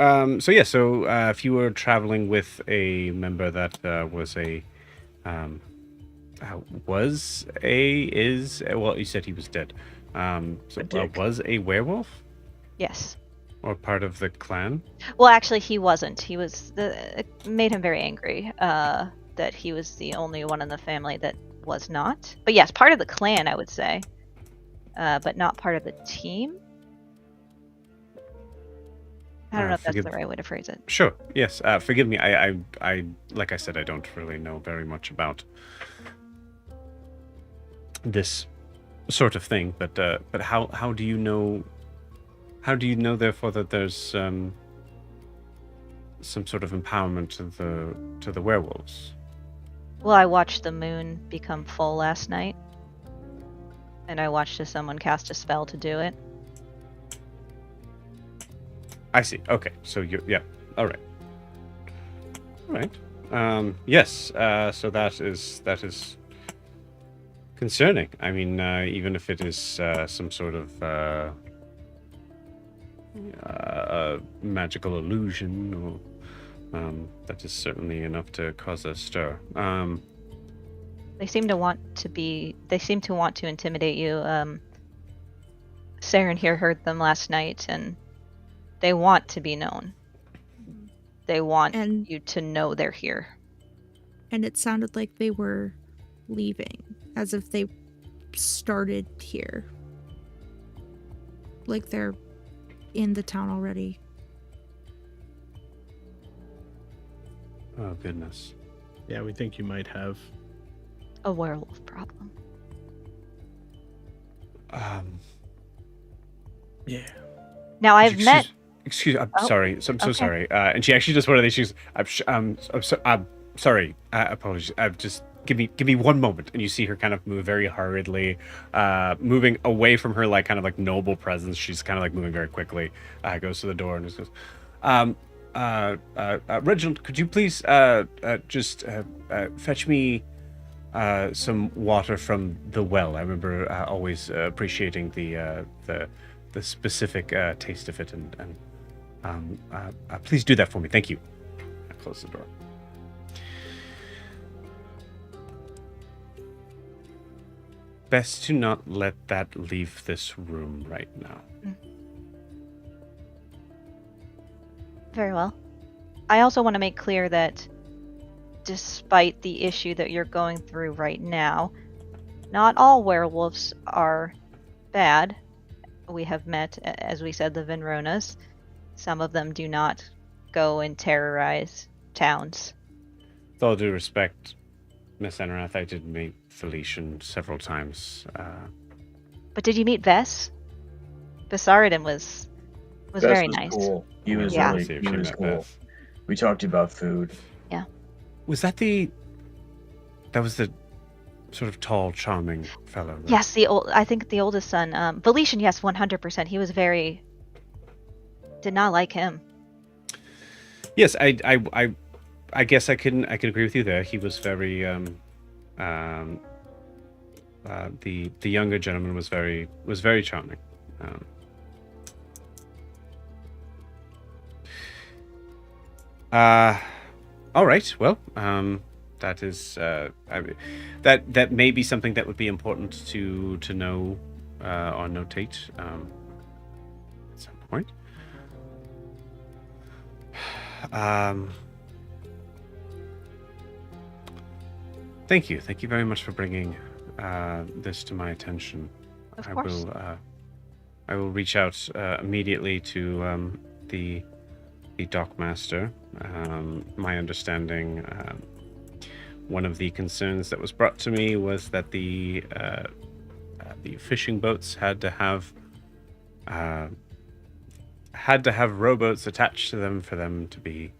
S1: if you were traveling with a member that you said he was dead.
S4: A dick.
S1: Was a werewolf
S3: Yes.
S1: or part of the clan?
S3: Well, actually, he wasn't. He was. It made him very angry that he was the only one in the family that was not. But yes, part of the clan, I would say, but not part of the team. I don't know if that's the right way to phrase it.
S1: Sure. Yes. Forgive me. I like I said, I don't really know very much about this sort of thing. But how do you know? How do you know, therefore, that there's some sort of empowerment to the werewolves?
S3: Well, I watched the moon become full last night, and I watched as someone cast a spell to do it.
S1: I see. Okay. So yeah. All right. All right. Yes. So that is concerning. I mean, even if it is some sort of magical illusion, or that is certainly enough to cause a stir.
S3: They seem to want to intimidate you. Saren here heard them last night, and they want to be known. They want you to know they're here.
S6: And it sounded like they were leaving, as if they started here. Like they're in the town already.
S1: Oh, goodness.
S5: Yeah, we think you might have.
S3: A werewolf problem.
S5: Yeah.
S3: Now I've met.
S1: Excuse. I'm
S3: Oh,
S1: sorry. I'm so
S3: okay.
S1: sorry. And she actually just one of these. She's. I'm sorry. Apologies. Just give me one moment. And you see her kind of move very hurriedly, moving away from her kind of noble presence. She's kind of moving very quickly. Goes to the door and just goes, Reginald, could you please just fetch me some water from the well? I remember always appreciating the specific taste of it, and please do that for me. Thank you. I close the door. Best to not let that leave this room right now.
S3: Very well. I also want to make clear that despite the issue that you're going through right now, not all werewolves are bad. We have met, as we said, the Venronas. Some of them do not go and terrorize towns.
S1: With all due respect, Miss Enerath, I did meet Felician several times.
S3: But did you meet Vess? Bessaridon was
S4: Bess
S3: very
S4: was
S3: nice.
S4: cool. He
S1: I
S4: was
S1: wanted to
S4: really
S1: see if
S4: he
S1: she
S4: was
S1: met
S4: cool.
S1: Beth.
S4: We talked about food.
S1: Was that that was the sort of tall, charming fellow? That...
S3: Yes, I think the oldest son, Valetian. Yes, 100%. He was very. Did not like him.
S1: Yes, I guess I can agree with you there. He was very the younger gentleman was very charming. All right. Well, that is that may be something that would be important to know or notate at some point. Thank you very much for bringing this to my attention.
S3: Of course.
S1: I will reach out immediately to the dockmaster. My understanding, one of the concerns that was brought to me was that the fishing boats had to have rowboats attached to them for them to be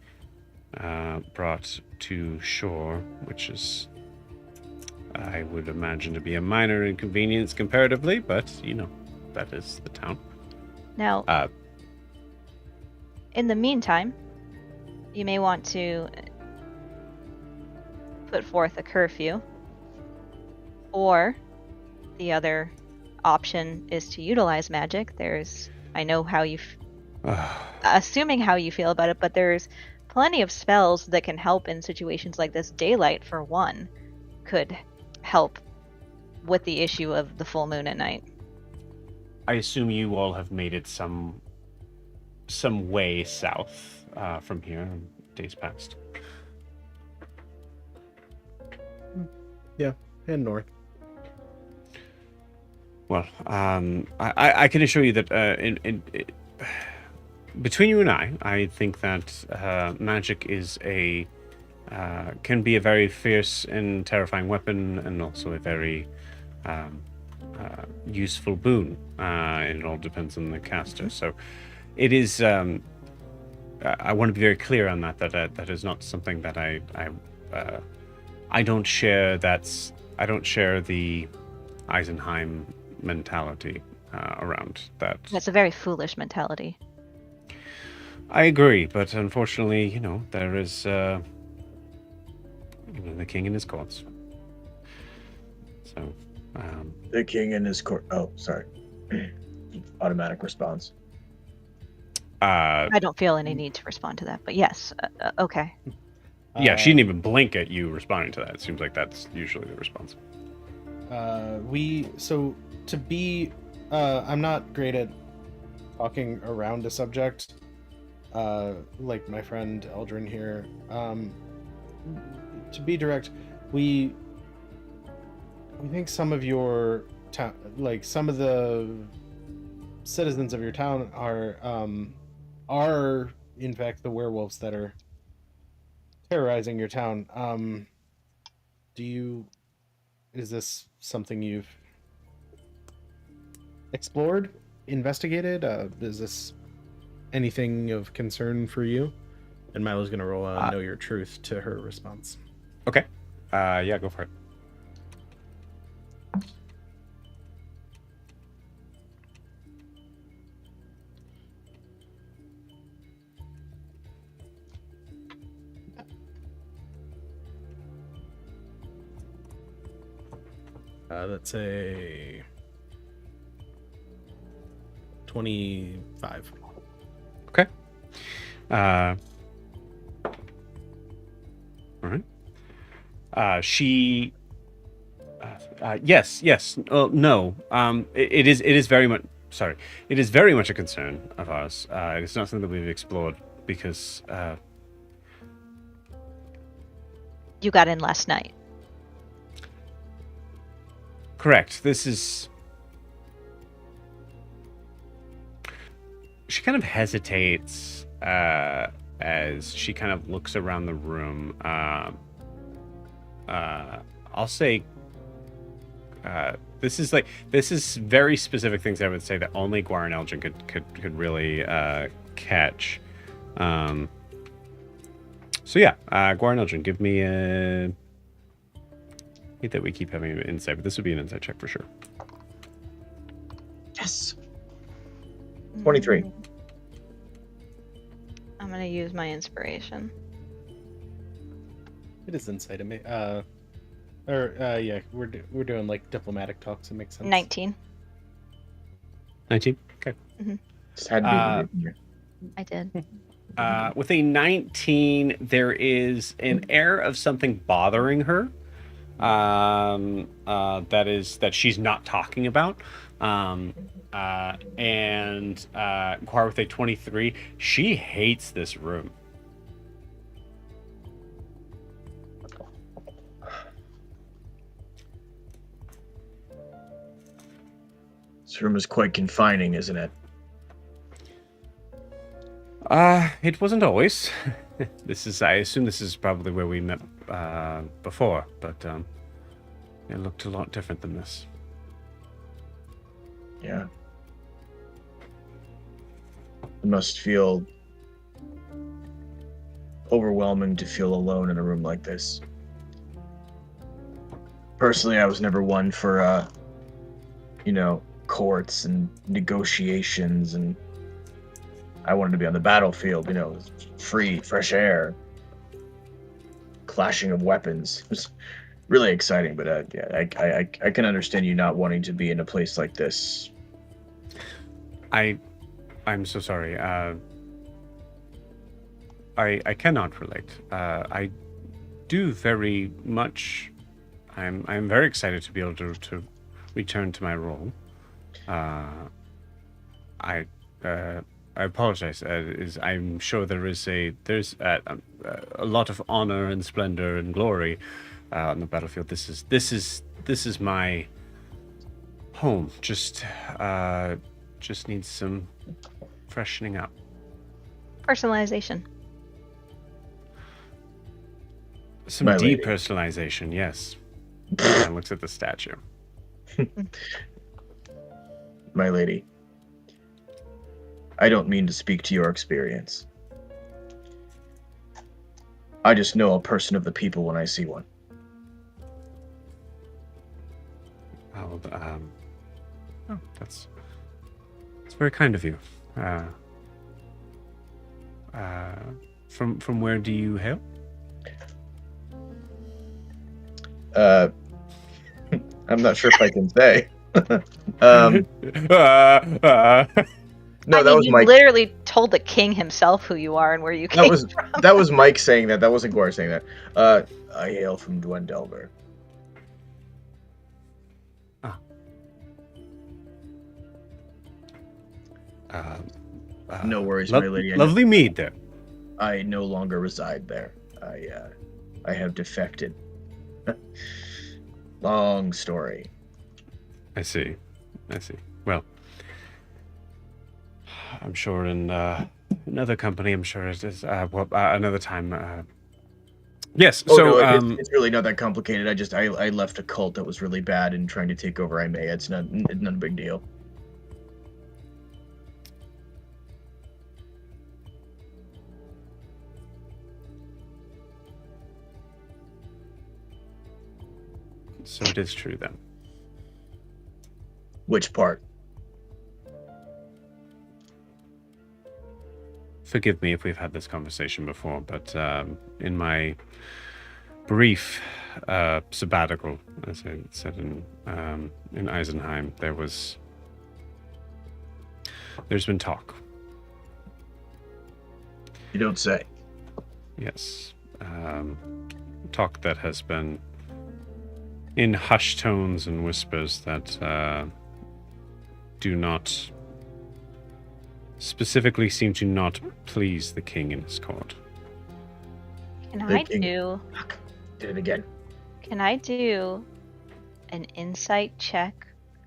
S1: brought to shore, which is, I would imagine, to be a minor inconvenience comparatively, but that is the town.
S3: Now, in the meantime, you may want to put forth a curfew, or the other option is to utilize magic. I know how you, assuming how you feel about it, but there's plenty of spells that can help in situations like this. Daylight, for one, could help with the issue of the full moon at night.
S1: I assume you all have made it some way south from here in days past.
S5: Yeah, and north.
S1: Well, I can assure you that between you and I think that magic is can be a very fierce and terrifying weapon, and also a very useful boon. It all depends on the caster. So, it is. I want to be very clear on that. That is not something that I don't share. I don't share the Eisenheim mentality around that.
S3: That's a very foolish mentality.
S1: I agree, but unfortunately, there is the king and his courts. So,
S4: the king and his court. Oh, sorry. Automatic response.
S3: I don't feel any need to respond to that, but yes, okay.
S1: Yeah, she didn't even blink at you responding to that. It seems like that's usually the response.
S5: I'm not great at talking around a subject, like my friend Eldrin here. To be direct, we think some of your town, like some of the citizens of your town are in fact the werewolves that are terrorizing your town. Is this something you've explored, investigated? Is this anything of concern for you? And Milo's gonna roll a know your truth to her response.
S1: Okay. Yeah, go for it.
S5: That's a 25.
S1: Okay. All right. She. Yes. No. It is very much. Sorry. It is very much a concern of ours. It's not something that we've explored because.
S3: You got in last night.
S1: Correct. This is. She kind of hesitates as she kind of looks around the room. I'll say This is very specific things I would say that only Guar and Elgin could really catch. So yeah, Guar and Elgin, give me a. I hate that we keep having an insight, but this would be an insight check for sure.
S4: Yes. 23.
S3: I'm gonna use my inspiration.
S5: It is insight. Yeah, we're doing like diplomatic talks. It makes sense.
S3: 19.
S1: 19. Okay.
S4: Just had to be
S3: I did.
S1: With a 19, there is an air of something bothering her. That she's not talking about. And Guar with a 23, she hates this room.
S4: This room is quite confining, isn't it?
S1: It wasn't always. I assume this is probably where we met before, but it looked a lot different than this.
S4: Yeah. It must feel overwhelming to feel alone in a room like this. Personally, I was never one for, courts and negotiations, and I wanted to be on the battlefield, free, fresh air, clashing of weapons. It was really exciting, but I can understand you not wanting to be in a place like this.
S1: I'm so sorry. I cannot relate. I do very much. I'm very excited to be able to return to my role. I apologize. I'm sure there's a lot of honor and splendor and glory on the battlefield. This is my home. Just needs some freshening up.
S3: Personalization.
S1: Some
S4: My lady.
S1: depersonalization, yes. And looks at the statue.
S4: My lady, I don't mean to speak to your experience. I just know a person of the people when I see one.
S1: That's very kind of you. From where do you hail?
S4: I'm not sure if I can say. No, that was
S3: you
S4: Mike.
S3: literally told the king himself who you are and where you came from.
S4: That was Mike saying that. That wasn't Gore saying that. I hail from Dwendelver. No worries, my lady.
S1: Lovely mead there.
S4: I no longer reside there. I have defected. Long story.
S1: I see. Well, I'm sure in another company, I'm sure it is. Another time. Yes.
S4: It's really not that complicated. I left a cult that was really bad and trying to take over Imea. It's not a big deal.
S1: So it is true then.
S4: Which part?
S1: Forgive me if we've had this conversation before, but in my brief sabbatical, as I said in Eisenheim, there's been talk.
S4: You don't say.
S1: Yes. Talk that has been in hushed tones and whispers that do not specifically seem to not please the king in his court.
S3: Can
S4: The
S3: I
S4: king-
S3: do
S4: Fuck. Did it again.
S3: Can I do an insight check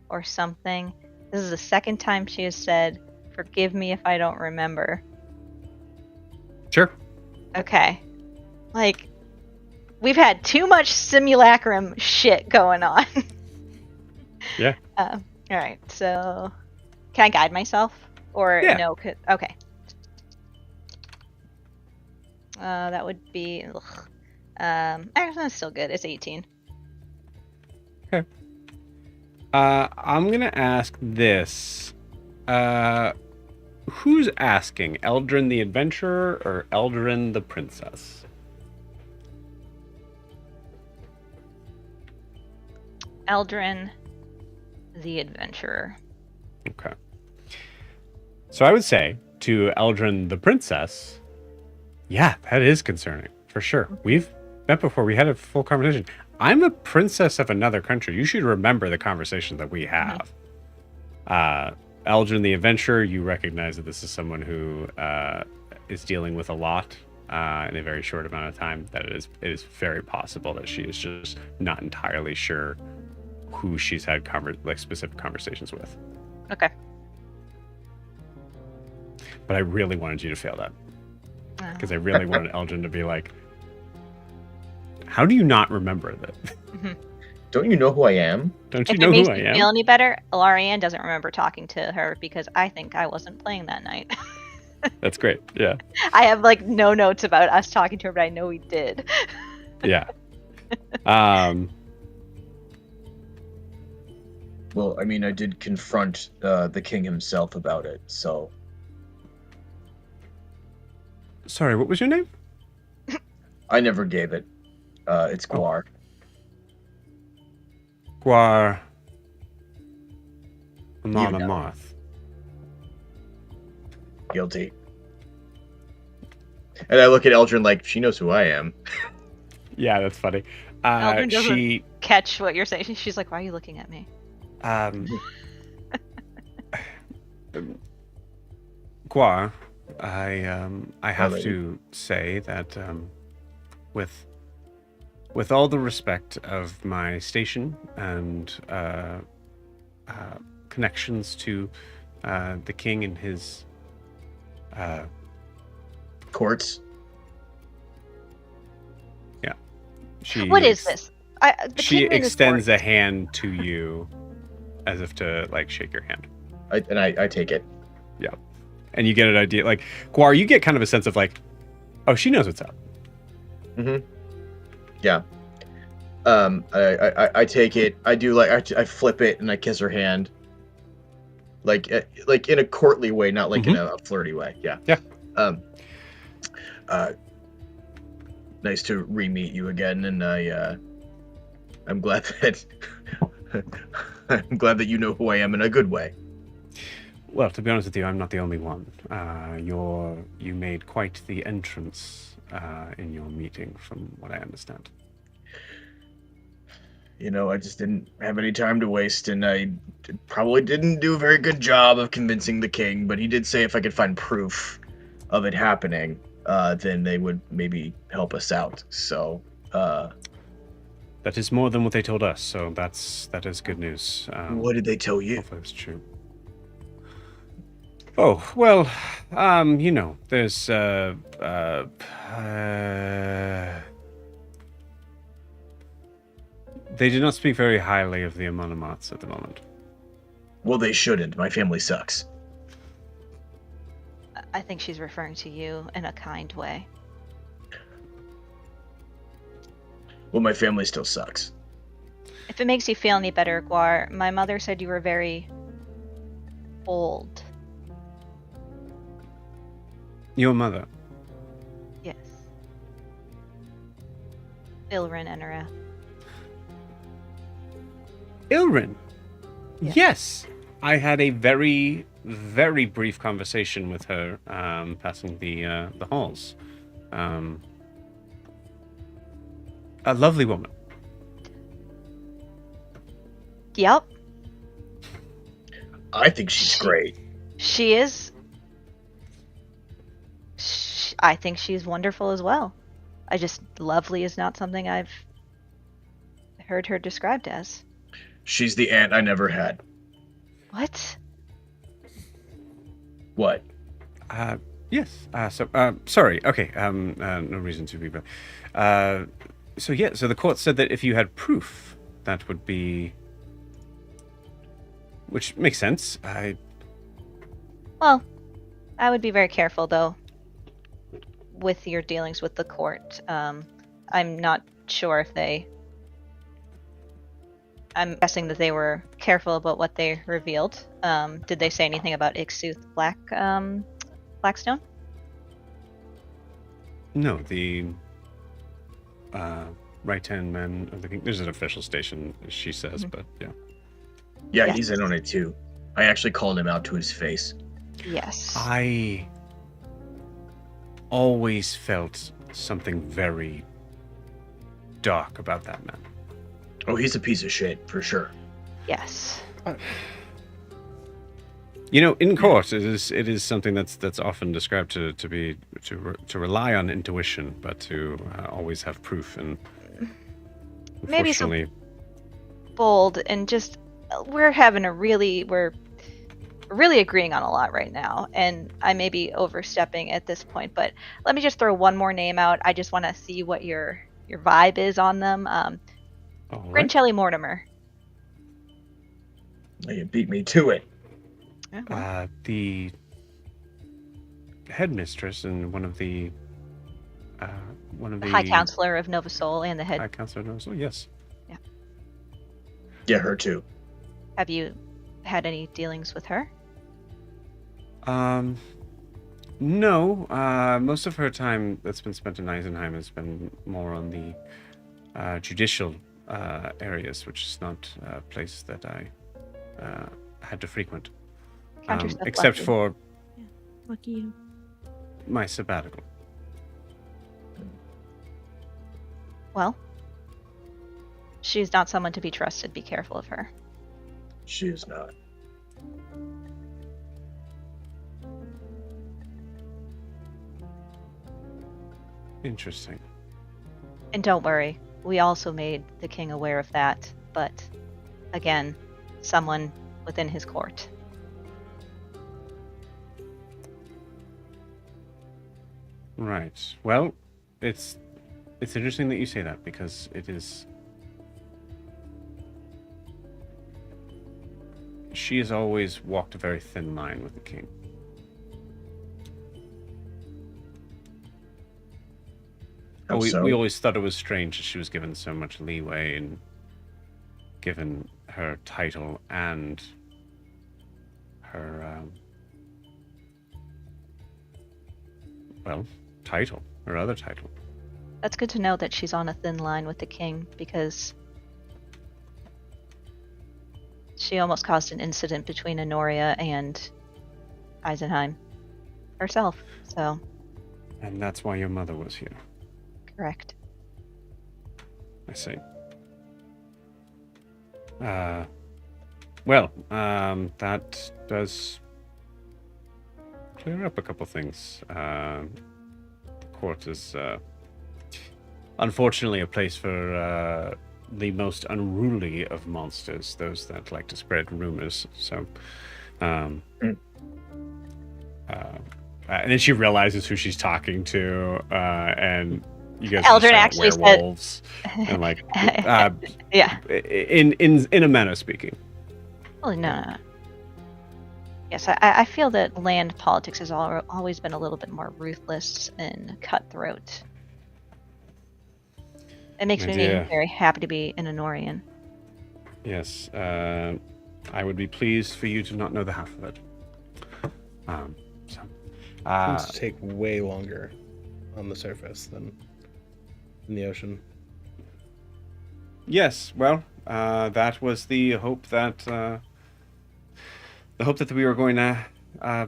S3: or something? This is the second time she has said, "Forgive me if I don't remember."
S1: Sure.
S3: Okay. Like, we've had too much simulacrum shit going on.
S1: Yeah.
S3: All right. So, can I guide myself, or
S1: Yeah.
S3: no? Okay. That would be. Actually, that's still good. It's 18.
S1: I'm gonna ask this. Who's asking? Eldrin the adventurer or Eldrin the princess?
S3: Eldrin, the adventurer.
S1: Okay. So I would say to Eldrin the princess, yeah, that is concerning for sure. We've met before. We had a full conversation. I'm a princess of another country. You should remember the conversation that we have. Eldrin the adventurer, you recognize that this is someone who is dealing with a lot in a very short amount of time. That it is very possible that she is just not entirely sure who she's had specific conversations with.
S3: Okay.
S1: But I really wanted you to fail that because I really wanted Eldrin to be like, "How do you not remember that?
S4: Don't you know who I am?
S1: Don't you
S3: If
S1: know
S3: it makes
S1: who I
S3: you
S1: am?"
S3: feel any better, Larianne doesn't remember talking to her because I think I wasn't playing that night.
S1: That's great. Yeah,
S3: I have like no notes about us talking to her, but I know we did.
S1: yeah.
S4: Well, I mean, I did confront the king himself about it, so...
S1: Sorry, what was your name?
S4: I never gave it. It's Guar.
S1: Guar
S4: You
S1: Amana
S4: know.
S1: Moth.
S4: Guilty. And I look at Eldrin like, she knows who I am.
S1: Yeah, that's funny.
S3: Eldrin doesn't
S1: She
S3: catch what you're saying. She's like, "Why are you looking at me?"
S1: Guar, I have
S4: lady.
S1: to say that with all the respect of my station and connections to the king and his
S4: Courts.
S3: What is this? The
S1: She
S3: king in this
S1: extends
S3: court.
S1: a hand to you as if to like shake your hand.
S4: I take it.
S1: Yeah. And you get an idea, like, Guar, you get kind of a sense of like, oh, she knows what's up.
S4: Mm-hmm. Yeah. I take it. I do like I flip it and I kiss her hand. Like in a courtly way, not like in a flirty way. Yeah.
S1: Yeah.
S4: Nice to re-meet you again, and I'm glad that I'm glad that you know who I am in a good way.
S1: Well, to be honest with you, I'm not the only one. You made quite the entrance in your meeting, from what I understand.
S4: You know, I just didn't have any time to waste, and I probably didn't do a very good job of convincing the king, but he did say if I could find proof of it happening, then they would maybe help us out. So,
S1: that is more than what they told us, so that is good news.
S4: what did they tell you?
S1: Hopefully it's true. Oh, well, you know, there's, they do not speak very highly of the Amonimats at the moment.
S4: Well, they shouldn't. My family sucks.
S3: I think she's referring to you in a kind way.
S4: Well, my family still sucks.
S3: If it makes you feel any better, Guar, my mother said you were very old.
S1: Your mother?
S3: Yes. Ilrin Enera.
S1: Ilrin?
S3: Yeah.
S1: Yes! I had a very, very brief conversation with her passing the halls. A lovely woman.
S3: Yep.
S4: I think she's great.
S3: She is. I think she's wonderful as well. Lovely is not something I've heard her described as.
S4: She's the aunt I never had.
S3: What?
S4: What?
S1: Yes. Sorry. Okay. No reason to be. So the court said that if you had proof, that would be which makes sense.
S3: Well, I would be very careful, though, with your dealings with the court. I'm not sure if they... I'm guessing that they were careful about what they revealed. Did they say anything about Ixuth Blackstone?
S1: No, the right-hand man of the king. There's an official station, she says, but yeah.
S4: Yeah,
S3: Yes.
S4: he's in on it too. I actually called him out to his face.
S3: Yes.
S1: I always felt something very dark about that man.
S4: Oh, he's a piece of shit, for sure.
S3: Yes.
S1: You know, in court, it is something that's often described to rely on intuition, but to always have proof. And
S3: Maybe so
S1: unfortunately,
S3: bold and just we're really agreeing on a lot right now, and I may be overstepping at this point, but let me just throw one more name out. I just want to see what your vibe is on them.
S1: all right.
S3: Grincelli Mortimer.
S4: You beat me to it.
S3: Yeah, well,
S1: The headmistress and one of the
S3: High Counselor of Nova Sol and the head.
S1: High Counselor of Nova Sol, yes.
S4: Yeah, her too.
S3: Have you had any dealings with her?
S1: No. Most of her time that's been spent in Eisenheim has been more on the judicial areas, which is not a place that I had to frequent.
S3: Count yourself
S1: Except
S3: lucky.
S1: for
S6: Lucky you.
S1: my sabbatical.
S3: Well, she's not someone to be trusted. Be careful of her.
S4: She is not.
S1: Interesting.
S3: And don't worry, we also made the king aware of that, but again, someone within his court.
S1: Right. Well, it's interesting that you say that, because it is. She has always walked a very thin line with the king.
S4: How so?
S1: We always thought it was strange that she was given so much leeway and given her title and her, title, her other title.
S3: That's good to know that she's on a thin line with the king, because she almost caused an incident between Honoria and Eisenheim herself. So,
S1: And that's why your mother was here.
S3: correct.
S1: I see. That does clear up a couple things. The court is unfortunately a place for the most unruly of monsters, those that like to spread rumors. So, and then she realizes who she's talking to, and you guys
S3: Eldrin
S1: are
S3: actually said-
S1: werewolves, and like,
S3: Yeah.
S1: in a manner of speaking.
S3: Well, no. Yes, I feel that land politics has always been a little bit more ruthless and cutthroat. It makes me
S1: Yeah.
S3: very happy to be an Honorian.
S1: Yes, I would be pleased for you to not know the half of it.
S5: Seems to take way longer on the surface than in the ocean.
S1: Yes, well, that was the hope that we were going to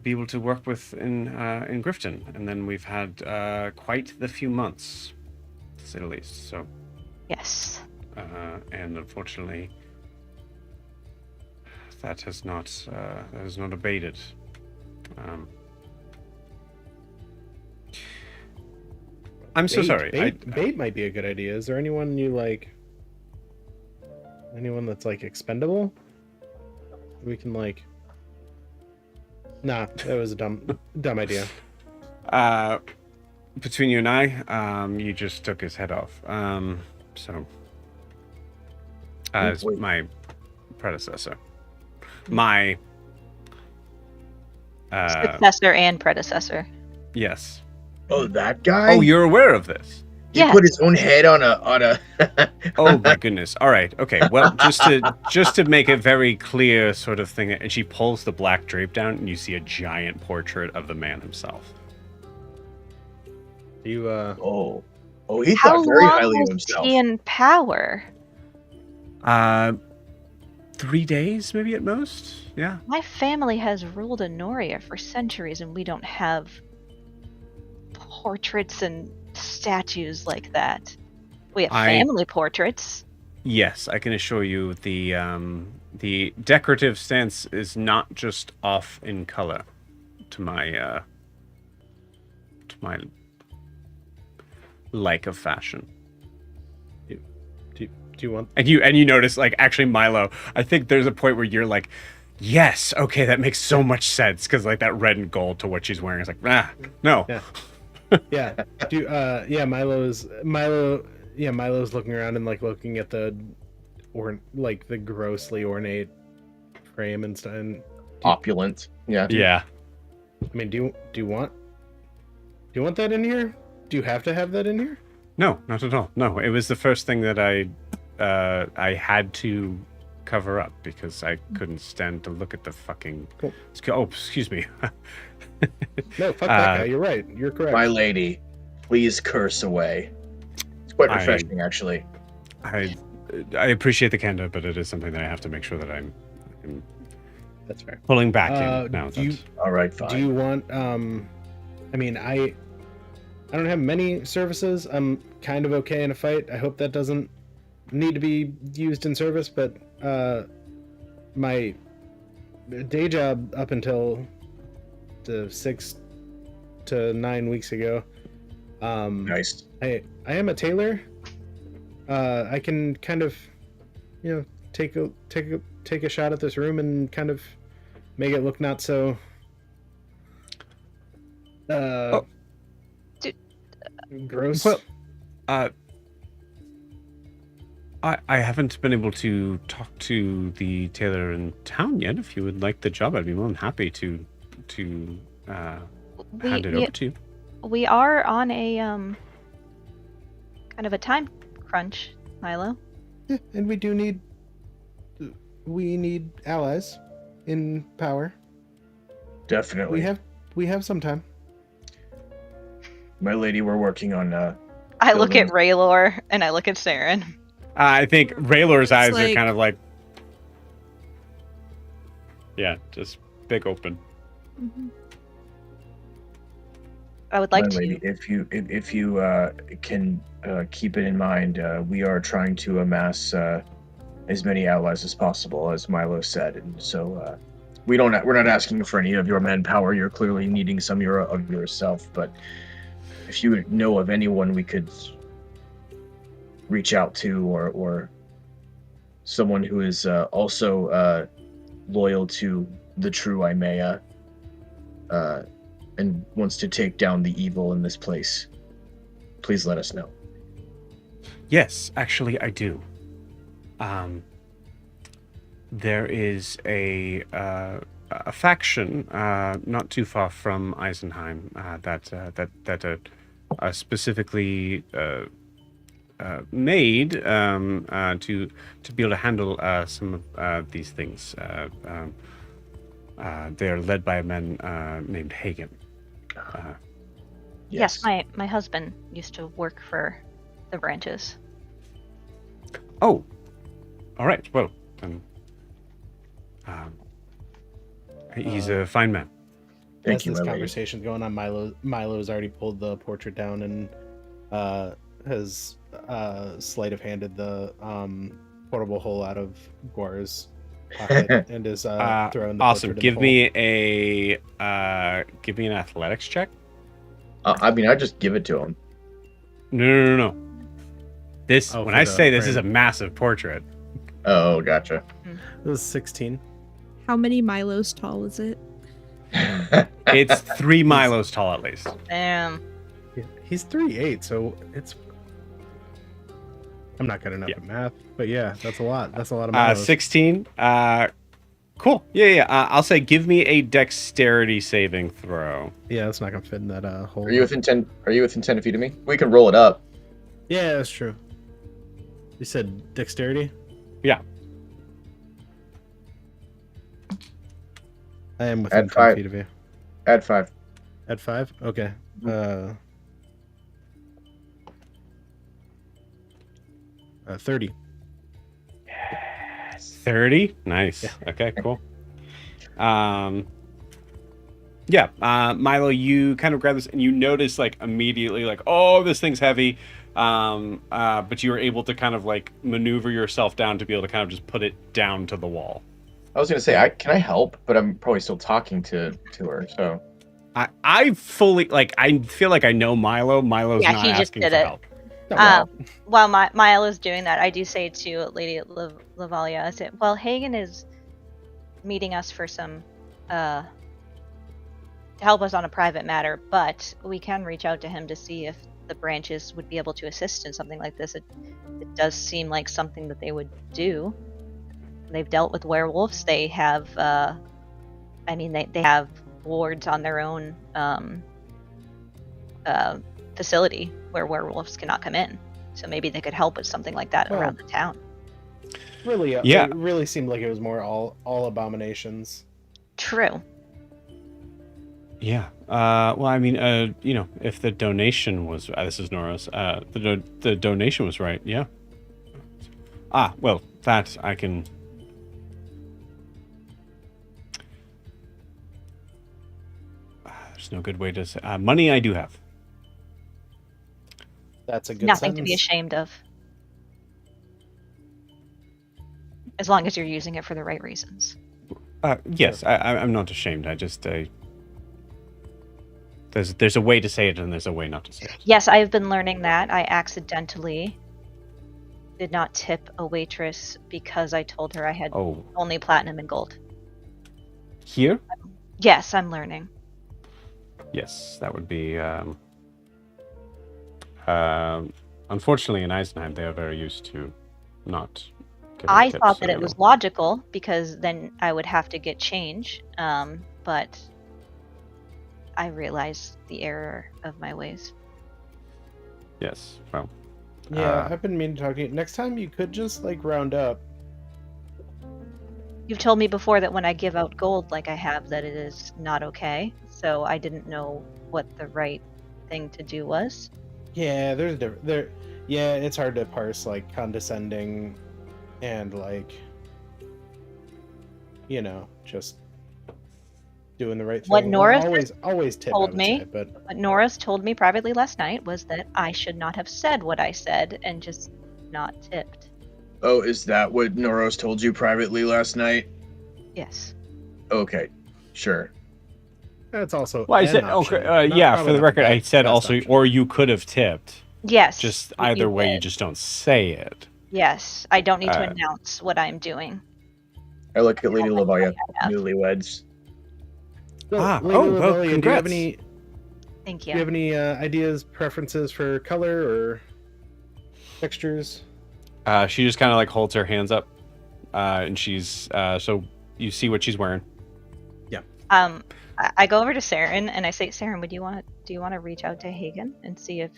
S1: be able to work with in Grifton, and then we've had quite the few months, to say the least. So,
S3: Yes.
S1: and unfortunately, that has not abated. I'm so sorry.
S5: Bait might be a good idea. Is there anyone you like? Anyone that's like expendable? We can like. Nah, that was a dumb idea.
S1: Between you and I, you just took his head off. So, as
S4: Wait.
S1: my predecessor. my
S3: Successor and predecessor.
S1: yes.
S4: Oh, that guy?
S1: Oh, you're aware of this.
S4: He
S3: Yes.
S4: put his own head on a.
S1: Oh my goodness. All right. Okay. Well, just to make a very clear sort of thing, and she pulls the black drape down, and you see a giant portrait of the man himself.
S5: You
S4: Oh, he
S3: How
S4: thought very
S3: long
S4: highly of
S3: was
S4: himself.
S3: he in power?
S1: 3 days, maybe at most. Yeah.
S3: My family has ruled Anoria for centuries, and we don't have portraits and statues like that. We have family portraits.
S1: Yes, I can assure you the decorative stance is not just off in color to my like of fashion.
S5: do you want?
S1: And you notice, like, actually, Milo, I think there's a point where you're like, yes, okay, that makes so much sense, because like that red and gold to what she's wearing is like, no.
S5: Yeah. Yeah. Milo's looking around and like looking at the the grossly ornate frame and stuff. And
S4: Opulent. Yeah.
S1: Yeah.
S5: I mean, do you want that in here? Do you have to have that in here?
S1: No, not at all. No, it was the first thing that I had to cover up because I couldn't stand to look at the fucking.
S5: Cool.
S1: Oh, excuse me.
S5: No, fuck that guy. You're right. You're correct.
S4: My lady, please curse away. It's quite refreshing, actually.
S1: I appreciate the candor, but it is something that I have to make sure that I'm
S5: That's fair.
S1: pulling back in now.
S4: All right, fine.
S5: Do you want? I mean, I don't have many services. I'm kind of okay in a fight. I hope that doesn't need to be used in service. But my day job up until the 6 to 9 weeks ago.
S4: Nice.
S5: I am a tailor. I can kind of, take a shot at this room and kind of make it look not so. Gross.
S1: Well, I haven't been able to talk to the tailor in town yet. If you would like the job, I'd be more than happy to hand it over to you.
S3: We are on a kind of a time crunch, Milo.
S5: Yeah, and we need allies in power.
S4: Definitely.
S5: We have some time.
S4: My lady, we're working on
S3: I look at Raylor and I look at Saren.
S1: I think Raylor's eyes are
S6: like-
S1: kind of like, yeah, just big open.
S6: Mhm.
S3: I would like
S4: my
S3: to.
S4: lady, if you can keep it in mind, we are trying to amass as many allies as possible, as Milo said, and so we're not asking for any of your manpower. You're clearly needing some of yourself, but if you know of anyone we could reach out to, or someone who is also loyal to the true Imea, and wants to take down the evil in this place, please let us know.
S1: Yes, actually, I do. There is a faction not too far from Eisenheim that specifically made to be able to handle some of these things. They are led by a man named Hagen.
S3: Yes, my husband used to work for the branches.
S1: Oh, all right. Well, then, he's a fine man.
S4: Thank
S5: As
S4: you,
S5: this
S4: my lady.
S5: conversation's going on, Milo's already pulled the portrait down and has sleight of handed the portable hole out of Guar's pocket and is throwing the
S1: Awesome.
S5: portrait in
S1: Give
S5: the
S1: me an athletics check.
S4: I mean, I just give it to him.
S1: No. This
S5: Oh,
S1: when
S5: for
S1: I
S5: the
S1: say this is a
S5: frame.
S1: massive portrait.
S4: Oh, gotcha.
S5: hole. It was 16.
S6: How many Milos tall is it?
S1: It's 3 Milos tall at least.
S3: Damn.
S5: Yeah, he's 3'8", so it's. I'm not good enough
S1: Yeah.
S5: at math, but yeah, that's a lot. That's a lot of Milos.
S1: 16. Cool. Yeah. I'll say give me a dexterity saving throw.
S5: Yeah, that's not gonna fit in that hole.
S4: Are you within 10? Are you within 10 feet of me? We can roll it up.
S5: Yeah, that's true. You said dexterity?
S1: Yeah.
S5: I am within
S4: Add
S5: 10
S4: 5.
S5: feet of you.
S4: Add 5.
S5: At 5? Okay. 30.
S1: 30. Nice.
S5: Yeah.
S1: Okay. Cool. Yeah. Milo, you kind of grab this and you notice like immediately like, oh, this thing's heavy. But you were able to kind of like maneuver yourself down to be able to kind of just put it down to the wall.
S4: I was gonna say, can I help? But I'm probably still talking to her. So
S1: I fully like. I feel like I know Milo. Milo's
S3: Yeah,
S1: not
S3: he just
S1: asking
S3: did
S1: for
S3: it.
S1: help.
S3: While Milo is doing that, I do say to Lady Lavelia, I say, well, Hagen is meeting us for some, to help us on a private matter, but we can reach out to him to see if the branches would be able to assist in something like this. It does seem like something that they would do. They've dealt with werewolves. They have, they have wards on their own facility where werewolves cannot come in. So maybe they could help with something like that around the town.
S5: Really,
S1: Yeah.
S5: It really seemed like it was more all abominations.
S3: True.
S1: Yeah. Well, I mean, if the donation was this is Nora's. The donation was right. Yeah. Well, that I can. There's no good way to say. Money I do have.
S5: That's a good
S3: Nothing to be
S5: sentence.
S3: ashamed of. As long as you're using it for the right reasons.
S1: Yes, I'm not ashamed. I just there's a way to say it and there's a way not to say it.
S3: Yes, I've been learning that. I accidentally did not tip a waitress because I told her I had
S1: Oh,
S3: only platinum and gold.
S1: here?
S3: Yes, I'm learning.
S1: Yes, that would be. Unfortunately, in Eisenheim, they are very used to not. Giving
S3: I
S1: tips
S3: thought that it was
S1: anymore.
S3: logical because then I would have to get change, but I realized the error of my ways.
S1: Yes. Well.
S5: Yeah, I've been meaning to talk to you. Next time you could just like round up.
S3: You've told me before that when I give out gold like I have, that it is not okay. So I didn't know what the right thing to do was.
S5: Yeah, there's there. Yeah, it's hard to parse like condescending, and like, just doing the right thing.
S3: What Norris
S5: always tip,
S3: told
S5: I would
S3: me-
S5: say, but
S3: What Norris told me privately last night was that I should not have said what I said and just not tipped.
S4: Oh, is that what Noros told you privately last night?
S3: Yes.
S4: Okay, sure.
S5: that's also.
S1: Well, I
S5: an
S1: said
S5: option.
S1: okay.
S5: Not-
S1: Yeah,
S5: probably
S1: for the
S5: not
S1: record, I
S5: best-
S1: said
S5: best
S1: also,
S5: option.
S1: or you could have tipped.
S3: Yes.
S1: Just
S3: you
S1: either way, you
S3: did.
S1: just don't say it.
S3: Yes, I don't need to
S1: Uh,
S3: announce what I'm doing.
S4: I look at Lady
S3: Yeah,
S4: Lavelia,
S3: I have.
S4: newlyweds.
S5: So,
S1: Ah,
S5: Lady
S1: oh, well,
S5: Lavelia,
S1: congrats.
S5: Do you
S3: Thank
S5: have any ideas, preferences for color or textures?
S1: She just kind of like holds her hands up, and she's so you see what she's wearing.
S3: I go over to Saren and I say, Saren, do you want to reach out to Hagen and see if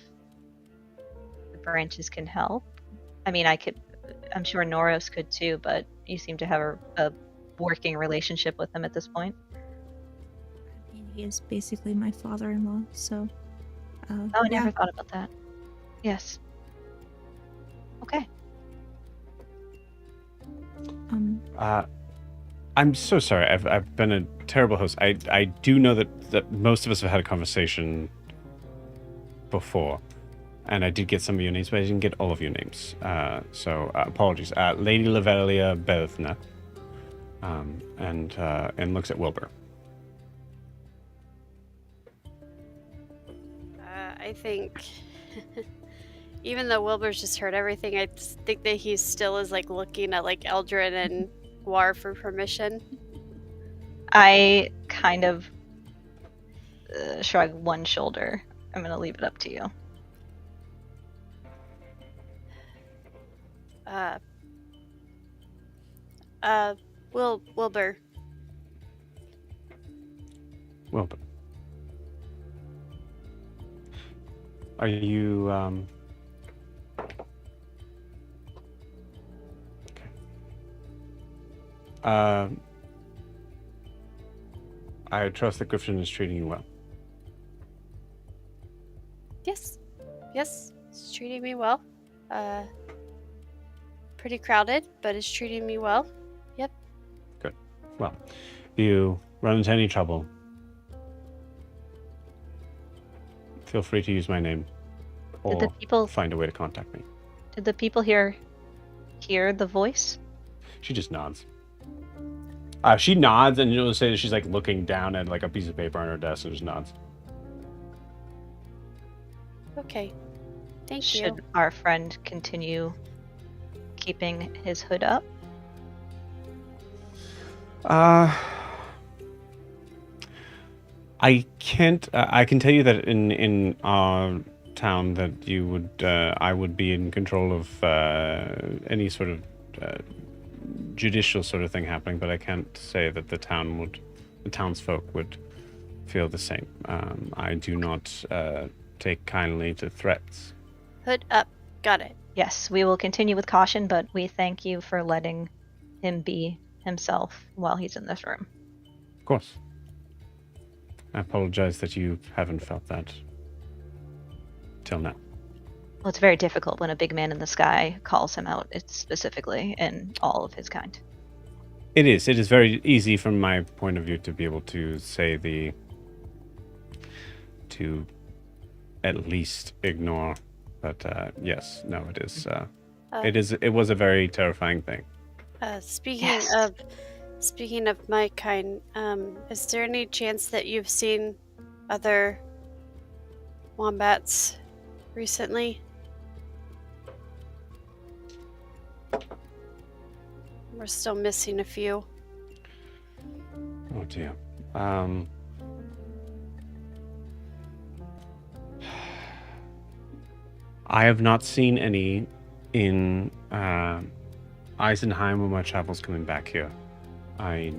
S3: the branches can help? I mean, I'm sure Noros could too, but you seem to have a working relationship with him at this point.
S6: I mean, he is basically my father-in-law, so.
S3: Oh, I
S6: yeah.
S3: never thought about that. Yes. Okay.
S1: I'm so sorry. I've been a terrible host. I do know that most of us have had a conversation before, and I did get some of your names, but I didn't get all of your names. So apologies. Lady Lavelia Bethna, and looks at Wilbur.
S2: I think, even though Wilbur's just heard everything, I think that he still is like looking at like Eldrin and Guar for permission.
S3: I kind of shrug one shoulder. I'm going to leave it up to you.
S2: Wilbur,
S1: Wilbur. Are you, Okay. I trust that Griffin is treating you well.
S2: Yes. Yes. It's treating me well. Pretty crowded, but it's treating me well. Yep.
S1: Good. Well, if you run into any trouble, feel free to use my name.
S3: Did the
S1: Or
S3: people
S1: find a way to contact me.
S3: Did the people here hear the voice?
S1: She just nods. She nods, and you'll say that she's like looking down at like a piece of paper on her desk and just nods.
S2: Okay. Thank
S3: Should
S2: you.
S3: our friend continue keeping his hood up?
S1: I can't. I can tell you that in our town that you would, I would be in control of any sort of judicial sort of thing happening, but I can't say that the townsfolk would feel the same. I do not take kindly to threats.
S2: Hood up. Got it.
S3: Yes, we will continue with caution, but we thank you for letting him be himself while he's in this room.
S1: Of course. I apologize that you haven't felt that till now.
S3: Well, it's very difficult when a big man in the sky calls him out specifically in all of his kind.
S1: It is. It is very easy from my point of view to be able to say to at least ignore. But yes, no, it is. It was a very terrifying thing.
S2: Speaking of my kind, is there any chance that you've seen other wombats recently? We're still missing a few.
S1: Oh dear. I have not seen any in Eisenheim when my travels coming back here. I,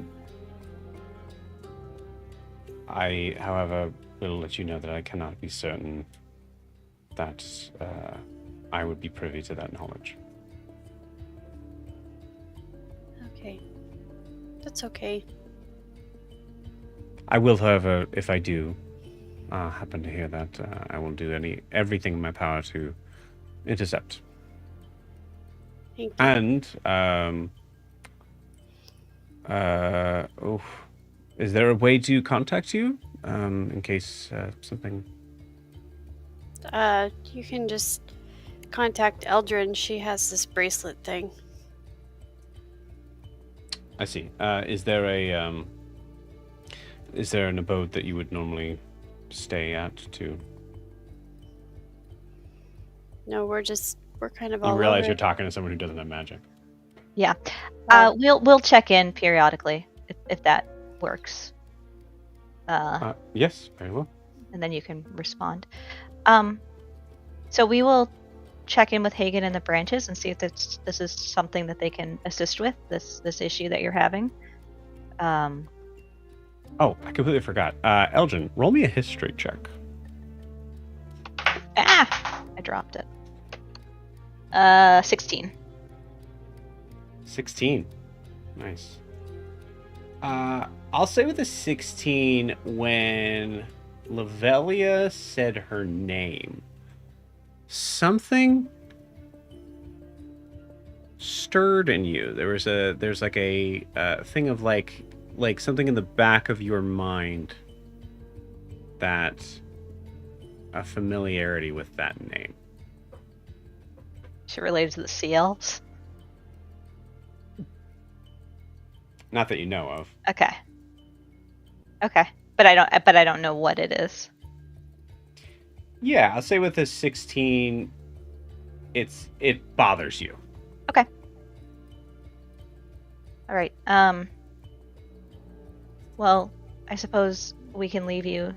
S1: however, will let you know that I cannot be certain that I would be privy to that knowledge.
S2: Okay. That's okay.
S1: I will, however, if I do happen to hear that, I will do everything in my power to intercept.
S2: Thank you.
S1: And is there a way to contact you in case something?
S2: You can just contact Eldrin. She has this bracelet thing.
S1: I see. Is there an abode that you would normally stay at to?
S2: No, we're kind of all
S1: You realize
S2: over.
S1: you're talking to someone who doesn't have magic.
S3: Yeah. We'll check in periodically if that works.
S1: Yes, very well.
S3: And then you can respond. So we will check in with Hagen and the branches and see if this is something that they can assist with, this issue that you're having.
S1: Oh, I completely forgot. Elgin, roll me a history check.
S3: I dropped it. 16.
S1: 16. Nice. I'll say with a 16, when Lavelia said her name, something stirred in you. There's like a thing of like something in the back of your mind that a familiarity with that name.
S3: Is it related to the sea elves?
S1: Not that you know of.
S3: Okay. But I don't know what it is.
S1: Yeah, I'll say with a 16, it bothers you.
S3: Okay. All right. Well, I suppose we can leave you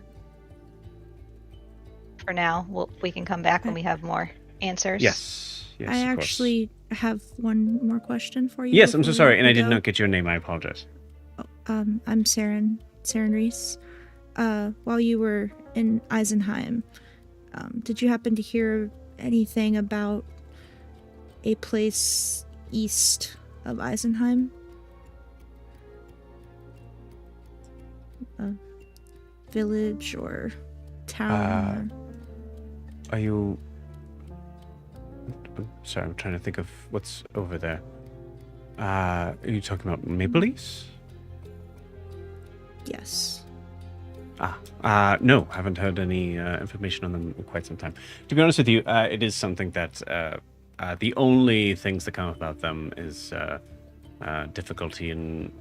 S3: for now. We can come back when we have more answers.
S1: Yes,
S6: I
S1: of course.
S6: actually have one more question for you.
S1: Yes, I'm so
S6: before
S1: sorry,
S6: we
S1: and I did
S6: go.
S1: not get your name. I apologize.
S6: I'm Saren Reese. while you were in Eisenheim, did you happen to hear anything about a place east of Eisenheim? A village or town?
S1: Are you... Sorry, I'm trying to think of what's over there. Are you talking about Maple Leafs?
S6: Yes.
S1: No, haven't heard any information on them in quite some time. To be honest with you, it is something that the only things that come about them is difficulty in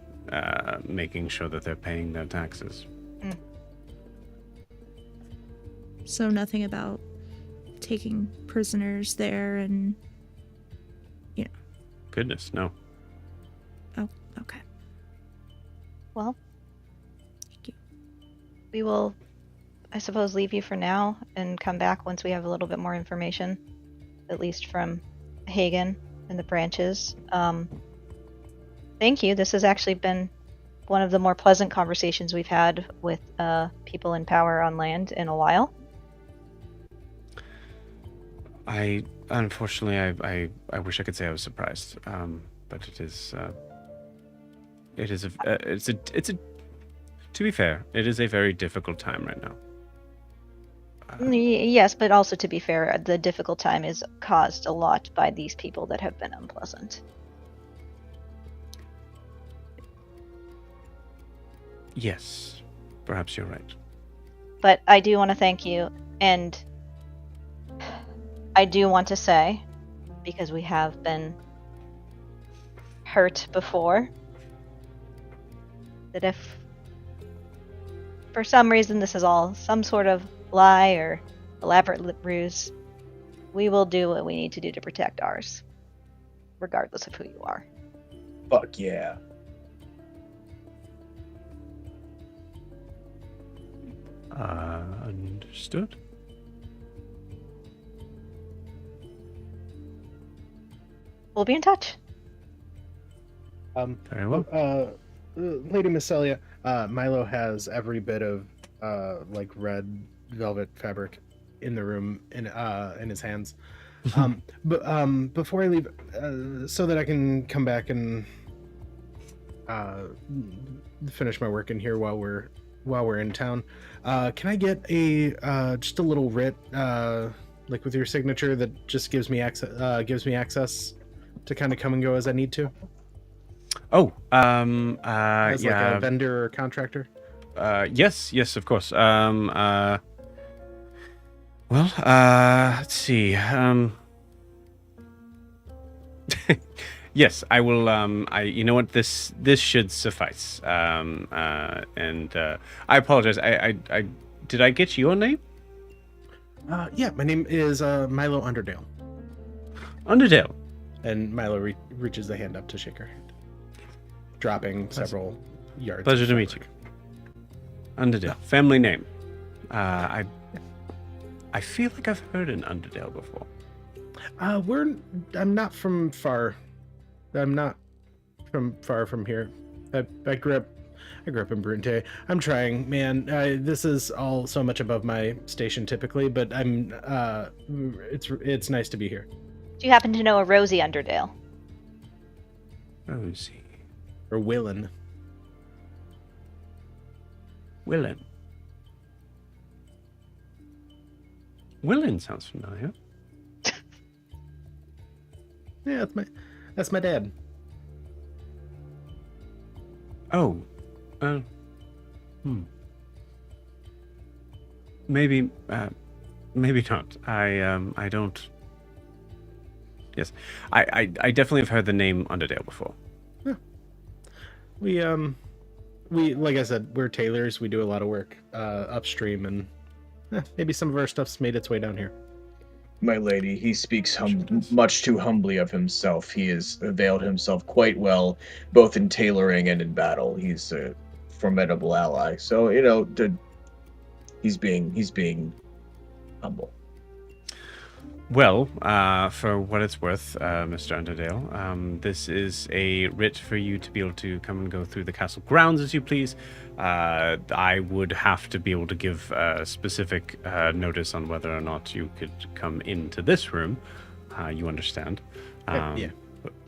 S1: making sure that they're paying their taxes.
S6: So nothing about taking prisoners there and,
S1: Goodness, no.
S6: Oh, okay.
S3: Well,
S6: Thank you.
S3: we will, I suppose, leave you for now and come back once we have a little bit more information, at least from Hagen and the branches. Thank you. This has actually been one of the more pleasant conversations we've had with people in power on land in a while.
S1: Unfortunately, I wish I could say I was surprised, but it's to be fair, it is a very difficult time right now.
S3: Yes, but also to be fair, the difficult time is caused a lot by these people that have been unpleasant.
S1: Yes, perhaps you're right.
S3: But I do want to thank you, and I do want to say, because we have been hurt before, that if for some reason this is all some sort of lie or elaborate ruse, we will do what we need to do to protect ours, regardless of who you are.
S4: Fuck yeah.
S1: Understood.
S3: We'll be in touch.
S1: Very well.
S5: Lady Miscelia, Milo has every bit of like red velvet fabric in the room in his hands. But before I leave, so that I can come back and finish my work in here while we're in town, can I get a just a little writ, like with your signature, that just gives me access to kind of come and go as I need to?
S1: Oh,
S5: As like
S1: yeah.
S5: a vendor or contractor?
S1: Yes, of course. Let's see. Yes, I will. You know what? This should suffice. And I apologize. I did I get your name?
S5: Yeah, my name is Milo Underdale.
S1: Underdale.
S5: And Milo reaches the hand up to shake her hand, dropping several yards.
S1: Pleasure to meet you. Underdale. Family name. I feel like I've heard an Underdale before.
S5: I'm not from far. I'm not from far from here. I grew up in Brunte. I'm trying, man. This is all so much above my station typically, but I'm. It's nice to be here.
S3: Do you happen to know a Rosie Underdale?
S1: Rosie.
S5: Or Willen.
S1: Willen. Willen sounds familiar.
S5: Yeah, that's my dad.
S1: Oh. Maybe not. I don't. Yes, I definitely have heard the name Underdale before.
S5: Yeah. We like I said, we're tailors. We do a lot of work upstream, and maybe some of our stuff's made its way down here.
S4: My lady, he speaks much too humbly of himself. He has availed himself quite well, both in tailoring and in battle. He's a formidable ally. So he's being humble.
S1: Well, for what it's worth, Mr. Underdale, this is a writ for you to be able to come and go through the castle grounds as you please. I would have to be able to give specific notice on whether or not you could come into this room. You understand?
S5: Yeah.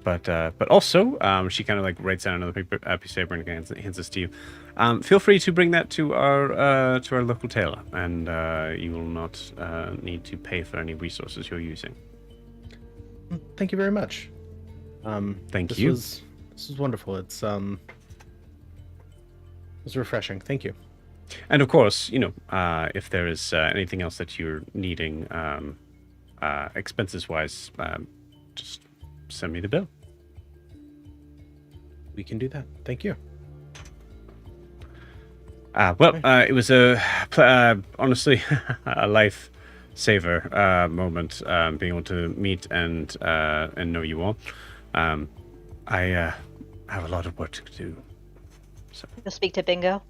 S1: But also, she kind of like writes down another piece of paper and hands this to you. Feel free to bring that to our local tailor, and you will not need to pay for any resources you're using.
S5: Thank you very much.
S1: Thank
S5: this
S1: you.
S5: This was wonderful. It was refreshing. Thank you.
S1: And of course, if there is anything else that you're needing, expenses-wise, just send me the bill.
S5: We can do that. Thank you.
S1: It was honestly a life-saver moment, being able to meet and know you all. I have a lot of work to do. So.
S3: You'll speak to Bingo?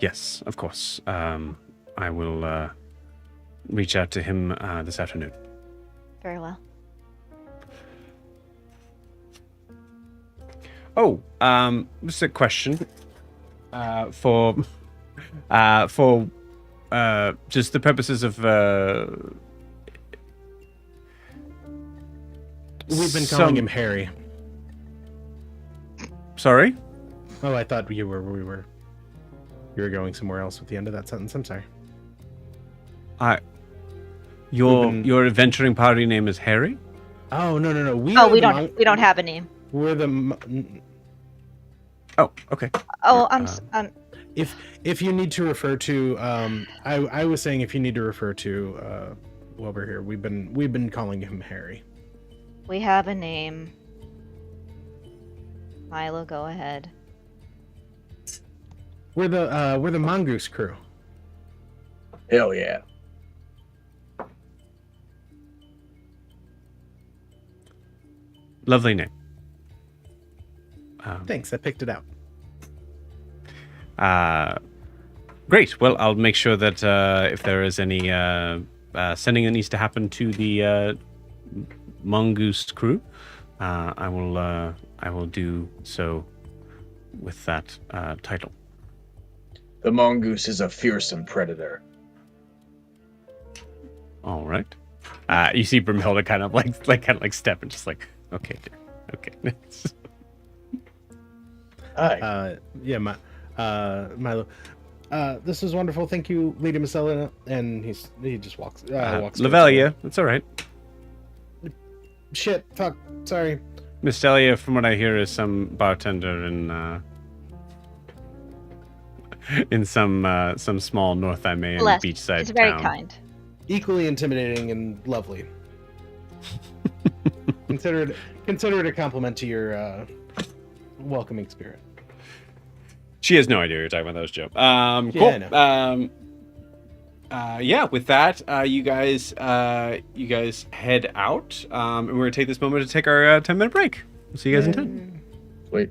S1: Yes, of course. I will reach out to him this afternoon.
S3: Very well.
S1: Oh, just a question. For just the purposes of
S5: We've been calling him Harry.
S1: Sorry?
S5: Oh, I thought you were going somewhere else with the end of that sentence. I'm sorry.
S1: Your adventuring party name is Harry?
S5: Oh, no.
S3: We don't have a name.
S5: We're the
S1: Oh, okay.
S3: Oh,
S5: If you need to refer to I was saying if you need to refer to Wilbur here, we've been calling him Harry.
S3: We have a name. Milo, go ahead.
S5: We're the Mongoose Crew.
S4: Hell yeah.
S1: Lovely name.
S5: Thanks, I picked it out.
S1: Great. Well, I'll make sure that if there is any sending that needs to happen to the Mongoose Crew, I will do so with that title.
S4: The mongoose is a fearsome predator.
S1: All right. You see Brimhilda kind of like step and just like, okay, dear. Okay.
S4: Hi.
S5: Milo. This was wonderful. Thank you, Lady Lavelia. And he just walks.
S1: Lavelia, that's all right.
S5: Shit. Fuck. Sorry.
S1: Miss Delia, from what I hear, is some bartender in some small North Imaean beachside
S3: It's very
S1: town.
S3: kind.
S5: Equally intimidating and lovely. Consider it a compliment to your welcoming spirit.
S1: She has no idea you're talking about those, Joe.
S5: Yeah,
S1: Cool. With that, you guys head out, and we're gonna take this moment to take our 10-minute break. We'll see you guys in 10.
S4: Wait.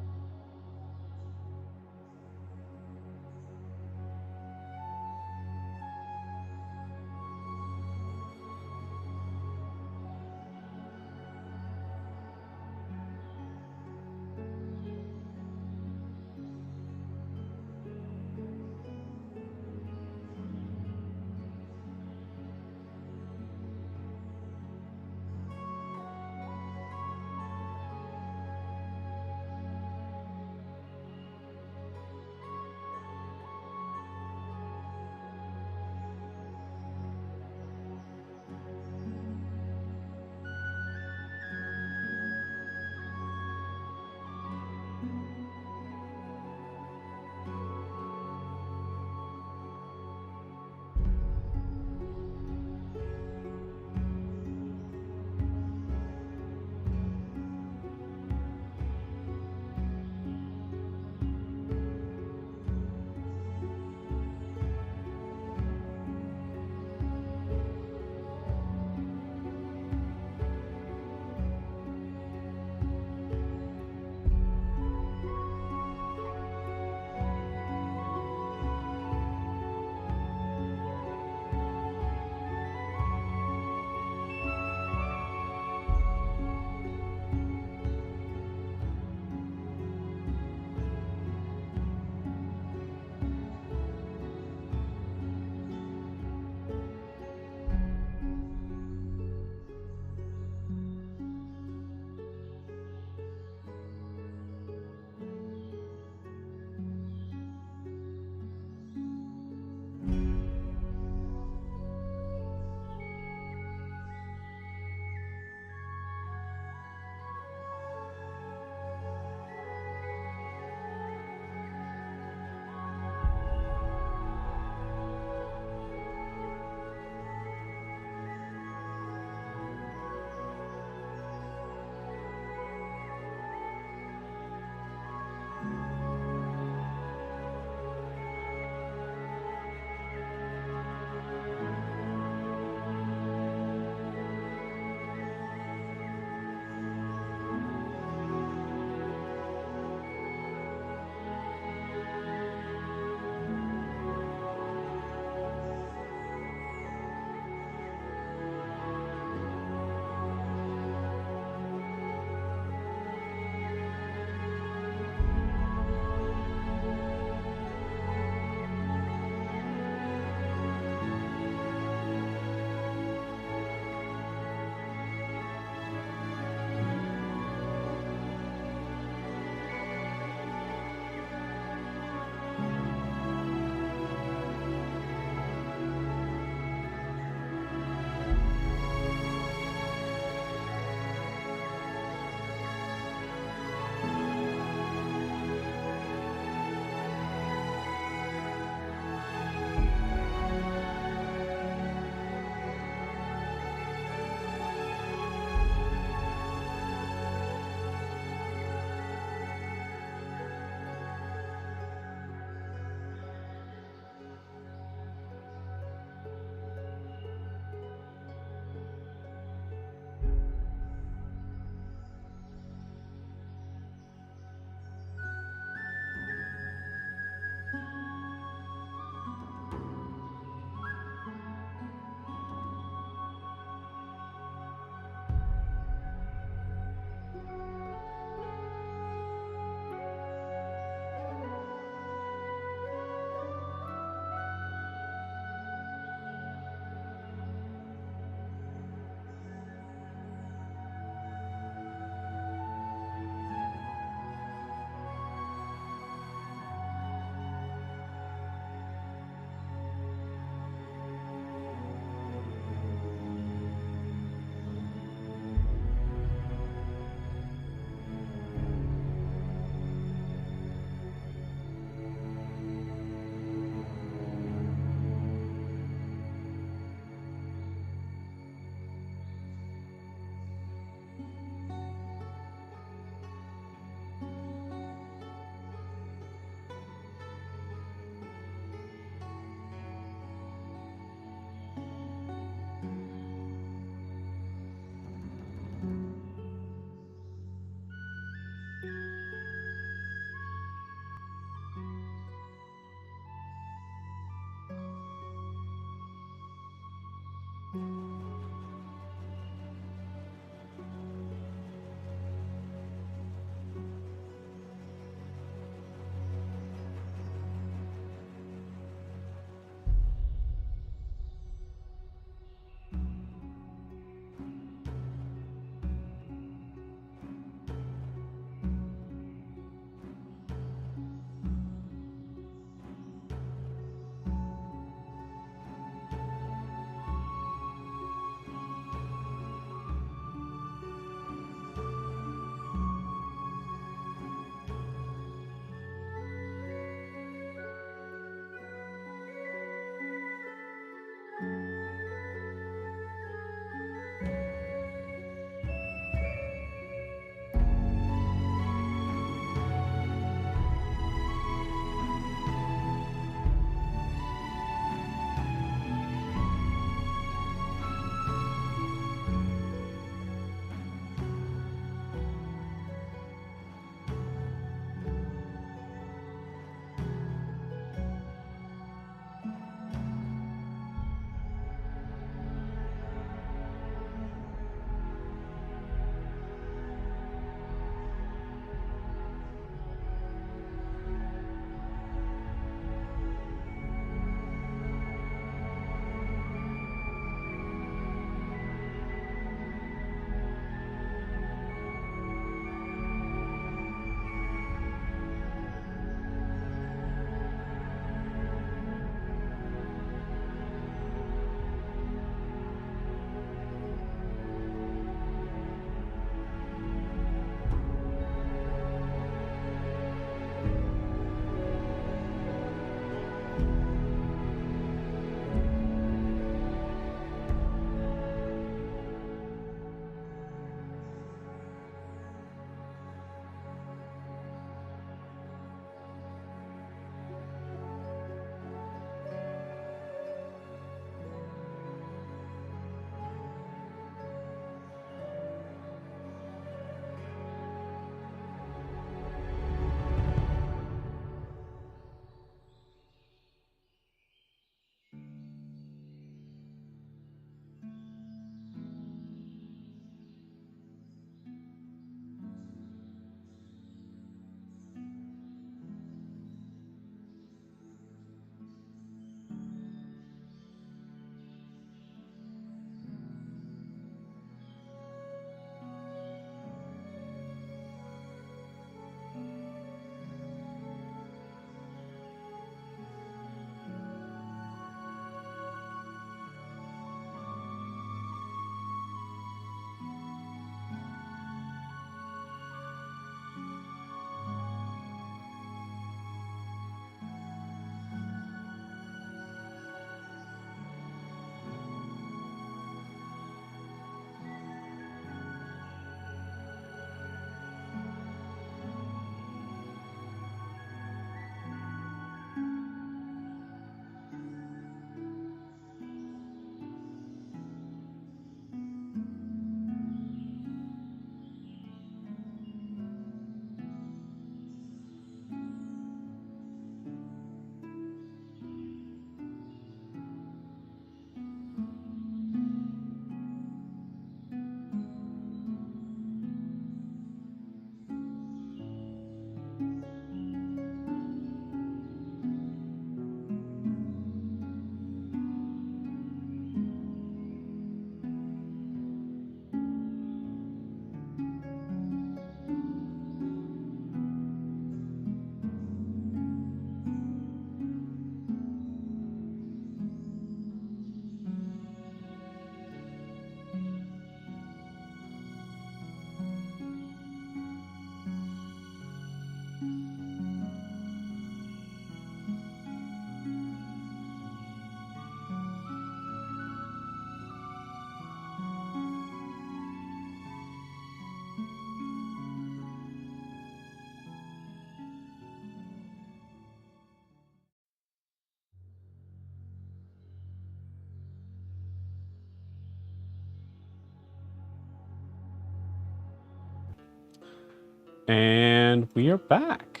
S1: And we are back.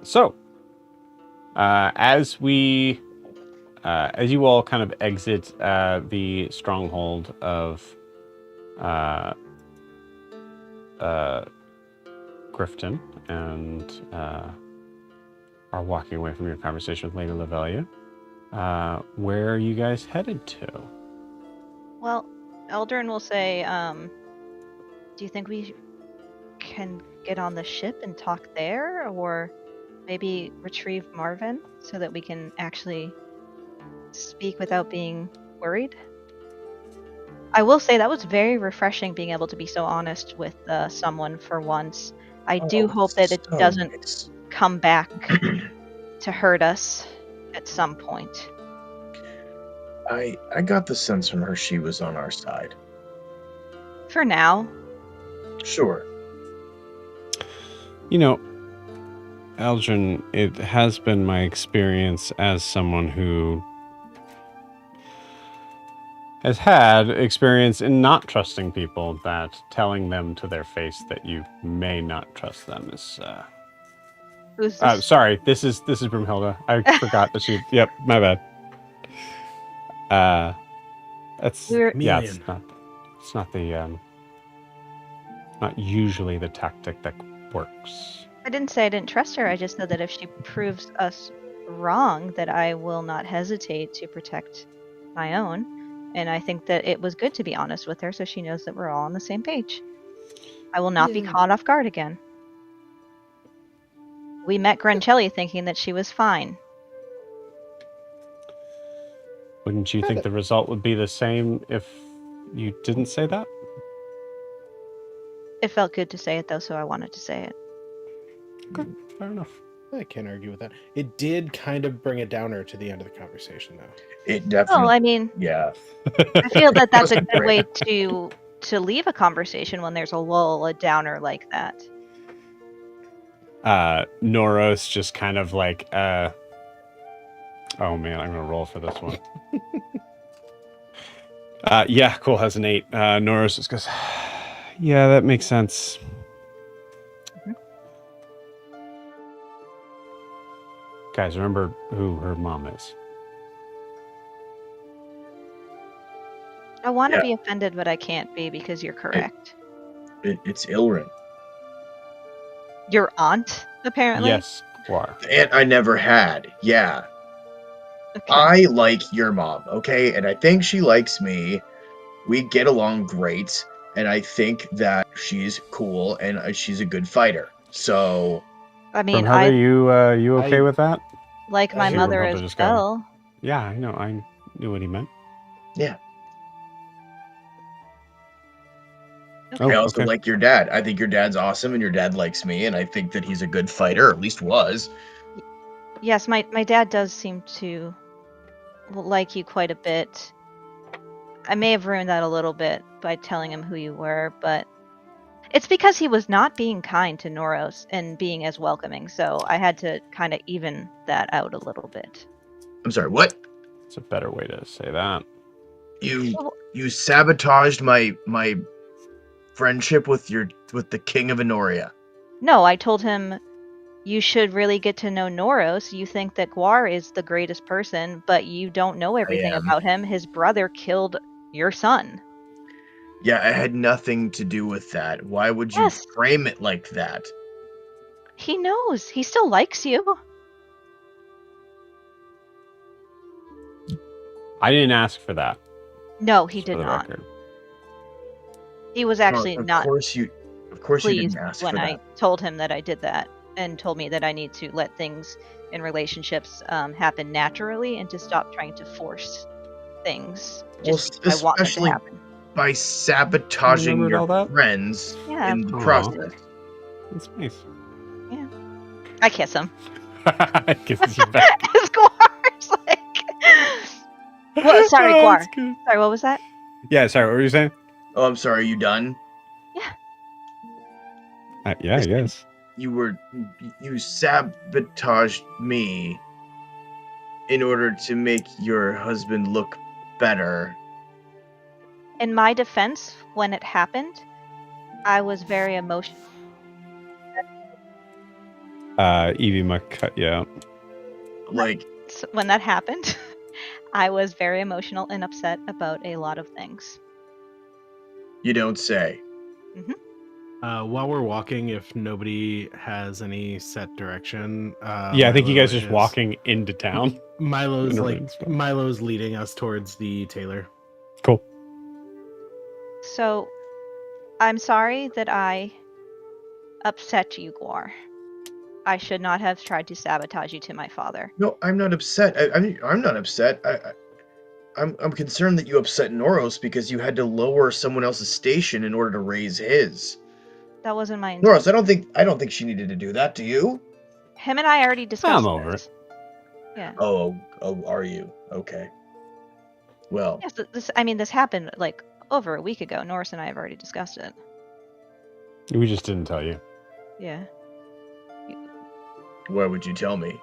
S1: So, as you all kind of exit the stronghold of Grifton and are walking away from your conversation with Lady Lavelia, where are you guys headed to?
S3: Well, Eldrin will say, do you think we can get on the ship and talk there? Or maybe retrieve Marvin so that we can actually speak without being worried? I will say that was very refreshing being able to be so honest with someone for once. I do hope that it
S4: so
S3: doesn't
S4: nice.
S3: come back to hurt us at some point.
S4: I got the sense from her she was on our side.
S3: For now.
S4: Sure.
S1: You know, Aldrin, it has been my experience as someone who has had experience in not trusting people that telling them to their face that you may not trust them is
S3: Who's this?
S1: sorry, this is Broomhilda. I forgot that she yep, my bad. That's yeah, it's
S5: Chameleon.
S1: not the not usually the tactic that works.
S3: I didn't say I didn't trust her. I just said that if she proves us wrong, that I will not hesitate to protect my own. And I think that it was good to be honest with her so she knows that we're all on the same page. I will not be caught off guard again. We met Grancelli thinking that she was fine.
S1: Wouldn't you think the result would be the same if you didn't say that?
S3: It felt good to say it though, so I wanted to say it.
S1: Okay, fair enough.
S5: I can't argue with that. It did kind of bring a downer to the end of the conversation, though.
S4: It definitely.
S3: Well, I mean,
S4: Yeah.
S3: I feel that that's a
S4: Wasn't
S3: good way
S4: great.
S3: to leave a conversation when there's a lull, a downer like that.
S1: Noros just kind of like oh man, I'm gonna roll for this one. Yeah, cool, has an 8. Noros just goes, yeah, that makes sense. Guys, remember who her mom is.
S3: I want to
S4: Yeah.
S3: be offended, but I can't be because you're correct.
S4: It's Ilrin.
S3: Your aunt, apparently?
S1: Yes, Guar.
S4: The aunt I never had. Yeah.
S3: Okay.
S4: I like your mom, okay? And I think she likes me. We get along great. And I think that she's cool and she's a good fighter. So,
S3: I mean,
S1: Broomhilda,
S3: I
S1: you okay
S5: I-
S1: with that?
S3: like my
S5: She
S3: mother
S1: Broomhilda
S3: as
S1: just got-
S3: well.
S1: Yeah, I know. I knew what he meant.
S4: yeah.
S1: Oh,
S4: I also
S1: okay.
S4: like your dad. I think your dad's awesome and your dad likes me. And I think that he's a good fighter, or at least was.
S3: Yes, my dad does seem to like you quite a bit. I may have ruined that a little bit by telling him who you were, but it's because he was not being kind to Noros and being as welcoming, so I had to kind of even that out a little bit.
S4: I'm sorry, what?
S1: It's a better way to say that.
S4: You sabotaged my friendship with the King of Enoria.
S3: No, I told him you should really get to know Noros. You think that Guar is the greatest person, but you don't know everything
S4: am.
S3: about him. His brother killed your son.
S4: Yeah, I had nothing to do with that. Why would you
S3: Yes.
S4: frame it like that?
S3: He knows. He still likes you.
S1: I didn't ask for that.
S3: No, he
S1: just
S3: did
S1: for the
S3: not.
S1: record.
S3: He was actually
S4: Of
S3: not
S4: course you
S3: pleased
S4: didn't ask
S3: when
S4: for
S3: I
S4: that.
S3: told him that I did that and told me that I need to let things in relationships happen naturally and to stop trying to force things just because I want them to
S4: especially
S3: happen.
S4: by sabotaging
S1: remembered all
S4: your
S1: that?
S4: friends
S3: Yeah,
S4: in the
S1: Aw.
S4: process.
S1: That's nice.
S3: I kiss him.
S1: I kisses you back.
S3: His Guar's like... Well, sorry,
S1: Oh,
S3: Guar.
S1: that's good.
S3: Sorry, what was that?
S1: Yeah, sorry, what were you saying?
S4: Oh, I'm sorry, are you done?
S1: Yeah, I guess.
S4: You sabotaged me in order to make your husband look better.
S3: In my defense, when it happened, I was very emotional.
S1: Evie might cut you out.
S4: Like,
S3: So when that happened, I was very emotional and upset about a lot of things.
S4: you don't say.
S5: While we're walking, if nobody has any set direction,
S1: Yeah, I think you
S5: Milo
S1: guys are just
S5: is-
S1: walking into town.
S5: Milo's like
S1: Everything's fine.
S5: Milo's leading us towards the tailor.
S1: Cool.
S3: So, I'm sorry that I upset you, Guar. I should not have tried to sabotage you to my father.
S4: No, I'm not upset. I'm not upset. I'm concerned that you upset Noros because you had to lower someone else's station in order to raise his.
S3: That wasn't my intention.
S4: Noros, I don't think she needed to do that. Do you?
S3: Him and I already discussed
S1: I'm over
S3: this. Yeah.
S4: Oh, are you? Okay. Well,
S3: Yes, this happened like over a week ago. Norris and I have already discussed it.
S1: We just didn't tell you.
S3: Yeah.
S4: why would you tell me?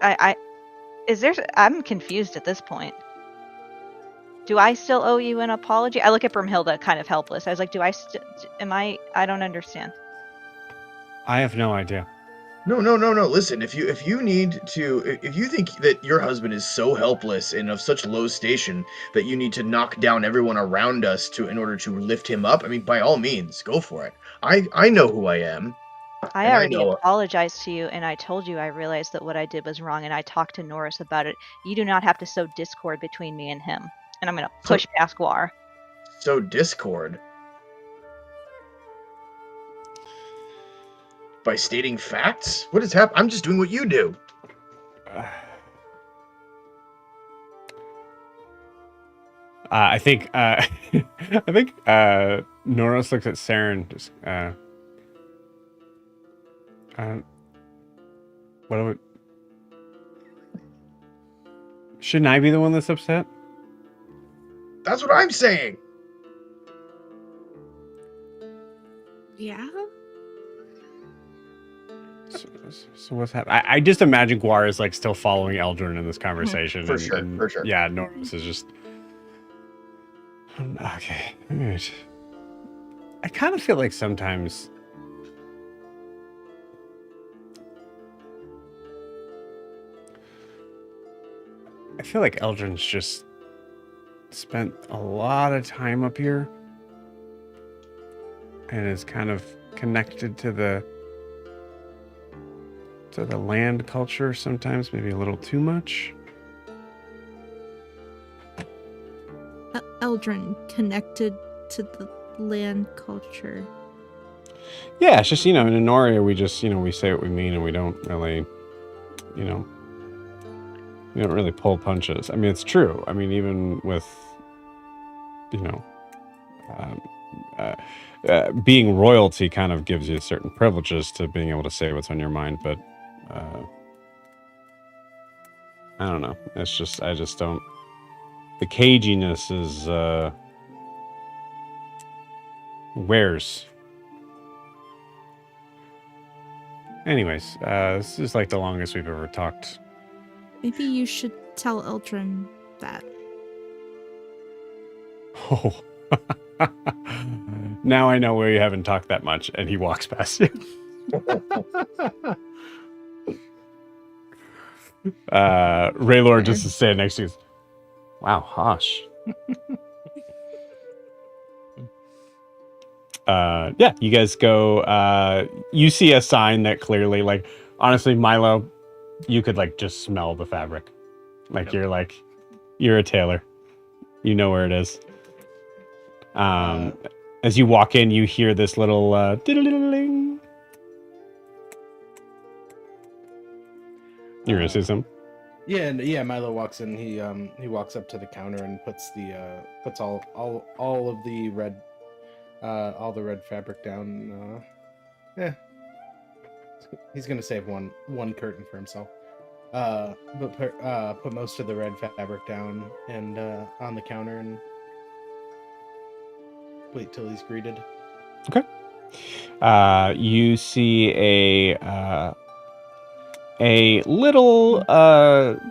S3: I'm confused at this point. Do I still owe you an apology? I look at Brimhilda kind of helpless. I was like, I don't understand.
S1: I have no idea.
S4: No. Listen, if you think that your husband is so helpless and of such low station that you need to knock down everyone around us in order to lift him up, I mean, by all means, go for it. I know who I am.
S3: I
S4: And I
S3: already
S4: know-
S3: apologized to you, and I told you I realized that what I did was wrong, and I talked to Norris about it. You do not have to sow discord between me and him. And I'm going to push past Guar.
S4: So discord. By stating facts? What has happened? I'm just doing what you do.
S1: I think Noros looks at Saren. Just what would? Shouldn't I be the one that's upset?
S4: That's what I'm saying.
S6: Yeah.
S1: So what's happening? I just imagine Guar is like still following Eldrin in this conversation.
S4: For sure.
S1: Yeah, Noros is just okay. All right. I kind of feel like sometimes I feel like Eldrin's just spent a lot of time up here and is kind of connected to the land culture sometimes, maybe a little too much.
S6: Eldrin connected to the land culture.
S1: Yeah, it's just, in Enoria, we just, we say what we mean and we don't really, we don't really pull punches. I mean, it's true. I mean, even with, being royalty kind of gives you certain privileges to being able to say what's on your mind, but I don't know. It's just, I just don't. The caginess is wears. Anyways, this is like the longest we've ever talked.
S6: Maybe you should tell Eldrin that.
S1: Oh. Now I know where you haven't talked that much, and he walks past you. Raylord just is standing next to you. Wow, Hosh. Yeah, you guys go. You see a sign that clearly, like, honestly, Milo, you could like just smell the fabric. Like you're a tailor. You know where it is. As you walk in, you hear this little diddle-diddle-ling. You're gonna say something?
S5: Yeah. Milo walks in. He walks up to the counter and puts all of the red, all the red fabric down. Yeah, he's gonna save one curtain for himself. But put most of the red fabric down and on the counter and wait till he's greeted.
S1: Okay. You see a little,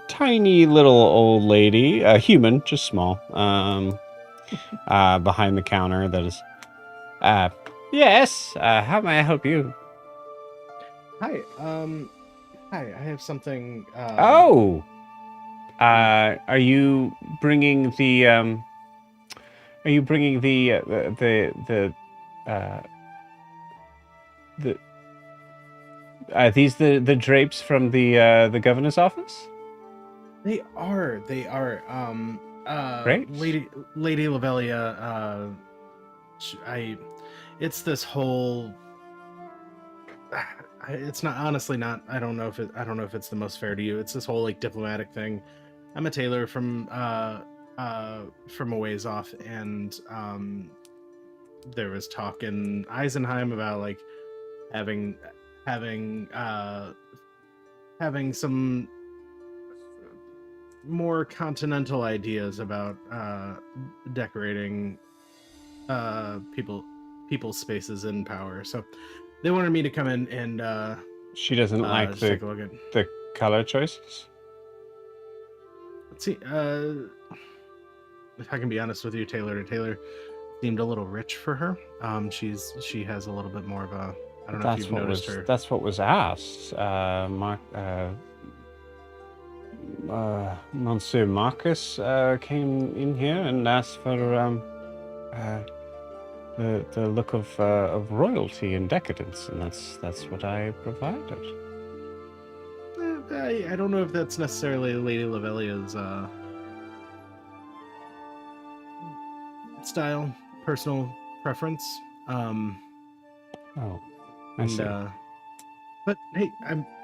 S1: tiny little old lady, a human, just small, behind the counter that is, yes, how may I help you?
S5: Hi. Hi. I have something.
S1: Oh. Are you bringing the Are you bringing the these the drapes from the governor's office?
S5: They are. They are.
S1: Great.
S5: Lady Lavelia. It's this whole. It's not honestly not. I don't know if it's the most fair to you. It's this whole like diplomatic thing. I'm a tailor from a ways off, and there was talk in Eisenheim about like having having uh having some more continental ideas about decorating people's spaces in power. So they wanted me to come in and
S1: She doesn't like
S5: just take a look at.
S1: the color choices.
S5: Let's see. If I can be honest with you, Taylor seemed a little rich for her. She has a little bit more of a. I don't know if you've noticed her.
S1: That's what was asked. Monsieur Marcus came in here and asked for the look of royalty and decadence, and that's what I provided.
S5: I don't know if that's necessarily Lady Lavelia's style, personal preference.
S1: Oh, I see.
S5: But hey,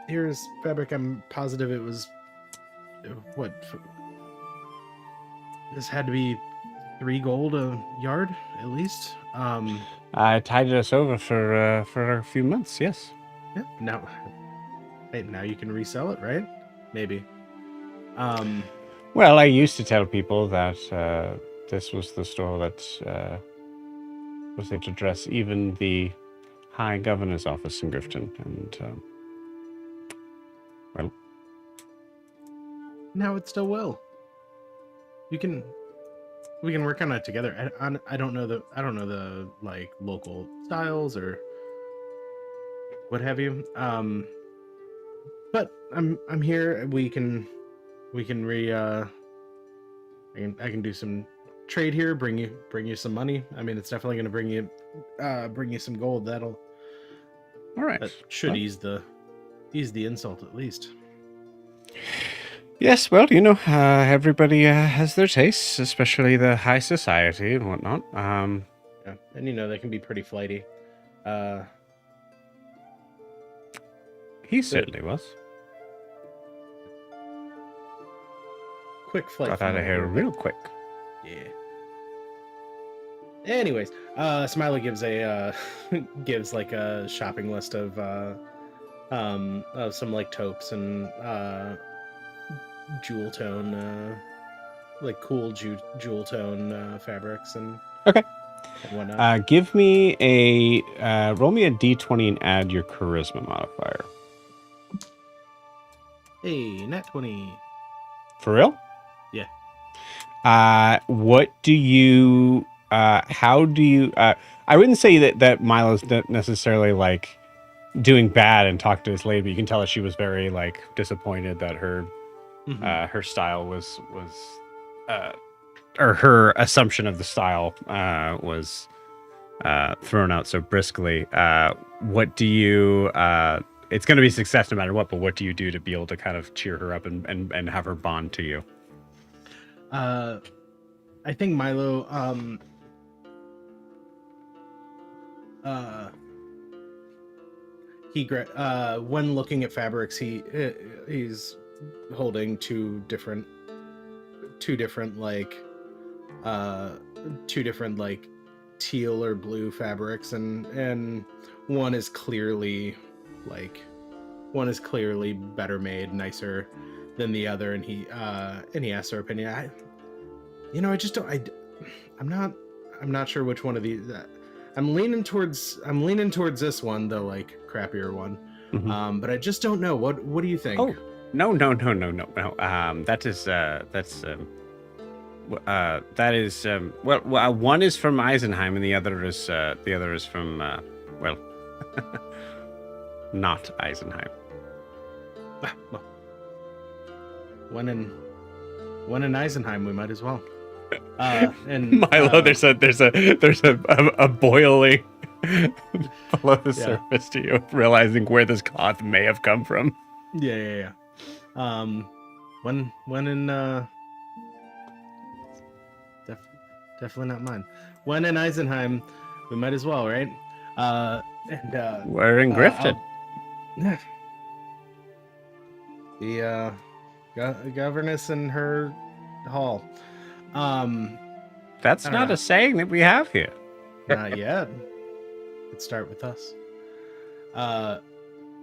S5: here's fabric. I'm positive it was what this had to be 3 gold a yard at least.
S1: I tided us over for a few months. Yes.
S5: Yeah. Now you can resell it, right? Maybe.
S1: Well, I used to tell people that this was the store that was there to dress even the High Governor's office in Grifton, and well,
S5: now it still will. We can work on it together. I don't know the like local styles or what have you. But I'm here. I can do some trade here. Bring you some money. I mean, it's definitely going to bring you some gold. That should ease the insult at least.
S1: Yes, well, everybody has their tastes, especially the high society and whatnot.
S5: Yeah, and they can be pretty flighty.
S1: He certainly was.
S5: Quick flight.
S1: Got out of here real quick.
S5: Yeah. Anyways, Smiley gives like a shopping list of some like taupes and jewel tone, like cool jewel tone fabrics and
S1: okay.
S5: And whatnot.
S1: Give me roll me a d20 and add your charisma modifier.
S5: Hey, nat 20.
S1: For real?
S5: Yeah.
S1: What do you? How do you? I wouldn't say that Milo's not necessarily like doing bad and talk to this lady, but you can tell that she was very like disappointed that her her style was or her assumption of the style was thrown out so briskly. What do you? It's going to be success no matter what, but what do you do to be able to kind of cheer her up and have her bond to you?
S5: I think Milo when looking at fabrics, he's holding two different like teal or blue fabrics, and one is clearly better made, nicer than the other, and he asked her opinion. I'm not sure which one of these. I'm leaning towards this one, the like crappier one.
S1: Mm-hmm.
S5: But I just don't know. What do you think?
S1: Oh, no. That is one is from Eisenheim and the other is from not Eisenheim.
S5: Well, when in Eisenheim, we might as well. And
S1: Milo, there's a boiling below the surface to you, realizing where this cloth may have come from.
S5: Yeah. When in definitely not mine. When in Eisenheim, we might as well, right?
S1: We're in Grifton.
S5: Yeah. The governess in her hall.
S1: That's
S5: I don't
S1: not
S5: know.
S1: a saying that we have here.
S5: Not yet. Let's start with us.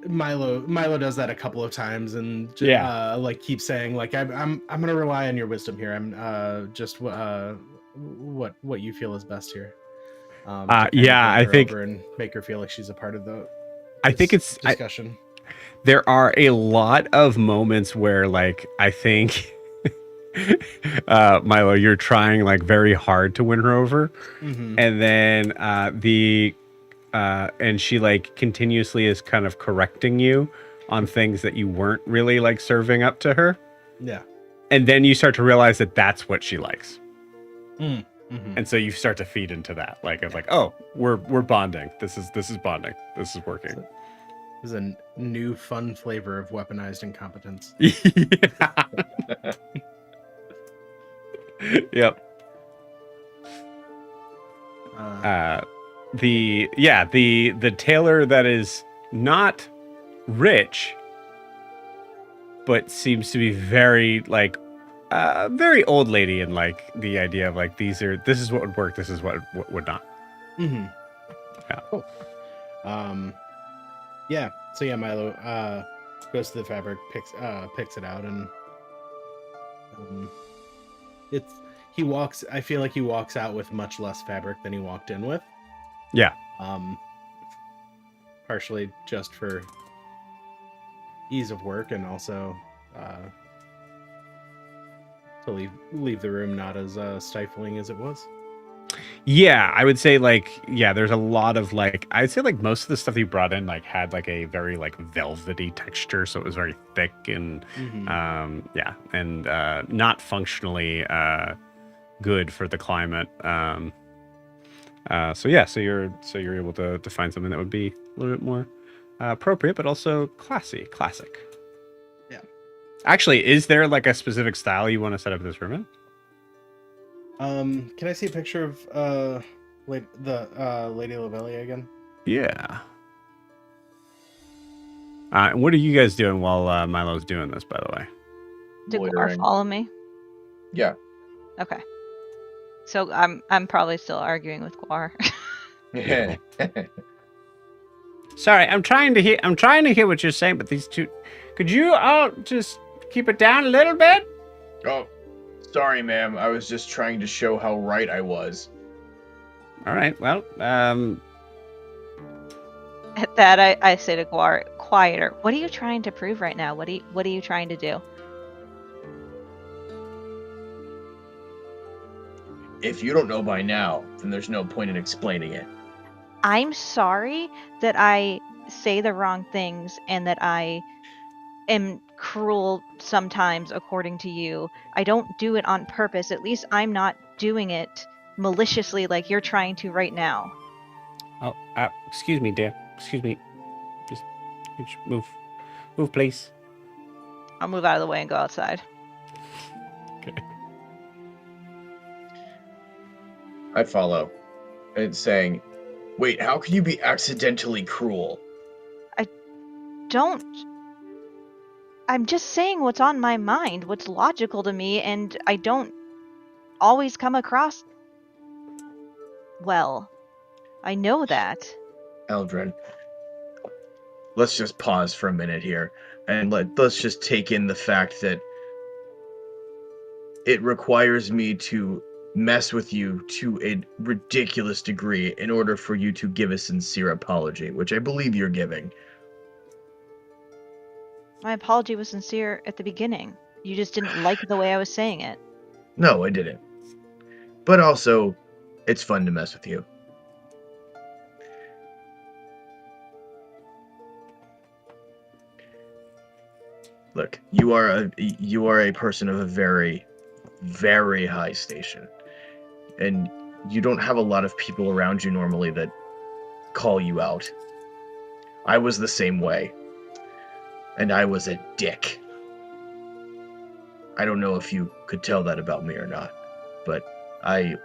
S5: Milo does that a couple of times and like keeps saying like I'm gonna rely on your wisdom here. I'm just what you feel is best here. To kind of win
S1: I
S5: her
S1: think
S5: over and make her feel like she's a part of the.
S1: I think it's
S5: discussion.
S1: There are a lot of moments where like I think Milo, you're trying like very hard to win her over, and then and she like continuously is kind of correcting you on things that you weren't really like serving up to her.
S5: Yeah.
S1: And then you start to realize that that's what she likes.
S5: Mm-hmm.
S1: And so you start to feed into that, like of like, oh, we're bonding. This is bonding. This is working.
S5: There's a new fun flavor of weaponized incompetence.
S1: Yep. The tailor that is not rich, but seems to be very like very old lady, and like the idea of like this is what would work, this is what would not.
S5: Mm-hmm.
S1: Yeah.
S5: Cool. Yeah. So yeah, Milo goes to the fabric, picks it out, and he walks. I feel like he walks out with much less fabric than he walked in with.
S1: Yeah.
S5: Partially just for ease of work, and also to leave the room not as stifling as it was.
S1: Yeah, I would say like there's a lot of like I'd say like most of the stuff you brought in like had like a very like velvety texture, so it was very thick and and not functionally good for the climate. So you're able to find something that would be a little bit more appropriate, but also classic.
S5: Yeah.
S1: Actually, is there like a specific style you want to set up this room in?
S5: Can I see a picture of Lady Lavelia again?
S1: Yeah. What are you guys doing while Milo's doing this, by the way?
S3: Did Gar
S4: Loitering.
S3: follow me?
S4: Yeah.
S3: Okay. So I'm probably still arguing with Guar.
S1: Sorry, I'm trying to hear what you're saying, but these two, could you all just keep it down a little bit?
S4: Oh, sorry, ma'am. I was just trying to show how right I was.
S1: All right. Well,
S3: At that, I say to Guar, quieter. What are you trying to prove right now? What are you trying to do?
S4: If you don't know by now, then there's no point in explaining it.
S3: I'm sorry that I say the wrong things and that I am cruel sometimes, according to you. I don't do it on purpose. At least I'm not doing it maliciously like you're trying to right now.
S1: oh, excuse me, dear. Excuse me. Just move, please.
S3: I'll move out of the way and go outside.
S1: Okay.
S4: I follow. It's saying, wait, how can you be accidentally cruel?
S3: I'm just saying what's on my mind, what's logical to me, and I don't always come across well. I know that.
S4: Eldrin, let's just pause for a minute here, and let's just take in the fact that it requires me to mess with you to a ridiculous degree in order for you to give a sincere apology, which I believe you're giving.
S3: My apology was sincere at the beginning. You just didn't like the way I was saying it.
S4: No, I didn't. But also, it's fun to mess with you. Look, you are a person of a very, very high station, and you don't have a lot of people around you normally that call you out. I was the same way, and I was a dick. I don't know if you could tell that about me or not, but I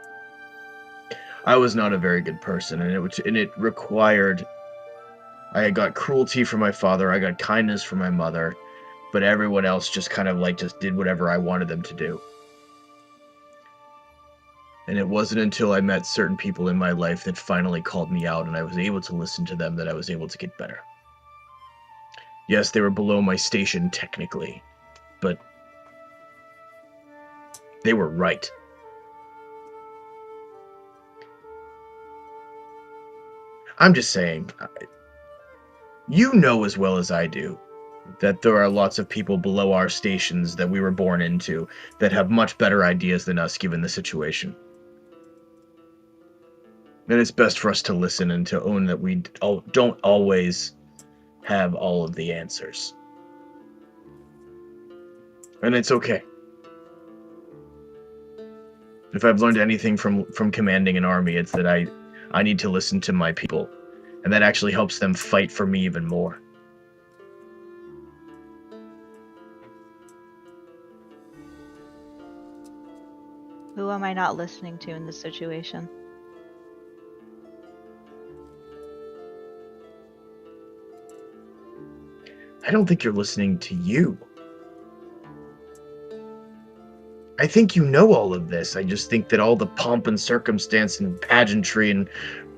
S4: was not a very good person, and it required. I got cruelty from my father, I got kindness from my mother, but everyone else just kind of like just did whatever I wanted them to do. And it wasn't until I met certain people in my life that finally called me out and I was able to listen to them that I was able to get better. Yes, they were below my station technically, but they were right. I'm just saying, you know as well as I do that there are lots of people below our stations that we were born into that have much better ideas than us given the situation. And it's best for us to listen and to own that we don't always have all of the answers. And it's okay. If I've learned anything from commanding an army, it's that I need to listen to my people. And that actually helps them fight for me even more.
S3: Who am I not listening to in this situation?
S4: I don't think you're listening to you. I think you know all of this. I just think that all the pomp and circumstance and pageantry and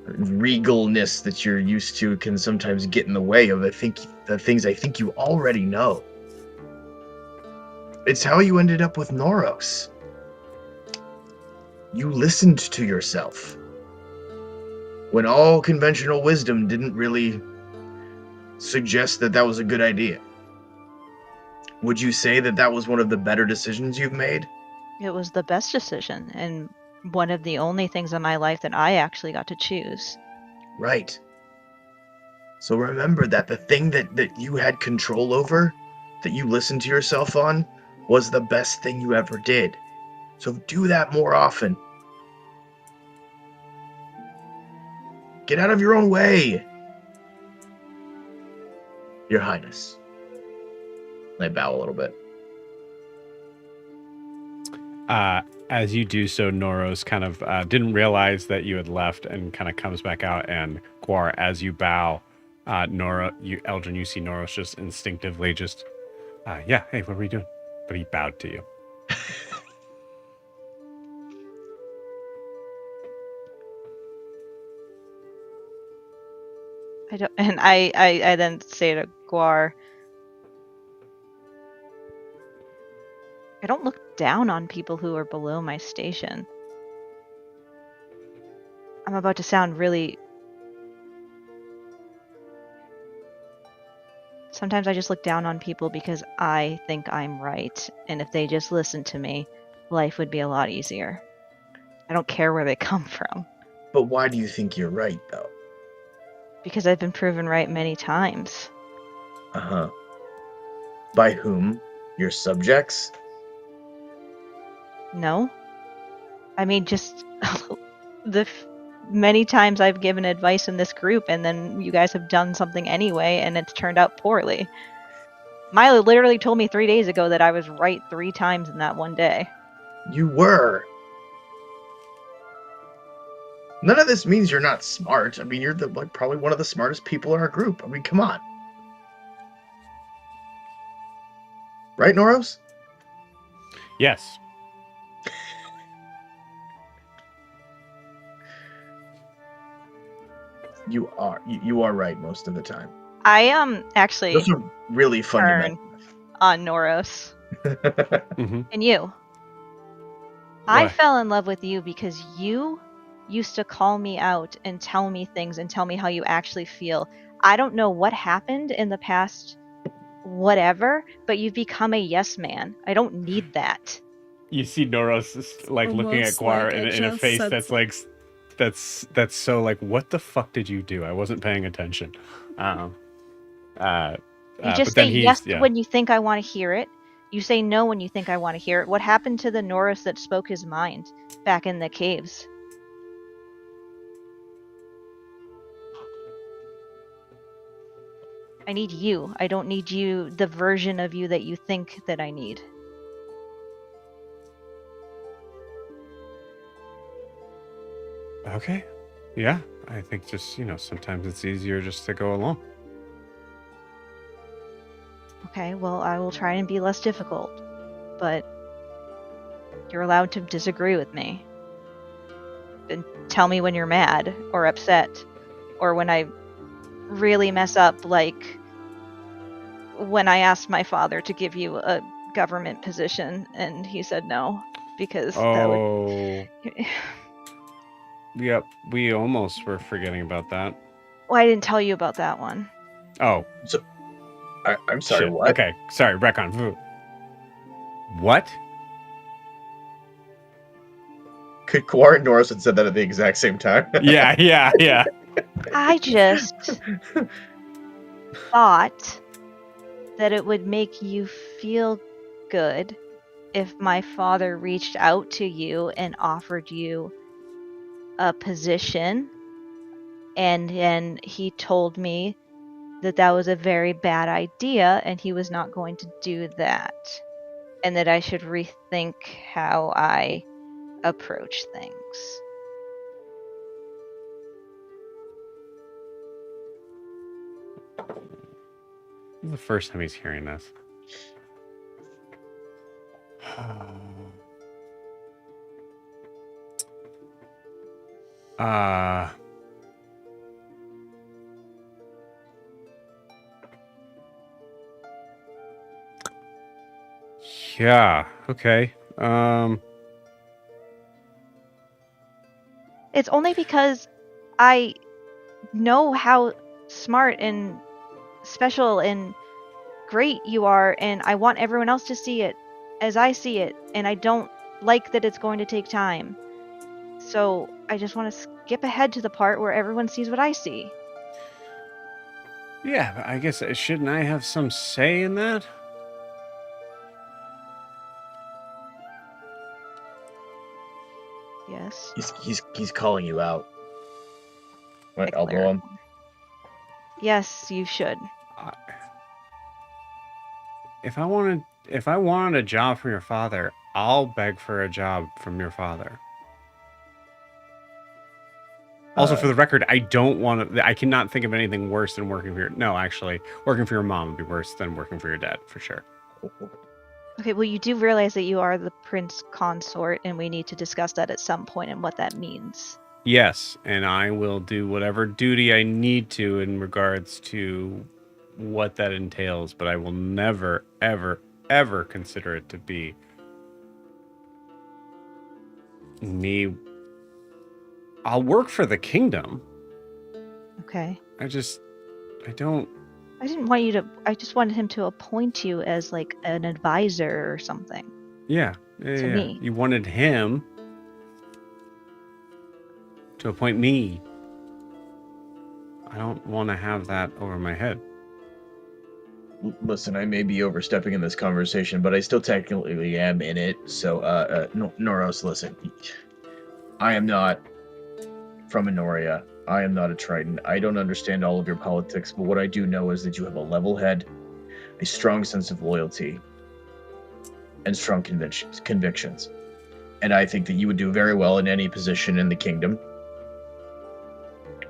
S4: regalness that you're used to can sometimes get in the way of the things I think you already know. It's how you ended up with Noros. You listened to yourself. When all conventional wisdom didn't really suggest that that was a good idea. Would you say that that was one of the better decisions you've made?
S3: It was the best decision, and one of the only things in my life that I actually got to choose.
S4: Right. So remember that the thing that you had control over, that you listened to yourself on, was the best thing you ever did. So do that more often. Get out of your own way. Your Highness. I bow a little bit.
S1: As you do so, Noros kind of didn't realize that you had left and kind of comes back out. And Guar, as you bow, Eldrin, you see Noros just instinctively just, yeah, hey, what were you doing? But he bowed to you.
S3: I then say to Guar, I don't look down on people who are below my station. I'm about to sound really... Sometimes I just look down on people because I think I'm right, and if they just listened to me, life would be a lot easier. I don't care where they come from.
S4: But why do you think you're right, though?
S3: Because I've been proven right many times.
S4: Uh-huh. By whom? Your subjects?
S3: No. I mean, just many times I've given advice in this group, and then you guys have done something anyway, and it's turned out poorly. Milo literally told me 3 days ago that I was right 3 times in that one day.
S4: You were. None of this means you're not smart. I mean, you're probably one of the smartest people in our group. I mean, come on. Right, Noros?
S1: Yes.
S4: You are right most of the time.
S3: I actually
S4: Those are really fundamental.
S3: on Noros.
S1: Mm-hmm.
S3: And you. I fell in love with you because you used to call me out and tell me things and tell me how you actually feel. I don't know what happened in the past whatever, but you've become a yes man. I don't need that.
S1: You see Noros like looking at
S6: Almost
S1: Guar
S6: like I
S1: in a
S6: just
S1: face
S6: said
S1: that's like that's so like, what the fuck did you do? I wasn't paying attention.
S3: You just
S1: but then
S3: say
S1: he's
S3: yes
S1: yeah.
S3: when you think I want to hear it. You say no when you think I want to hear it. What happened to the Norris that spoke his mind back in the caves? I need you. I don't need you, the version of you that you think that I need.
S1: Okay. Yeah, I think just, sometimes it's easier just to go along.
S3: Okay, well, I will try and be less difficult, but you're allowed to disagree with me. And tell me when you're mad or upset, or when I really mess up, like when I asked my father to give you a government position and he said no, because that would...
S1: Oh, yep. We almost were forgetting about that.
S3: Well, I didn't tell you about that one.
S1: Oh,
S4: So, I'm sorry.
S1: shit.
S4: What?
S1: Okay, sorry, retcon. What?
S4: Could Guar and Norris had said that at the exact same time?
S1: Yeah.
S3: I just thought that it would make you feel good if my father reached out to you and offered you a position, and then he told me that that was a very bad idea and he was not going to do that, and that I should rethink how I approach things.
S1: This is the first time he's hearing this. Yeah, okay.
S3: It's only because I know how smart and special and great you are, and I want everyone else to see it as I see it, and I don't like that it's going to take time. So I just want to skip ahead to the part where everyone sees what I see.
S1: Yeah, but I guess shouldn't I have some say in that?
S3: Yes.
S4: He's calling you out. What,
S3: I
S4: elbow him?
S3: Yes, you should.
S1: If I wanted a job from your father, I'll beg for a job from your father. Also, for the record, I don't want to. I cannot think of anything worse than working for your. No, actually, working for your mom would be worse than working for your dad, for sure.
S3: Okay, well, you do realize that you are the prince consort, and we need to discuss that at some point and what that means.
S1: Yes, and I will do whatever duty I need to in regards to what that entails, but I will never, ever, ever consider it to be me. I'll work for the kingdom.
S3: Okay.
S1: I don't.
S3: I didn't want you to. I just wanted him to appoint you as like an advisor or something.
S1: Yeah.
S3: To me.
S1: You wanted him to appoint me. I don't want to have that over my head.
S4: Listen, I may be overstepping in this conversation, but I still technically am in it. So, Noros, listen. I am not from Enoria. I am not a Triton. I don't understand all of your politics, but what I do know is that you have a level head, a strong sense of loyalty, and strong convictions. And I think that you would do very well in any position in the kingdom.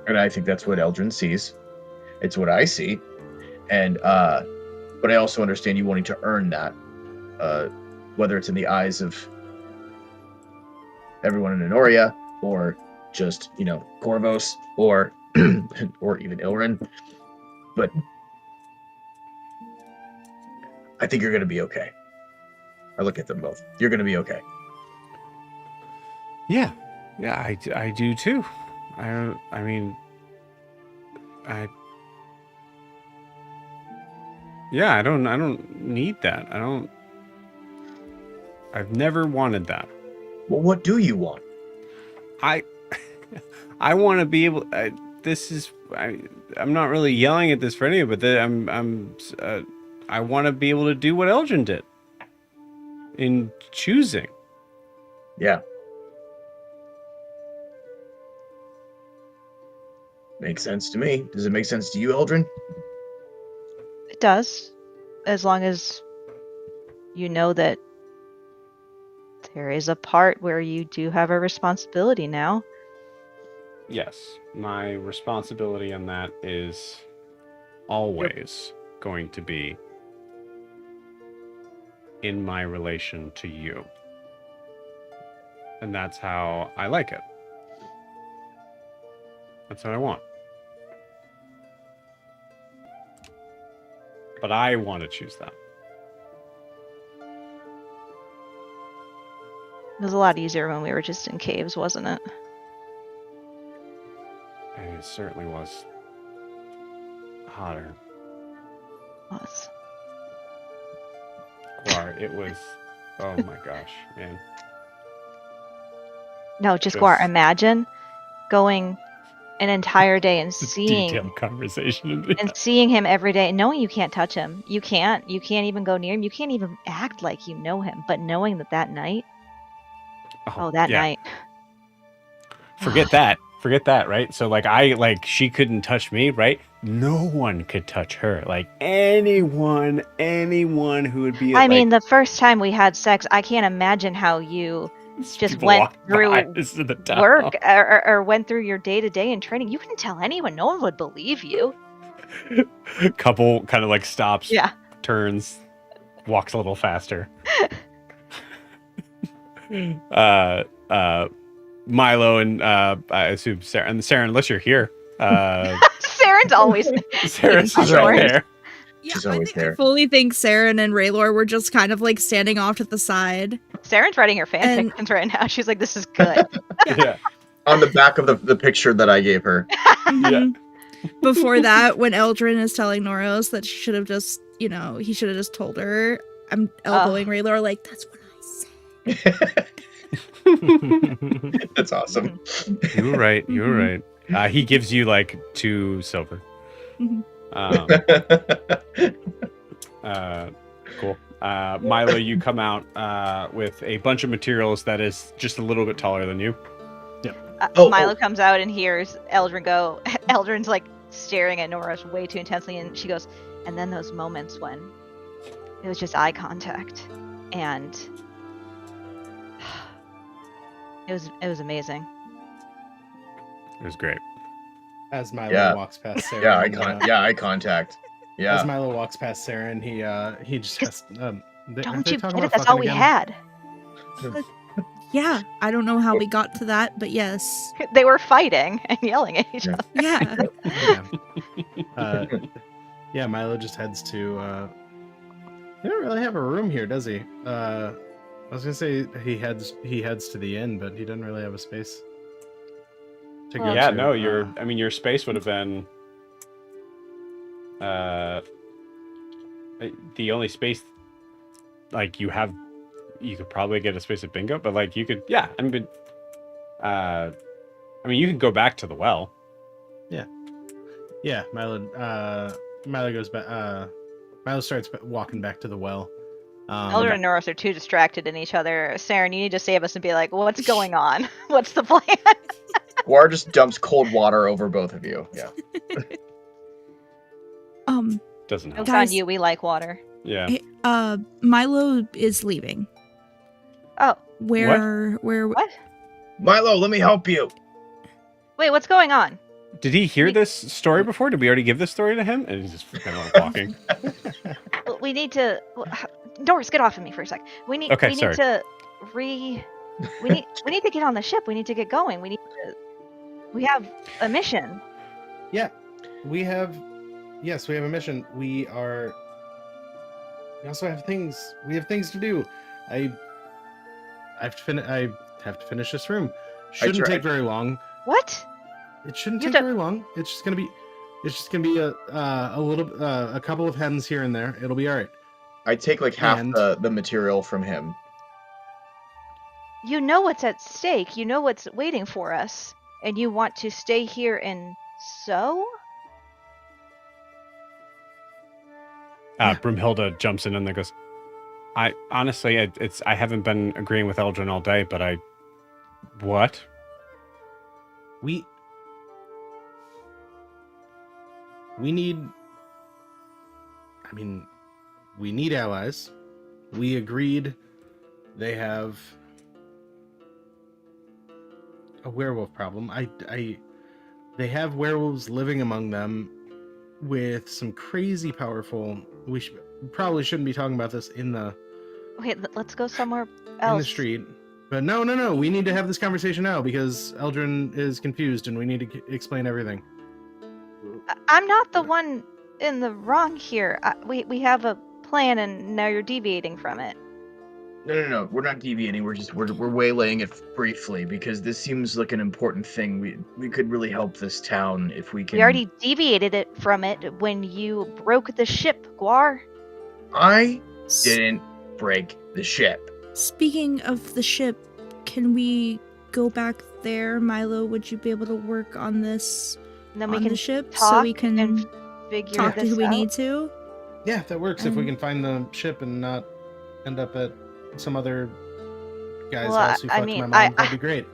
S4: And I think that's what Eldrin sees. It's what I see. And, but I also understand you wanting to earn that, whether it's in the eyes of everyone in Enoria, or just, Corvos, or or even Ilrin. But I think you're going to be okay. I look at them both. You're going to be okay.
S1: Yeah, I do too. Yeah, I don't need that. I've never wanted that.
S4: Well, what do you want?
S1: I want to be able. this is I'm not really yelling at this for any, but I want to be able to do what Eldrin did in choosing.
S4: Yeah. Makes sense to me. Does it make sense to you, Eldrin?
S3: It does, as long as you know that there is a part where you do have a responsibility now.
S1: Yes, my responsibility in that is always going to be in my relation to you. And that's how I like it. That's what I want. But I want to choose that.
S3: It was a lot easier when we were just in caves, wasn't it?
S1: And it certainly was hotter.
S3: Was.
S1: Guar, it was, oh my gosh, man.
S3: No, just Guar,
S1: Just-
S3: imagine going an entire day and seeing
S1: Detailed conversation.
S3: and seeing him every day, knowing you can't touch him. You can't even go near him. You can't even act like you know him. But knowing that night, that
S1: yeah.
S3: night.
S1: Forget that, right? So she couldn't touch me, right? No one could touch her. Like anyone who would be
S3: I mean, the first time we had sex, I can't imagine how you just went through work or went through your day-to-day in training. You couldn't tell anyone. No one would believe you.
S1: Couple kind of like stops,
S3: Yeah.
S1: turns, walks a little faster. Milo and I assume Sarah, unless you're here.
S3: Saren's always
S1: Sarah's
S3: She's
S1: right
S3: always-
S1: there.
S6: Yeah,
S4: She's
S6: I
S4: always
S6: think I
S4: there.
S6: fully think Saren and Raylor were just kind of like standing off to the side.
S3: Saren's writing her
S6: And-
S3: fanfictions right now. She's like, this is good.
S1: Yeah.
S4: On the back of the picture that I gave her.
S6: Mhm. Before that, when Eldrin is telling Noros that she should have just, he should have just told her, I'm elbowing Raylor like, that's what I said.
S4: That's awesome.
S1: You were right. He gives you like 2 silver.
S6: Mhm.
S1: Cool. Milo, you come out with a bunch of materials that is just a little bit taller than you.
S3: Milo comes out and hears Eldrin go. Eldrin's like staring at Noros way too intensely, and she goes, and then those moments when it was just eye contact, and it was amazing.
S1: It was great.
S5: As Milo
S4: Yeah.
S5: walks past Sarah.
S4: Yeah,
S5: and,
S4: eye contact.
S5: As
S4: Yeah.
S5: Milo walks past Sarah, and he just has.
S3: Don't you get it? That's all we had.
S6: Yeah, I don't know how we got to that, but yes.
S3: They were fighting and yelling at each
S4: Yeah.
S3: other.
S6: Yeah.
S5: Yeah, Milo just heads to. He don't really have a room here, does he? I was gonna say he heads to the inn, but he doesn't really have a space. To go
S1: Yeah,
S5: to.
S1: no, your space would have been the only space like you could probably get a space at bingo, but like you could you can go back to the well.
S5: Yeah, Milo goes back. Milo starts walking back to the well.
S3: Eldrin and Noros are too distracted in each other. Saren, you need to save us and be like, what's going on? What's the plan?
S4: Guar just dumps cold water over both of you. Yeah.
S1: Doesn't
S3: Jokes
S1: help.
S6: Guys-
S3: on you, we like water.
S1: Yeah.
S6: Milo is leaving.
S3: Oh,
S6: Where
S3: what?
S4: Milo, let me help you.
S3: Wait, what's going on?
S1: Did he hear this story before? Did we already give this story to him? And he's just kind of walking.
S3: Well, we need to. Doris, get off of me for a sec. We need.
S1: Okay,
S3: we
S1: sorry.
S3: need to We need to get on the ship. We need to get going. We have a mission.
S5: We have a mission. We also have things. We have things to do. I have to finish this room. Shouldn't
S4: tried.
S5: take very long.
S3: What?
S5: It shouldn't
S3: You
S5: take
S3: have to-
S5: very long. It's just gonna be a couple of hens here and there. It'll be all right.
S4: I take like half
S5: And-
S4: the material from him.
S3: You know what's at stake. You know what's waiting for us, and you want to stay here and So?
S1: Brimhilda jumps in and then goes, I honestly, I haven't been agreeing with Eldrin all day, but what?
S5: We need. I mean, we need allies. We agreed they have a werewolf problem. They have werewolves living among them with some crazy powerful. We probably shouldn't be talking about this in the
S3: Wait, let's go somewhere else.
S5: in the street. But no. We need to have this conversation now because Eldrin is confused and we need to explain everything.
S3: I'm not the one in the wrong here. We have a plan and now you're deviating from it.
S4: No. We're not deviating. We're waylaying it briefly because this seems like an important thing. We could really help this town if we can.
S3: We already deviated it from it when you broke the ship, Guar.
S4: I didn't break the ship.
S6: Speaking of the ship, can we go back there? Milo, would you be able to work on this
S3: And then we
S6: on
S3: can
S6: the ship
S3: talk
S6: so we can
S3: and figure
S6: talk to
S3: this
S6: who we
S3: out?
S6: need to?
S5: Yeah, that works if we can find the ship and not end up at some other guy's
S3: Well,
S5: house who
S3: I
S5: fucked
S3: mean,
S5: my mom. That'd be great.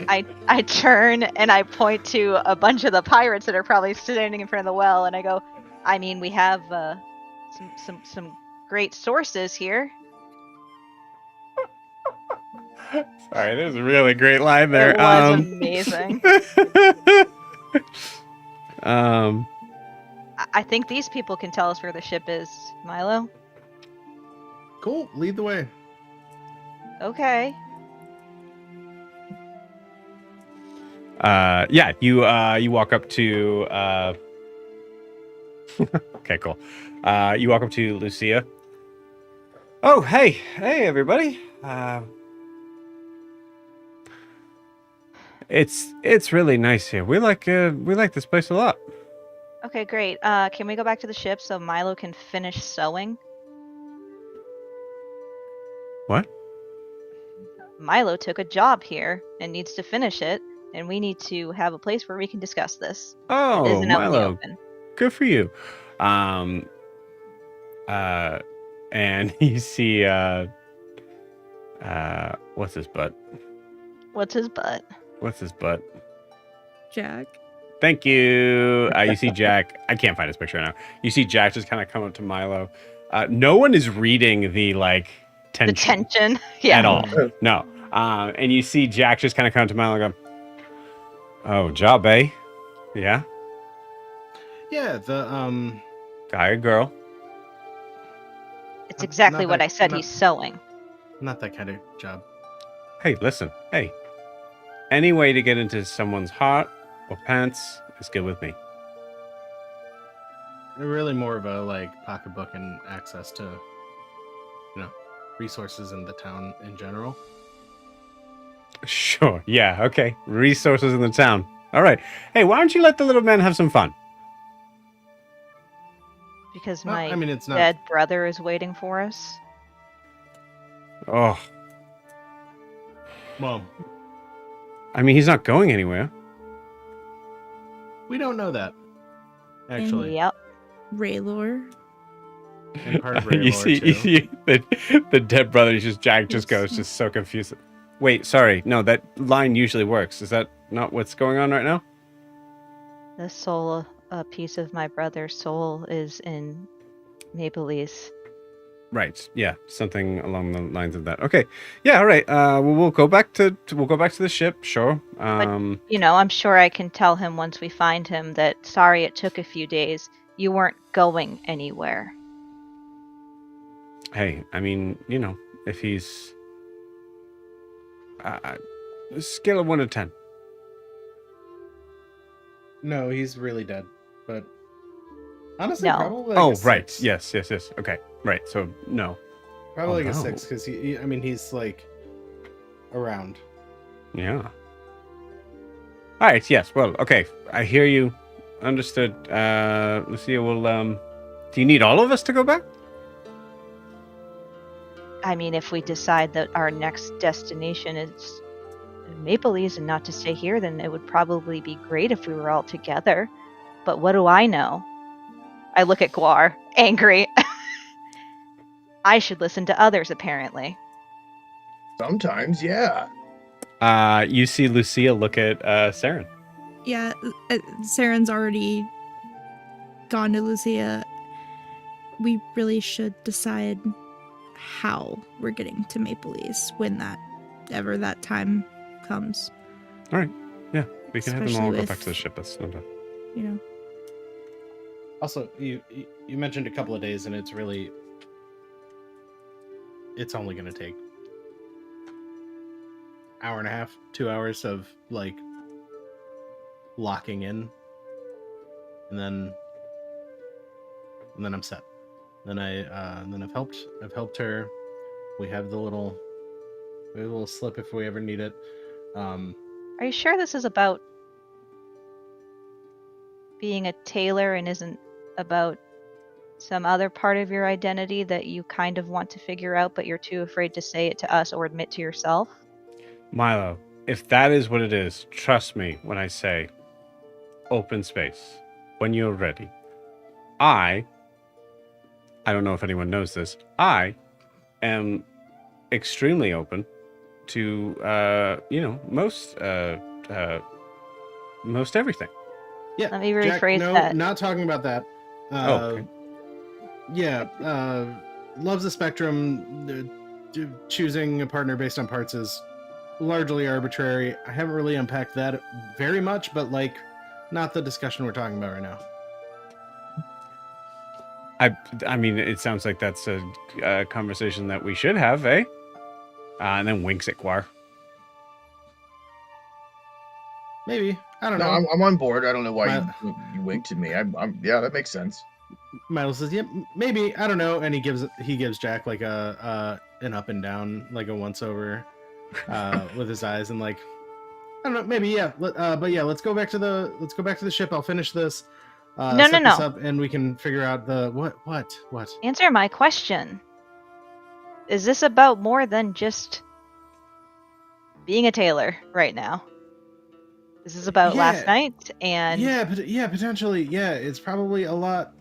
S3: I turn and I point to a bunch of the pirates that are probably standing in front of the well, and I go, I mean, we have some great sources here.
S1: Sorry, there's a really great line there.
S3: It was amazing. I think these people can tell us where the ship is, Milo.
S5: Cool. Lead the way.
S3: Okay.
S1: Yeah, you walk up to okay, cool. You walk up to Lucia. Oh, hey everybody. It's really nice here. We like this place a lot.
S3: Okay, great. Can we go back to the ship so Milo can finish sewing?
S1: What?
S3: Milo took a job here and needs to finish it, and we need to have a place where we can discuss this. It
S1: Oh,
S3: isn't out in the
S1: Milo,
S3: open.
S1: good for you. And you see what's his butt?
S3: What's his butt?
S1: What's his butt?
S6: Jack.
S1: Thank you. You see Jack. I can't find his picture now. You see Jack just kind of come up to Milo. No one is reading the tension,
S3: The tension. Yeah.
S1: at all. No. And you see Jack just kind of come to Milo and go, "Oh, job, eh? Yeah,
S5: Yeah, the
S1: guy or girl?
S3: It's exactly
S5: Not
S3: what
S5: that-
S3: I said.
S5: not-
S3: He's sewing.
S5: not that kind of job.
S1: Hey, listen. Hey, any way to get into someone's heart or pants is good with me.
S5: Really more of a pocketbook and access to resources in the town in general.
S1: Sure. Yeah. Okay. Resources in the town. All right. Hey, why don't you let the little man have some fun?
S3: Because
S5: Well,
S3: my
S5: I mean, it's not
S3: dead brother is waiting for us.
S1: Oh,
S5: well.
S1: I mean, he's not going anywhere.
S5: We don't know that. Actually,
S3: Yep.
S6: Raylor.
S5: and part of
S1: you
S5: Raylor,
S1: see,
S5: too.
S1: you see the dead brother. Jack just goes just so confused. Wait, sorry. No, that line usually works. Is that not what's going on right now?
S3: The soul, a piece of my brother's soul, is in Maplelease.
S1: Right. Yeah, something along the lines of that. Okay. Yeah. All right. We'll go back to the ship. Sure.
S3: I'm sure I can tell him once we find him that sorry it took a few days. You weren't going anywhere.
S1: Hey, I mean, if he's scale of 1 to 10.
S5: No, he's really dead. But honestly,
S3: No.
S5: probably
S1: Oh,
S5: a
S1: right.
S5: 6.
S1: Yes. Okay. Right. So no.
S5: Probably
S1: Oh,
S5: a
S1: no.
S5: 6 because he's around.
S1: Yeah. All right. Yes. Well. Okay. I hear you. Understood. Lucia will. Do you need all of us to go back?
S3: I mean, if we decide that our next destination is Maple Leaves and not to stay here, then it would probably be great if we were all together. But what do I know? I look at Guar, angry. I should listen to others, apparently.
S4: Sometimes, yeah.
S1: You see Lucia look at Saren.
S6: Yeah, Saren's already gone to Lucia. We really should decide how we're getting to Maple Leafs when that time comes.
S1: All right. Yeah, we can have them all
S6: Especially
S1: go back
S6: with-
S1: to the ship. That's no time.
S6: You know,
S5: Also, you mentioned a couple of days, and it's only going to take hour and a half, 2 hours of like locking in, and then I'm set. Then I've helped her. We have the little slip if we ever need it.
S3: Are you sure this is about being a tailor and isn't about some other part of your identity that you kind of want to figure out, but you're too afraid to say it to us or admit to yourself?
S1: Milo, if that is what it is, trust me when I say open space. When you're ready. I don't know if anyone knows this. I am extremely open to most everything.
S5: Yeah.
S3: Let me
S5: Jack,
S3: rephrase
S5: no,
S3: that.
S5: not talking about that.
S1: Okay.
S5: Yeah. Loves the spectrum. Choosing a partner based on parts is largely arbitrary. I haven't really unpacked that very much, but like, not the discussion we're talking about right now.
S1: I mean, it sounds like that's a conversation that we should have, eh? And then winks at Guar.
S5: Maybe. I don't
S4: No,
S5: know.
S4: I'm on board. I don't know why
S5: My-
S4: you winked at me. I'm yeah, that makes sense.
S5: Milo says, "Yep, maybe. I don't know." And he gives Jack like an up and down, like a once over, with his eyes, and like, I don't know, maybe yeah. But yeah, let's go back to the ship. I'll finish this.
S3: No.
S5: This up, and we can figure out the what.
S3: Answer my question. Is this about more than just being a tailor right now? This is about last
S5: Yeah.
S3: night and
S5: Yeah, potentially. Yeah, it's probably a lot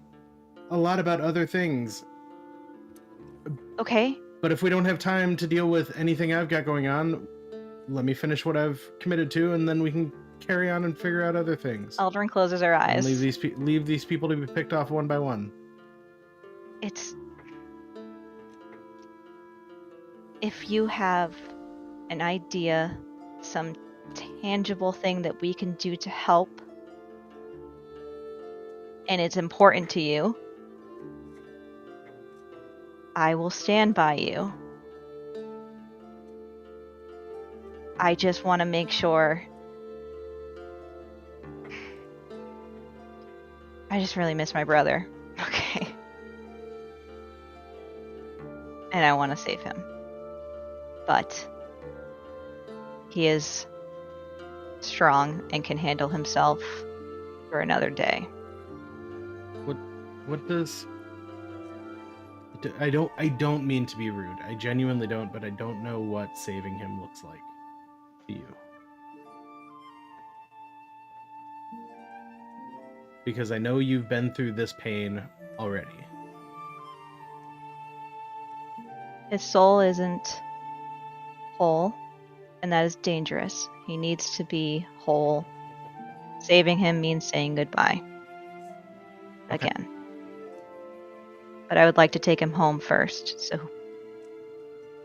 S5: about other things.
S3: okay.
S5: But if we don't have time to deal with anything I've got going on, let me finish what I've committed to, and then we can carry on and figure out other things.
S3: Aldrin closes her
S5: And
S3: eyes.
S5: leave these people to be picked off one by one.
S3: It's if you have an idea, some tangible thing that we can do to help, and it's important to you, I will stand by you. I just want to make sure. I just really miss my brother. Okay. And I want to save him. But he is strong and can handle himself for another day.
S5: What does I don't mean to be rude. I genuinely don't, but I don't know what saving him looks like to you. Because I know you've been through this pain already.
S3: His soul isn't whole, and that is dangerous. He needs to be whole. Saving him means saying goodbye.
S5: Okay.
S3: Again. But I would like to take him home first, so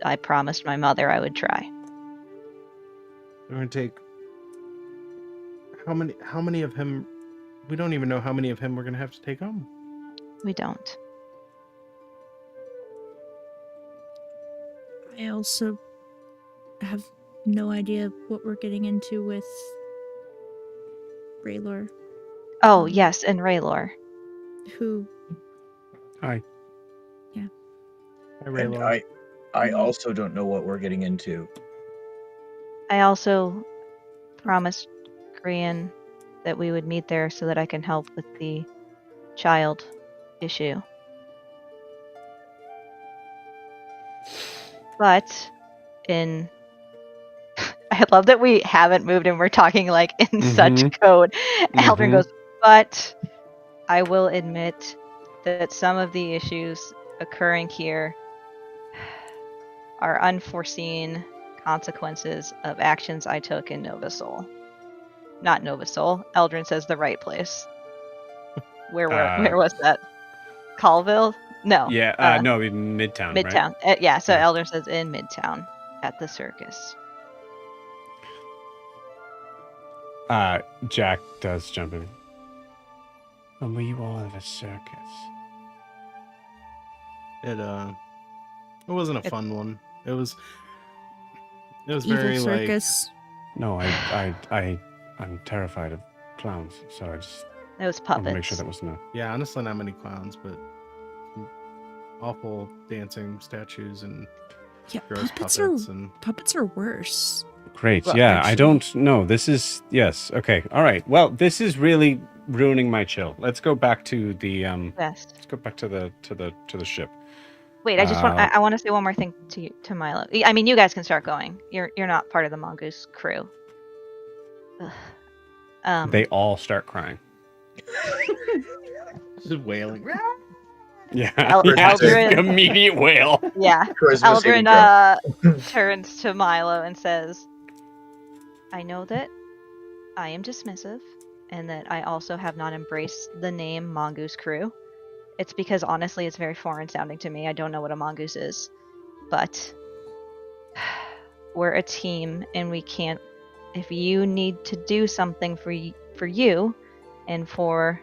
S3: I promised my mother I would try.
S5: We're gonna take how many of him? We don't even know how many of him we're gonna have to take home.
S3: We don't.
S6: I also have no idea what we're getting into with Raylor,
S3: Oh, yes, and Raylor.
S6: who
S1: Hi.
S5: Hi,
S4: And
S5: Raylor.
S4: I also don't know what we're getting into.
S3: I also promised Grian that we would meet there so that I can help with the child issue. But I I love that we haven't moved and we're talking like in such
S1: Mhm.
S3: code. Eldrin
S1: Mhm.
S3: goes, but I will admit that some of the issues occurring here are unforeseen consequences of actions I took in Nova Sol. Not Nova Sol. Eldrin says the right place. Where was that? Colville? No.
S1: Yeah, no, it'd be Midtown, right?
S3: Midtown. Yeah, so
S1: Yeah.
S3: Eldrin says in Midtown at the circus.
S1: Jack does jump in. When were you all at a circus?
S5: It wasn't a fun one. It was
S6: Evil
S5: very like
S6: circus.
S1: No, I'm terrified of clowns, so I just
S3: It was
S1: want to make
S3: puppets.
S1: sure that wasn't a...
S5: yeah, honestly not many clowns, but some awful dancing statues and
S6: Yeah,
S5: gross
S6: puppets
S5: puppets
S6: are worse.
S1: Great.
S3: Well,
S1: Yeah, I
S6: actually-
S1: don't know. This is... Yes. Okay. All right. Well, this is really ruining my chill. Let's go back to the
S3: Best.
S1: let's go back to the ship.
S3: Wait, I want to say one more thing to Milo. I mean, you guys can start going. You're not part of the Mongoose Crew.
S1: They all start crying.
S5: just wailing.
S1: Yeah.
S3: Eldrin-
S1: Just immediate wail.
S3: Yeah.
S4: Charisma saving throw.
S3: Eldrin turns to Milo and says, I know that I am dismissive and that I also have not embraced the name Mongoose Crew. It's because honestly it's very foreign sounding to me. I don't know what a mongoose is. But we're a team and we can't... If you need to do something for you and for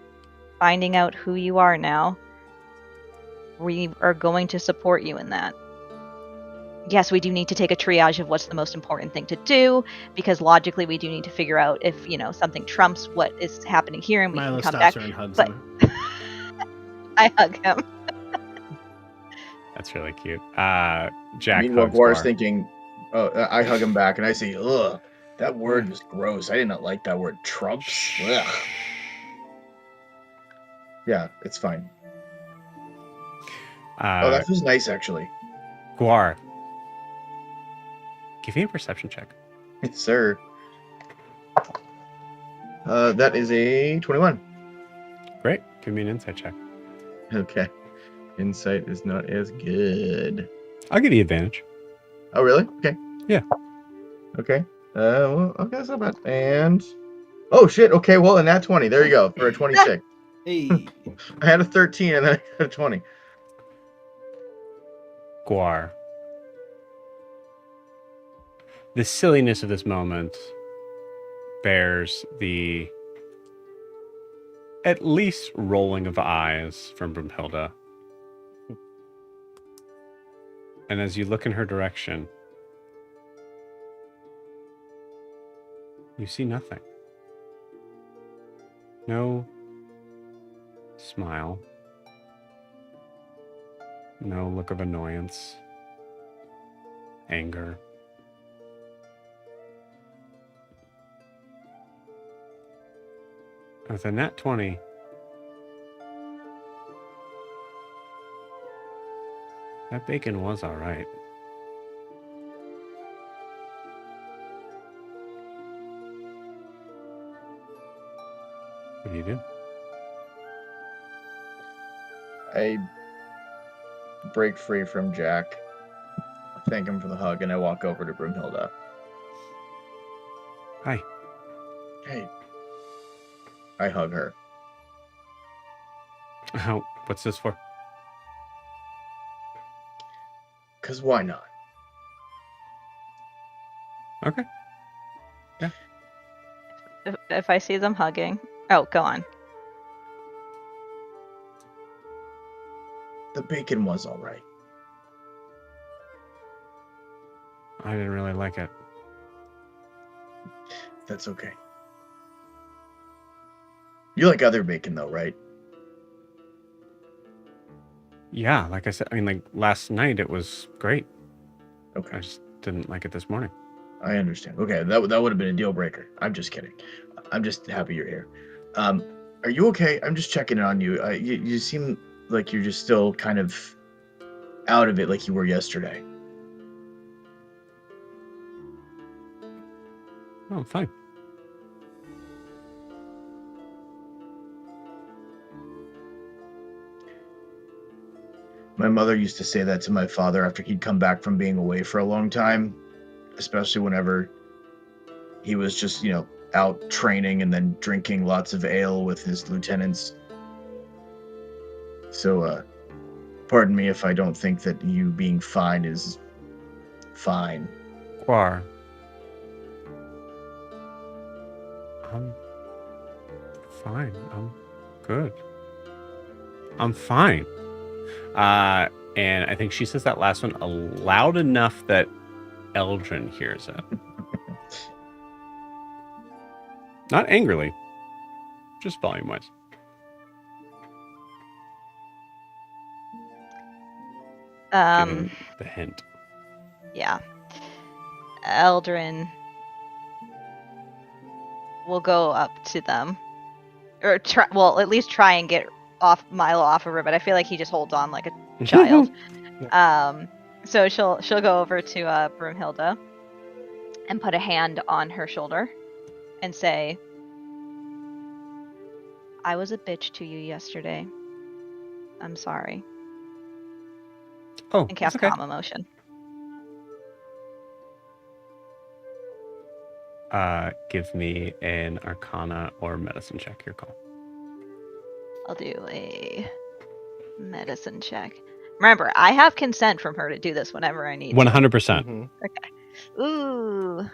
S3: finding out who you are now, we are going to support you in that. Yes, we do need to take a triage of what's the most important thing to do, because logically we do need to figure out if, something trumps what is happening here and we
S5: Milo
S3: can come
S5: stops
S3: back.
S5: her and hugs
S3: but-
S5: him.
S3: I hug him.
S1: That's really cute. Jack
S4: Meanwhile,
S1: hugs
S4: Guar's
S1: Bar.
S4: thinking, I hug him back and I say, ugh, that word was gross. I did not like that word. Trumps. Ugh. Yeah, it's fine. Oh, that feels nice, actually.
S1: Guar. Give me a perception check.
S4: Yes, sir. That is a 21.
S1: Great. Give me an insight check.
S4: Okay. Insight is not as good.
S1: I'll give you advantage.
S4: Oh, really? Okay.
S1: Yeah.
S4: Okay. Well, okay, that's not bad. And... Oh, shit. Okay, well, and that 20. There you go, for a 26.
S5: Hey.
S4: I had a 13 and then I got a 20.
S1: Guar. The silliness of this moment bears the at least rolling of eyes from Brumhilda. And as you look in her direction, you see nothing. No smile. No look of annoyance. Anger. With a nat 20, that bacon was all right. What do you do?
S4: I break free from Jack, thank him for the hug, and I walk over to Brumhilda.
S1: Hi.
S4: Hey. I hug her.
S1: How? What's this for?
S4: 'Cause why not?
S1: Okay.
S3: If I see them hugging... Oh, go on.
S4: The bacon was all right.
S1: I didn't really like it.
S4: That's okay. You like other bacon, though, right?
S1: Yeah, like I said, I mean, like last night it was great.
S4: Okay.
S1: I just didn't like it this morning.
S4: I understand. Okay, that would have been a deal breaker. I'm just kidding. I'm just happy you're here. Are you okay? I'm just checking on you. You seem like you're just still kind of out of it like you were yesterday.
S1: Oh, I'm fine.
S4: My mother used to say that to my father after he'd come back from being away for a long time, especially whenever he was just, out training and then drinking lots of ale with his lieutenants. So, pardon me if I don't think that you being fine is fine.
S1: Guar. I'm fine. I'm good. I'm fine. And I think she says that last one loud enough that Eldrin hears it. Not angrily, just volume-wise. Give him the hint.
S3: Yeah. Eldrin will go up to them, or at least try and get Milo off of her. But I feel like he just holds on like a child. So she'll go over to Broomhilda and put a hand on her shoulder and say, "I was a bitch to you yesterday. I'm sorry."
S1: Oh,
S3: And cast
S1: okay.
S3: calm emotion.
S1: Give me an Arcana or Medicine check. Your call.
S3: I'll do a medicine check. Remember, I have consent from her to do this whenever I need
S1: 100%.
S4: Mhm.
S3: to. Ooh.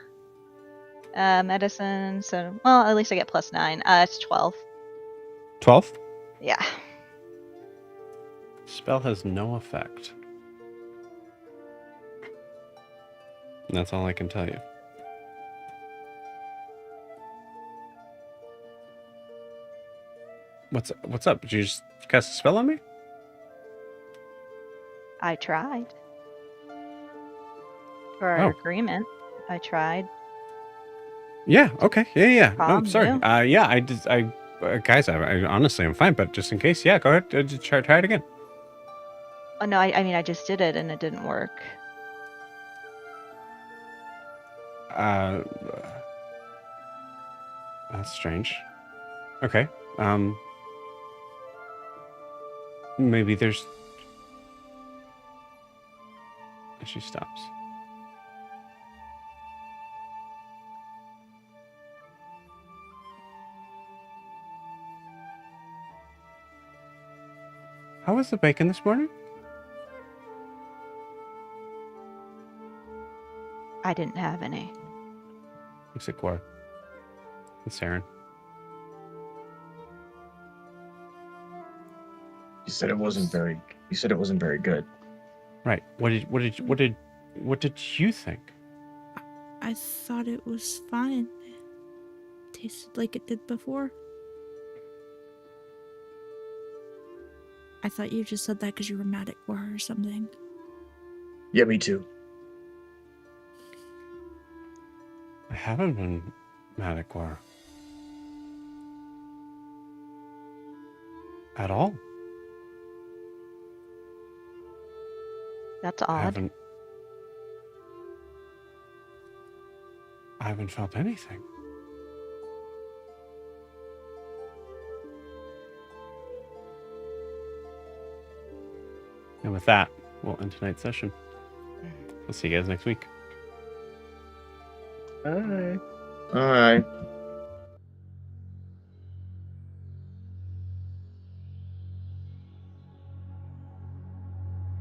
S3: Medicine. So, well, at least I get +9. It's 12.
S1: 12?
S3: Yeah.
S1: Spell has no effect. And that's all I can tell you. What's up? Did you just cast a spell on me?
S3: I tried. For our agreement, I tried.
S1: Yeah. Okay. Yeah. No,
S3: Calm
S1: sorry.
S3: you.
S1: Yeah. Guys, I honestly, I'm fine. But just in case, yeah, go ahead. Just try it again.
S3: Oh no, I mean I just did it and it didn't work.
S1: That's strange. Okay. Maybe there's. She stops. How was the bacon this morning?
S3: I didn't have any.
S1: Looks like Guar. And Saren.
S4: You said it wasn't very good.
S1: Right. What did you think?
S6: I thought it was fine. It tasted like it did before. I thought you just said that because you were mad at Guar or something.
S4: Yeah, me too.
S1: I haven't been mad at Guar. At all.
S3: That's odd.
S1: I haven't felt anything. And with that, we'll end tonight's session. We'll see you guys next week.
S4: All right.